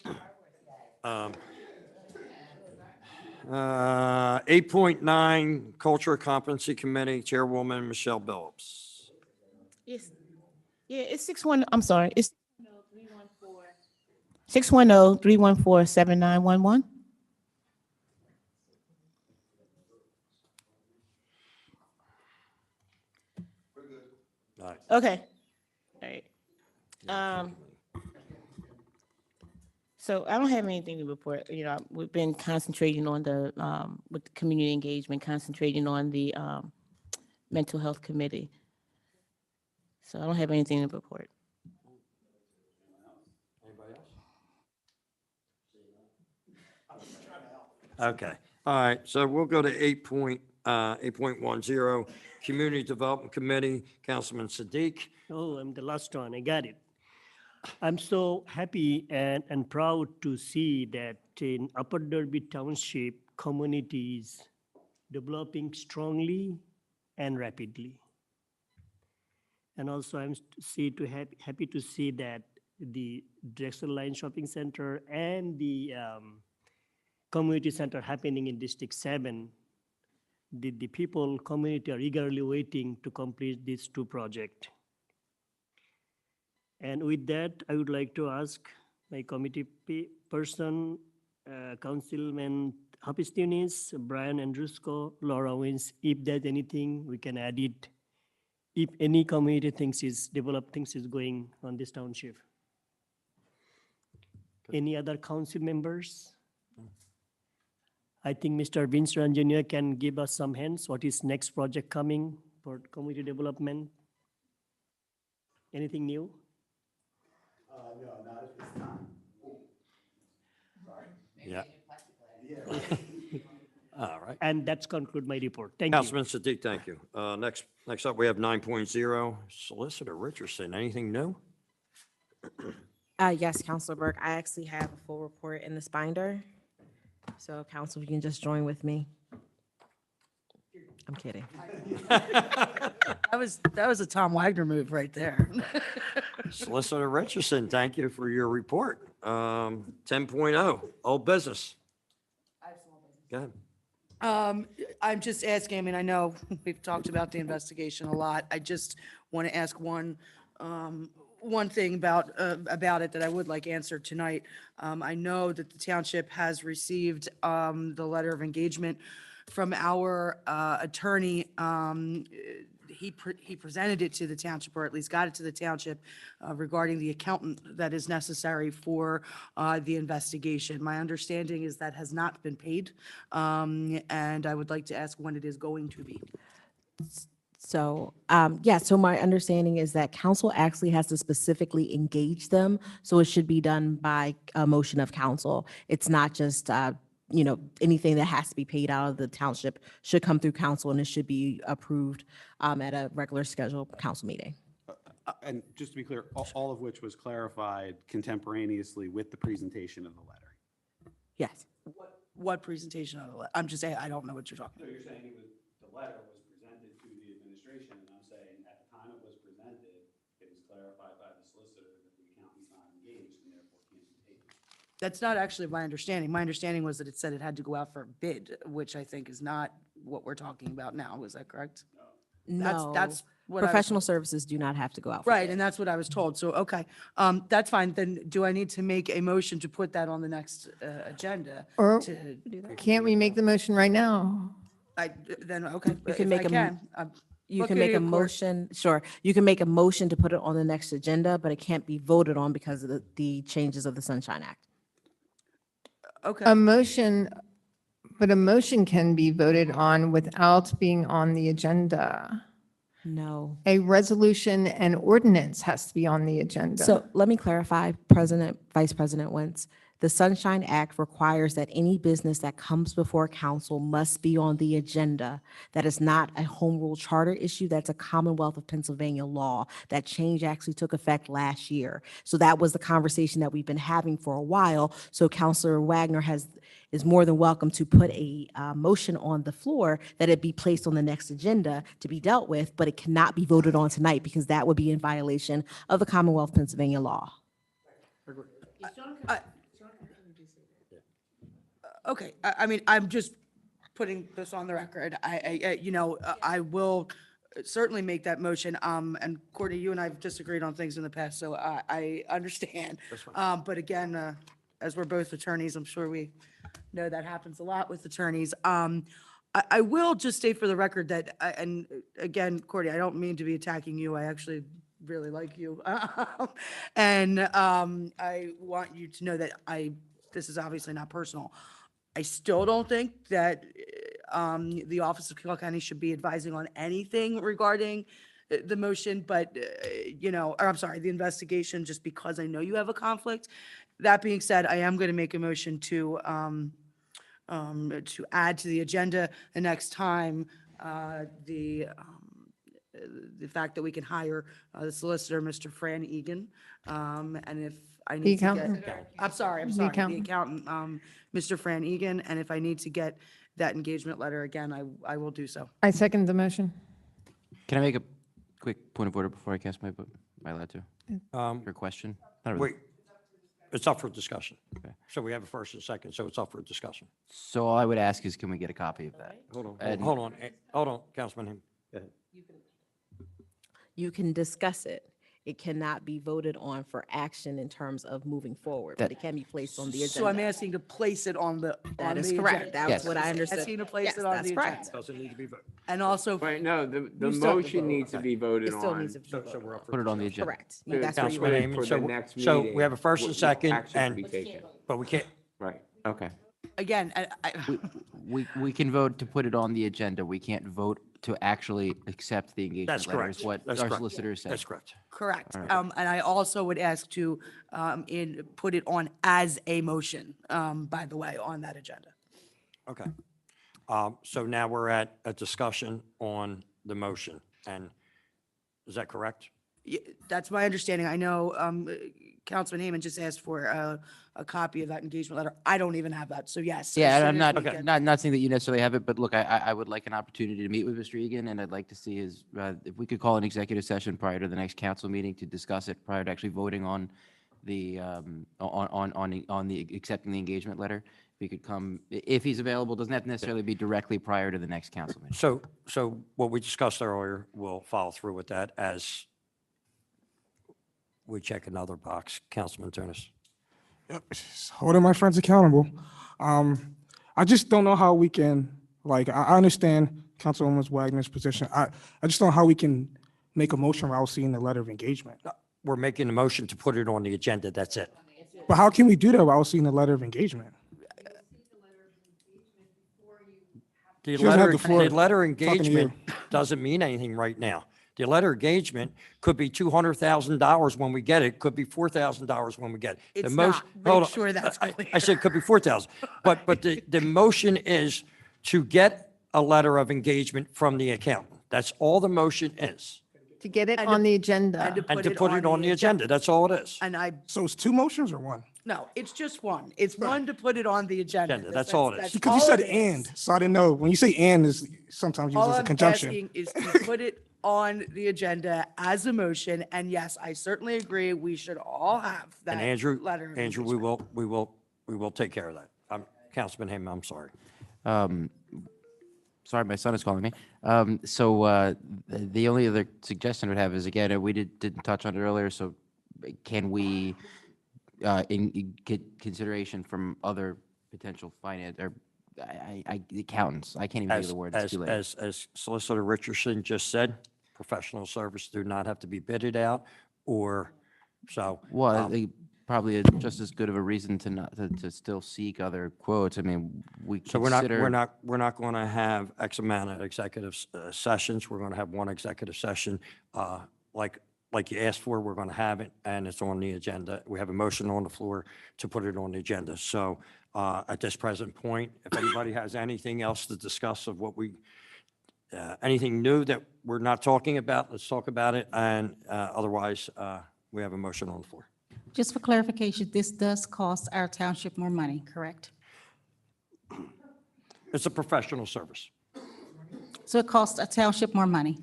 8.9 Culture Competency Committee, Chairwoman Michelle Billups. Yes. Yeah, it's 61. I'm sorry. It's 610-314-7911. All right. Okay. All right. So I don't have anything to report. You know, we've been concentrating on the with the community engagement, concentrating on the mental health committee. So I don't have anything to report. Anybody else? Okay. All right. So we'll go to 8.10, Community Development Committee, Councilman Siddiq. Oh, I'm the last one. I got it. I'm so happy and proud to see that in Upper Darby Township, communities developing strongly and rapidly. And also I'm happy to see that the Drexel Line Shopping Center and the community center happening in District 7. The people, community are eagerly waiting to complete these two projects. And with that, I would like to ask my committee person, Councilman Hafiz Tunis, Brian Andrusco, Laura Wins, if there's anything we can add it, if any community things is going on this township. Any other council members? I think Mr. Vince Ranjania can give us some hints. What is next project coming for community development? Anything new? No, not at this time. Sorry. Yeah. All right. And that's conclude my report. Thank you. Councilman Siddiq, thank you. Next up, we have 9.0, Solicitor Richardson. Anything new? Yes, Councilor Burke, I actually have a full report in this binder. So council, you can just join with me. I'm kidding. That was a Tom Wagner move right there. Solicitor Richardson, thank you for your report. 10.0, old business. Go ahead. I'm just asking, I mean, I know we've talked about the investigation a lot. I just want to ask one thing about it that I would like answered tonight. I know that the township has received the letter of engagement from our attorney. He presented it to the township, or at least got it to the township regarding the accountant that is necessary for the investigation. My understanding is that has not been paid, and I would like to ask when it is going to be. So, so my understanding is that council actually has to specifically engage them. So it should be done by a motion of council. It's not just anything that has to be paid out of the township should come through council and it should be approved at a regular scheduled council meeting. And just to be clear, all of which was clarified contemporaneously with the presentation of the letter. Yes. What presentation of the letter? I'm just saying, I don't know what you're talking So you're saying the letter was presented to the administration, and I'm saying at the time it was presented, it was clarified by the solicitor that the accountant's not engaged and therefore can't be paid. That's not actually my understanding. My understanding was that it said it had to go out for a bid, which I think is not what we're talking about now. Is that correct? No. That's what I was Professional told. services do not have to go out. for Right, bid. and that's what I was told. So, okay, that's fine. Then do I need to make a motion to put that on the next agenda? Or to- can't we make the motion right now? Then, okay, You can if make I a m- can. I'm You can looking make at a you, Court. motion, sure. You can make a motion to put it on the next agenda, but it can't be voted on because of the changes of the Sunshine Act. Okay. A motion, but a motion can be voted on without being on the agenda. No. A resolution and ordinance has to be on the agenda. So let me clarify, Vice President Wentz. The Sunshine Act requires that any business that comes before council must be on the agenda. That is not a home rule charter issue. That's a Commonwealth of Pennsylvania law. That change actually took effect last year. So that was the conversation that we've been having for a while. So Councilor Wagner is more than welcome to put a motion on the floor that it be placed on the next agenda to be dealt with, but it cannot be voted on tonight because that would be in violation of the Commonwealth of Pennsylvania law. Okay, I mean, I'm just putting this on the record. I will certainly make that motion. And Courtney, you and I have disagreed on things in the past, so I understand. But again, as we're both attorneys, I'm sure we know that happens a lot with attorneys. I will just state for the record that, and again, Courtney, I don't mean to be attacking you. I actually really like you. And I want you to know that this is obviously not personal. I still don't think that the Office of Carroll County should be advising on anything regarding the motion, but, or I'm sorry, the investigation, just because I know you have a conflict. That being said, I am going to make a motion to add to the agenda the next time the fact that we can hire the solicitor, Mr. Fran Egan, and if I need to accountant? get, I'm sorry, The the accountant. accountant, Mr. Fran Egan, and if I need to get that engagement letter again, I will do so. I second the motion. Can I make a quick point of order before I cast my vote? Am I allowed to? Um, Or question? Not really. Wait, it's up for discussion. So we have a first and second, so it's up for discussion. So all I would ask is, can we get a copy of that? And- Hold on, Councilman Hamm. Go ahead. You can discuss it. It cannot be voted on for action in terms of moving forward, but it can be placed on the agenda. So I'm asking to place it on the, That on is the correct. agenda. That was what I understood. Asking to place Yes, it on that's the correct. agenda. Doesn't need to be voted. And also. Right, no, the You still have to motion vote. needs to be voted It on. still needs to. So we're up for Put it on the agenda. Correct. to- That's to where you put were. it Councilman for Amon, the next so meeting. we have a first and What second, action to and, be taken. but we can't, Right, okay. Again, We can vote to put it on the agenda. We can't vote to actually accept the engagement that's letter, correct. is what That's our correct. solicitor said. That's correct. correct. All right. And I also would ask to, put it on as a motion, by the way, on that agenda. Okay. So now we're at a discussion on the motion, and is that correct? That's my understanding. I know, Councilman Heyman just asked for a copy of that engagement letter. I don't even have that, so yes. as Yeah, soon I'm as not, we get- not saying that you necessarily have it, but look, I would like an opportunity to meet with Mr. Egan, and I'd like to see his, if we could call an executive session prior to the next council meeting to discuss it, prior to actually voting on the, on the accepting the engagement letter. If he could come, if he's available, doesn't have to necessarily be directly prior to the next council meeting. So what we discussed earlier, we'll follow through with that as we check another box. Councilman Tunis. Just holding my friends accountable. I just don't know how we can, like, I understand Councilwoman Wagner's position. I just don't know how we can make a motion without seeing the letter of engagement. We're making a motion to put it on the agenda, that's it. But how can we do that without seeing the letter of engagement? The She doesn't have letter, the floor. the letter Talking to you. engagement doesn't mean anything right now. The letter of engagement could be $200,000 when we get it, could be $4,000 when we get it. The It's motion- not. Make hold on. sure that's I clear. said it could be 4,000, but the motion is to get a letter of engagement from the accountant. That's all the motion is. To get it And on to- the agenda. and to And to put it on the agenda, that's all it is. And So it's two motions or one? no, it's just one. It's one to put it on the agenda. Agenda, that's all it is. that's Because you all said it is. and, so I didn't know. When you say and, is sometimes used All as a I'm conjunction. asking is to put it on the agenda as a motion. And yes, I certainly agree, we should all have that And Andrew, letter. of Andrew, engagement. we will take care of that. Councilman Heyman, I'm sorry. Sorry, my son is calling me. The only other suggestion I would have is, again, we didn't touch on it earlier, so can we, get consideration from other potential finance, or accountants? I can't even think of the word, it's too late. As Solicitor Richardson just said, professional service do not have to be bidded out, or so. Well, probably just as good of a reason to not, to still seek other quotes. I mean, we So consider. we're not going to have X amount of executive sessions. We're going to have one executive session. Like you asked for, we're going to have it, and it's on the agenda. We have a motion on the floor to put it on the agenda. So at this present point, if anybody has anything else to discuss of what anything new that we're not talking about, let's talk about it. And otherwise, we have a motion on the floor. Just for clarification, this does cost our township more money, correct? It's a professional service. So it costs our township more money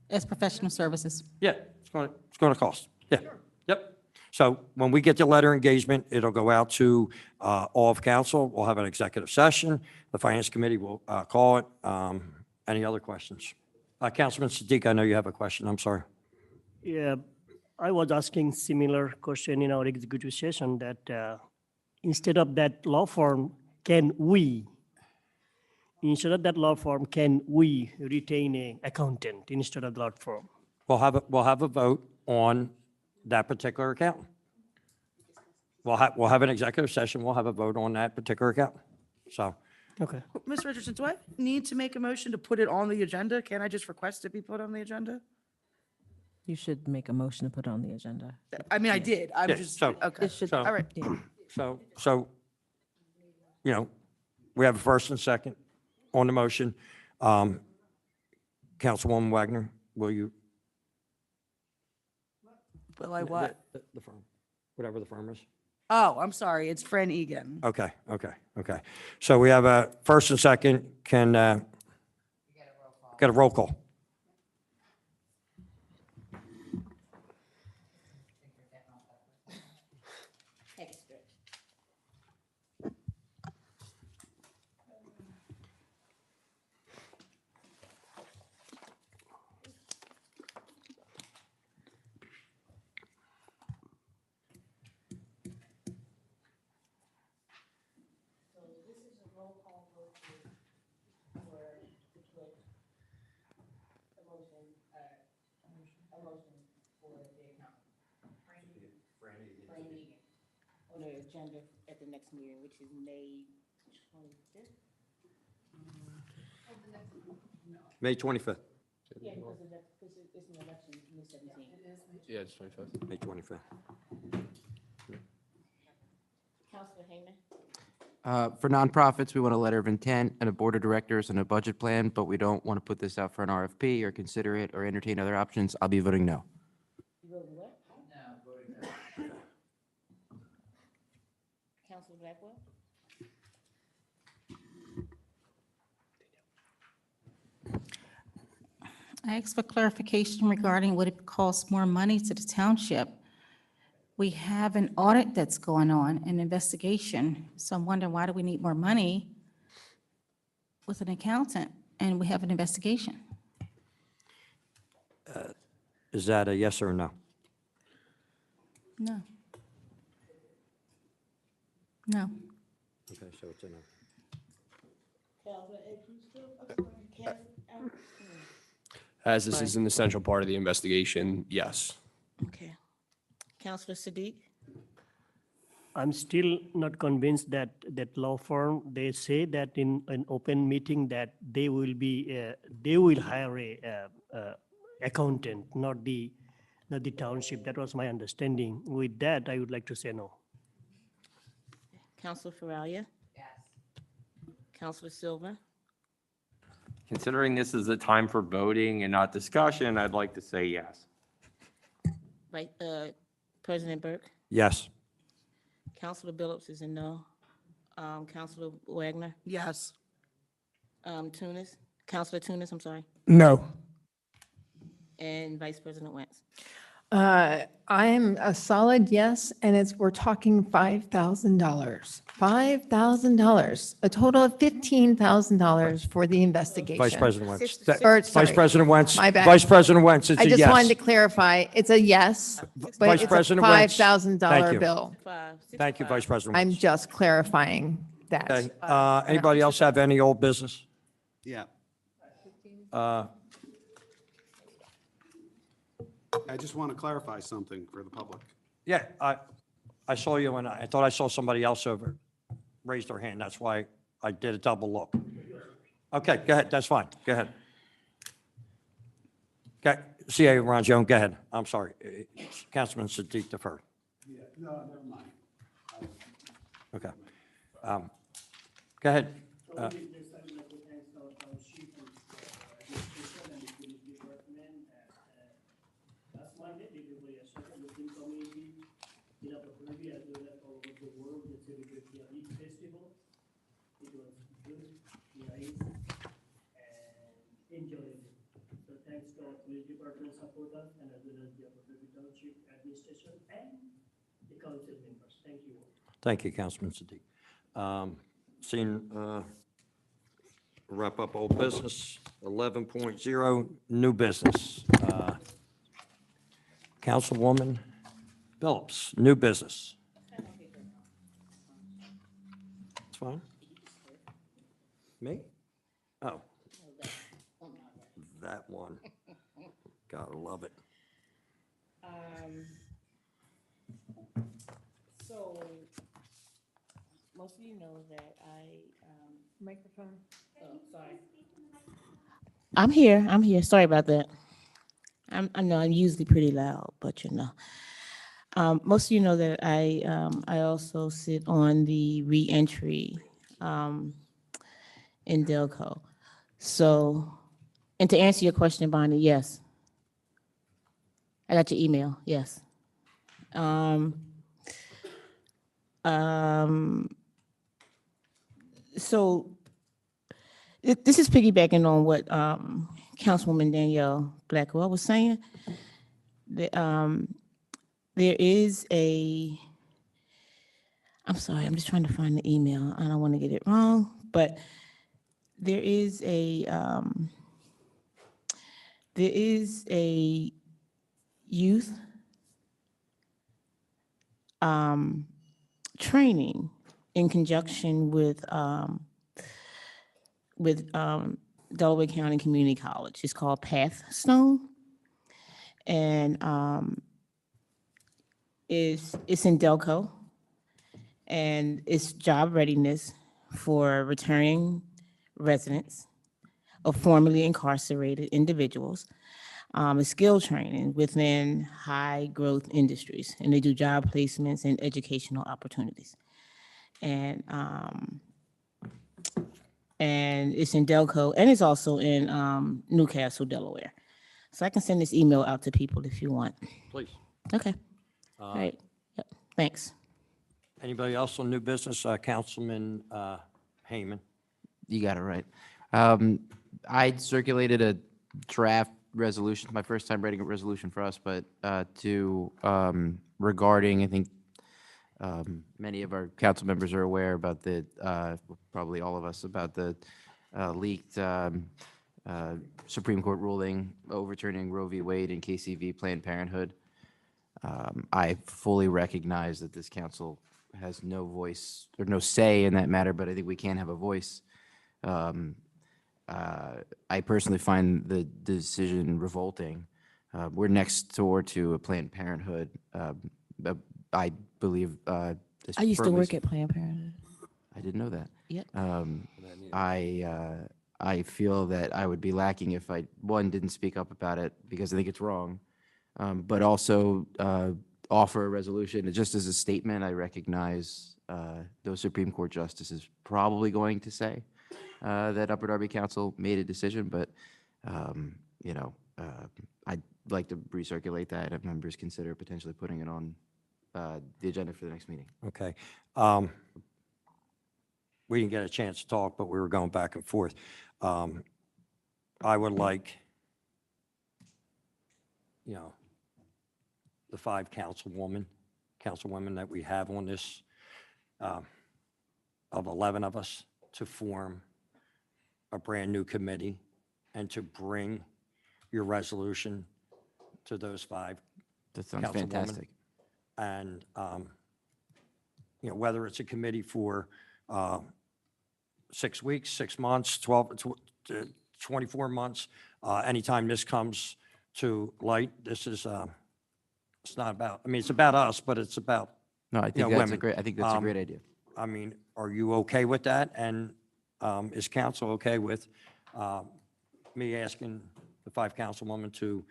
as professional services? Yeah, it's going to cost. Yeah, yep. So when we get the letter engagement, it'll go out to all of council. We'll have an executive session. The finance committee will call it. Any other questions? Councilman Siddiq, I know you have a question. I'm sorry. Yeah, I was asking similar question in our executive session that instead of that law firm, can we retain an accountant instead of the law firm? We'll have a vote on that particular account. We'll have an executive session. We'll have a vote on that particular account. So. Okay. Ms. Richardson, do I need to make a motion to put it on the agenda? Can I just request it be put on the agenda? You should make a motion to put it on the agenda. I mean, I did. I'm Yeah, just, so- okay. It should, All right. So, we have a first and second on the motion. Councilwoman Wagner, will you? Will I what? The firm, whatever the firm is. Oh, I'm sorry. It's Fran Egan. Okay. So we have a first and second. Can get a roll call. On the agenda at the next meeting, which is May 25th? May 25th. Yeah, because it's an election, May 17th. Yeah, it's 25th. May 25th. Councilor Heyman? For nonprofits, we want a letter of intent and a board of directors and a budget plan, but we don't want to put this out for an RFP or consider it or entertain other options. I'll be voting no. You voting what? Councilor Blackwell? I asked for clarification regarding what it costs more money to the township. We have an audit that's going on, an investigation. So I'm wondering, why do we need more money with an accountant and we have an investigation? Is that a yes or a no? No. No. Okay, so it's a no. As this is an essential part of the investigation, yes. Okay. Councilor Siddiq? I'm still not convinced that law firm, they say that in an open meeting that they will hire accountant, not the township. That was my understanding. With that, I would like to say no. Counselor Faralia? Yes. Counselor Silva? Considering this is a time for voting and not discussion, I'd like to say yes. President Burke? Yes. Counselor Billups is a no. Counselor Wagner? Yes. Counselor Tunis, I'm sorry. No. And Vice President Wentz? I'm a solid yes, and we're talking $5,000. $5,000, a total of $15,000 for the investigation. Vice President Wentz. Or, Vice sorry, President Wentz. my bad. Vice President Wentz, it's I a just wanted to yes. clarify, it's a yes, but Vice it's a President Wentz. Thank $5,000 you. bill. Thank you, Vice President I'm Wentz. just clarifying that. Okay, anybody else have any old business? Yeah. I just want to clarify something for the public. Yeah, I saw you and I thought I saw somebody else over, raised their hand. That's why I did a double look. Okay, go ahead. That's fine. Go ahead. Okay, CA Rongione, go ahead. I'm sorry. Councilman Siddiq deferred. Yeah, no, never mind. Okay. Go ahead. Enjoyed it. So thanks to our police department support us and as well as the Upper Township administration and the council members. Thank you all. Thank you, Councilman Siddiq. Seeing, wrap up old business, 11.0, new business. Councilwoman Phillips, new business. It's fine. Me? Oh. That one. Gotta love it. So, most of you know that Microphone. Oh, sorry. I'm here. Sorry about that. I know I'm usually pretty loud, but most of you know that I also sit on the reentry in Delco. So, and to answer your question, Bonnie, yes. I got your email, yes. So this is piggybacking on what Councilwoman Danielle Blackwell was saying. There is I'm sorry, I'm just trying to find the email. I don't want to get it wrong, but there is a youth training in conjunction with Delaware County Community College. It's called Pathstone, and it's in Delco, and it's job readiness for returning residents of formerly incarcerated individuals. It's skill training within high growth industries, and they do job placements and educational opportunities. And it's in Delco, and it's also in Newcastle, Delaware. So I can send this email out to people if you want. Please. Okay. All right. Yep. Thanks. Anybody else on new business? Councilman Heyman. You got it right. I circulated a draft resolution, my first time writing a resolution for us, but regarding, I think many of our council members are aware about probably all of us, about the leaked Supreme Court ruling overturning Roe v. Wade and KCV Planned Parenthood. I fully recognize that this council has no voice or no say in that matter, but I think we can have a voice. I personally find the decision revolting. We're next door to a Planned Parenthood. I believe. I used to work at Planned Parenthood. I didn't know that. Yep. I feel that I would be lacking if I, one, didn't speak up about it because I think it's wrong, but also offer a resolution. Just as a statement, I recognize those Supreme Court justices probably going to say that Upper Darby Council made a decision, but, you know, I'd like to recirculate that if members consider potentially putting it on the agenda for the next meeting. Okay. We didn't get a chance to talk, but we were going back and forth. I would like, you know, the 5 councilwomen that we have on this, of 11 of us, to form a brand-new committee and to bring your resolution to those 5 That sounds councilwomen. fantastic. And, you know, whether it's a committee for 6 weeks, 6 months, 24 months, anytime this comes to light, this is, it's not about, I mean, it's about us, but it's about, No, I you think know, that's a women. great, I think that's a great idea. I mean, are you okay with that? And is council okay with me asking the 5 councilwomen to,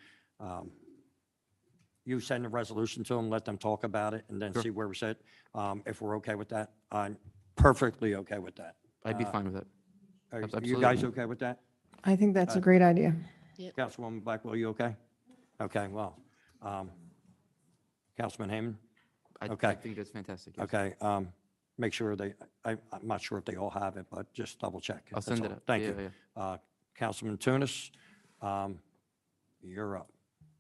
you send a resolution to them, let them talk about it, and then Sure. see where we're at? If we're okay with that, I'm perfectly okay with that. I'd be fine with it. Are you Absolutely. guys okay with that? I think that's a great idea. Councilwoman Blackwell, you okay? Okay, well, Councilman Hayman? I Okay. think that's fantastic. Yes. Okay, make sure I'm not sure if they all have it, but just double check. I'll That's send it all. up. Thank Yeah, you. Councilman Tunis, you're up.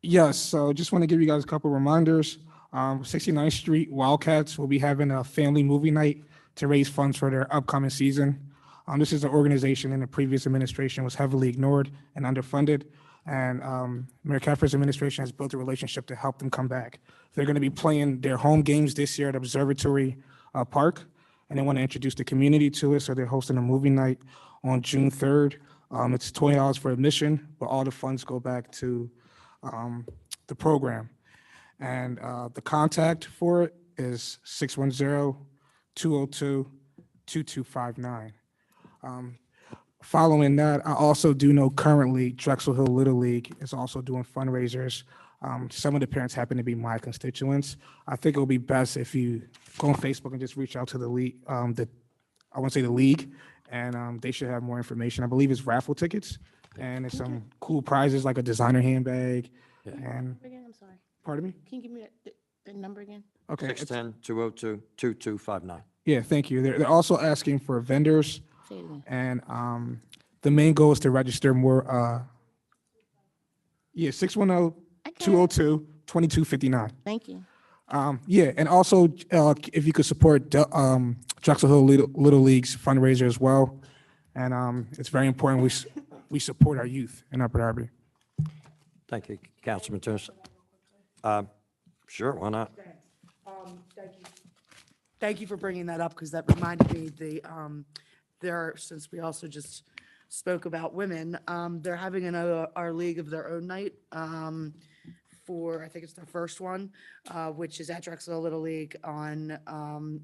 Yes, so just want to give you guys a couple reminders. 69th Street Wildcats will be having a family movie night to raise funds for their upcoming season. This is an organization in the previous administration was heavily ignored and underfunded, and Mayor Caffrey's administration has built a relationship to help them come back. They're going to be playing their home games this year at Observatory Park, and they want to introduce the community to it, so they're hosting a movie night on June 3rd. It's $20 for admission, but all the funds go back to the program. And the contact for it is 610-202-2259. Following that, I also do know currently Drexel Hill Little League is also doing fundraisers. Some of the parents happen to be my constituents. I think it would be best if you go on Facebook and just reach out to the league, I want to say the league, and they should have more information. I believe it's raffle tickets, and there's some cool prizes like a designer handbag. And, Again, I'm sorry. pardon me? Can you give me the number again? Okay. it's- 610-202-2259. Yeah, thank you. They're also asking for vendors, Say it again. and the main goal is to register more. 610-202-2259. Thank you. Yeah, and also if you could support Drexel Hill Little League's fundraiser as well, and it's very important we support our youth in Upper Darby. Thank you, Councilman Tunis. Sure, why not? Thank you. Thank you for bringing that up, because that reminded me, since we also just spoke about women, they're having our League of Their Own night for, I think it's their first one, which is at Drexel Little League on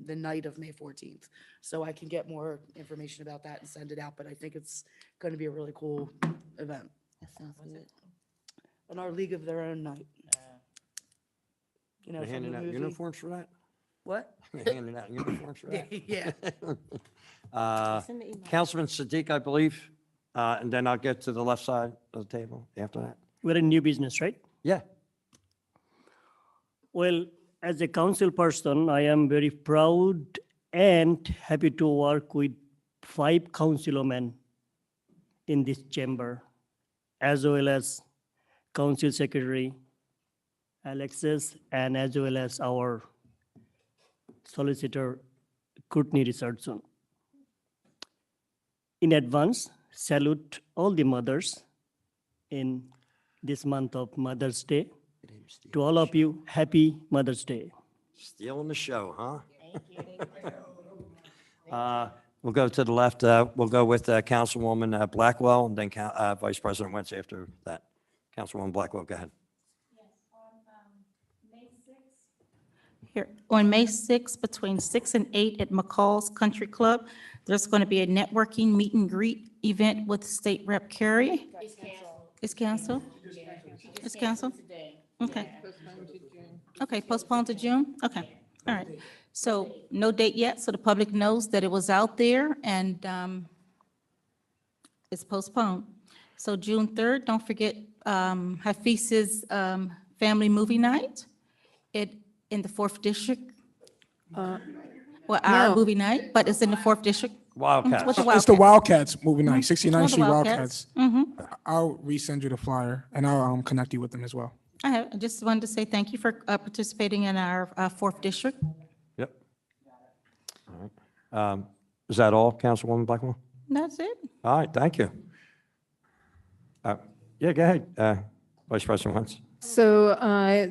the night of May 14th. So I can get more information about that and send it out, but I think it's going to be a really cool event. That sounds good. On our League of Their Own night. You know, They're from handing the out movie. uniforms for that? What? They're handing out uniforms for that? Yeah. Send the email. Councilman Siddiq, I believe, and then I'll get to the left side of the table after that. We're in new business, right? Yeah. Well, as a council person, I am very proud and happy to work with 5 councilmen in this chamber, as well as Council Secretary Alexis, and as well as our Solicitor Courtney Richardson. In advance, salute all the mothers in this month of Mother's Day. To all of you, happy Mother's Day. Stealing the show, huh? We'll go to the left. We'll go with Councilwoman Blackwell, and then Vice President Wentz after that. Councilwoman Blackwell, go ahead. Here, on May 6th, between 6 and 8 at McCall's Country Club, there's going to be a networking meet and greet event with State Rep Carey? It's canceled? It's canceled? Okay. Okay, postponed to June? Okay, all right. So no date yet, so the public knows that it was out there and it's postponed. So June 3rd, don't forget Hafiz's family movie night in the 4th District. Well, our No. movie night, but it's in the 4th District. Wildcats. With the It's the Wildcats. Wildcats movie night, 69th One of the Street Wildcats. Wildcats. I'll resend you the flyer and I'll connect you with them as well. I just wanted to say thank you for participating in our 4th District. Yep. All right. Is that all, Councilwoman Blackwell? That's it. All right, thank you. Yeah, go ahead, Vice President Wentz. So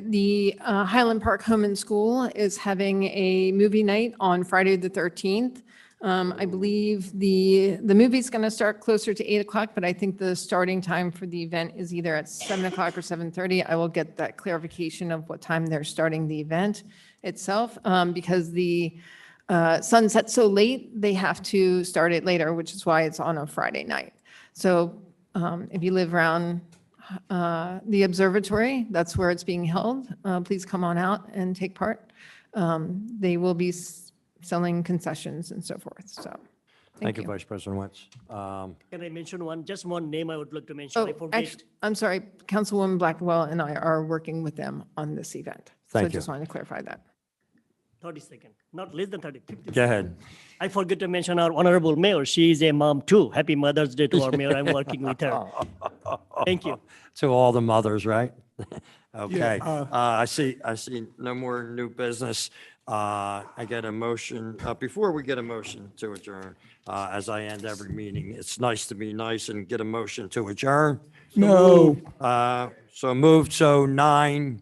the Highland Park Home and School is having a movie night on Friday, the 13th. I believe the movie's going to start closer to 8 o'clock, but I think the starting time for the event is either at 7 o'clock or 7:30. I will get that clarification of what time they're starting the event itself, because the sun sets so late, they have to start it later, which is why it's on a Friday night. So if you live around the observatory, that's where it's being held. Please come on out and take part. They will be selling concessions and so forth, so. Thank you, Vice President Wentz. Can I mention just one name I would like to mention? I Oh, forget. actually, I'm sorry, Councilwoman Blackwell and I are working with them on this event. So I Thank you. just wanted to clarify that. 30 seconds, not less than 30, 50 Go ahead. I forget to mention our honorable mayor. She is a mom too. Happy Mother's Day to our mayor. I'm working with her. Thank you. To all the mothers, right? Okay. Yeah, I see no more new business. I get a motion, before we get a motion to adjourn, as I end every meeting, it's nice to be nice and get a motion to adjourn. No. So moved, so 9,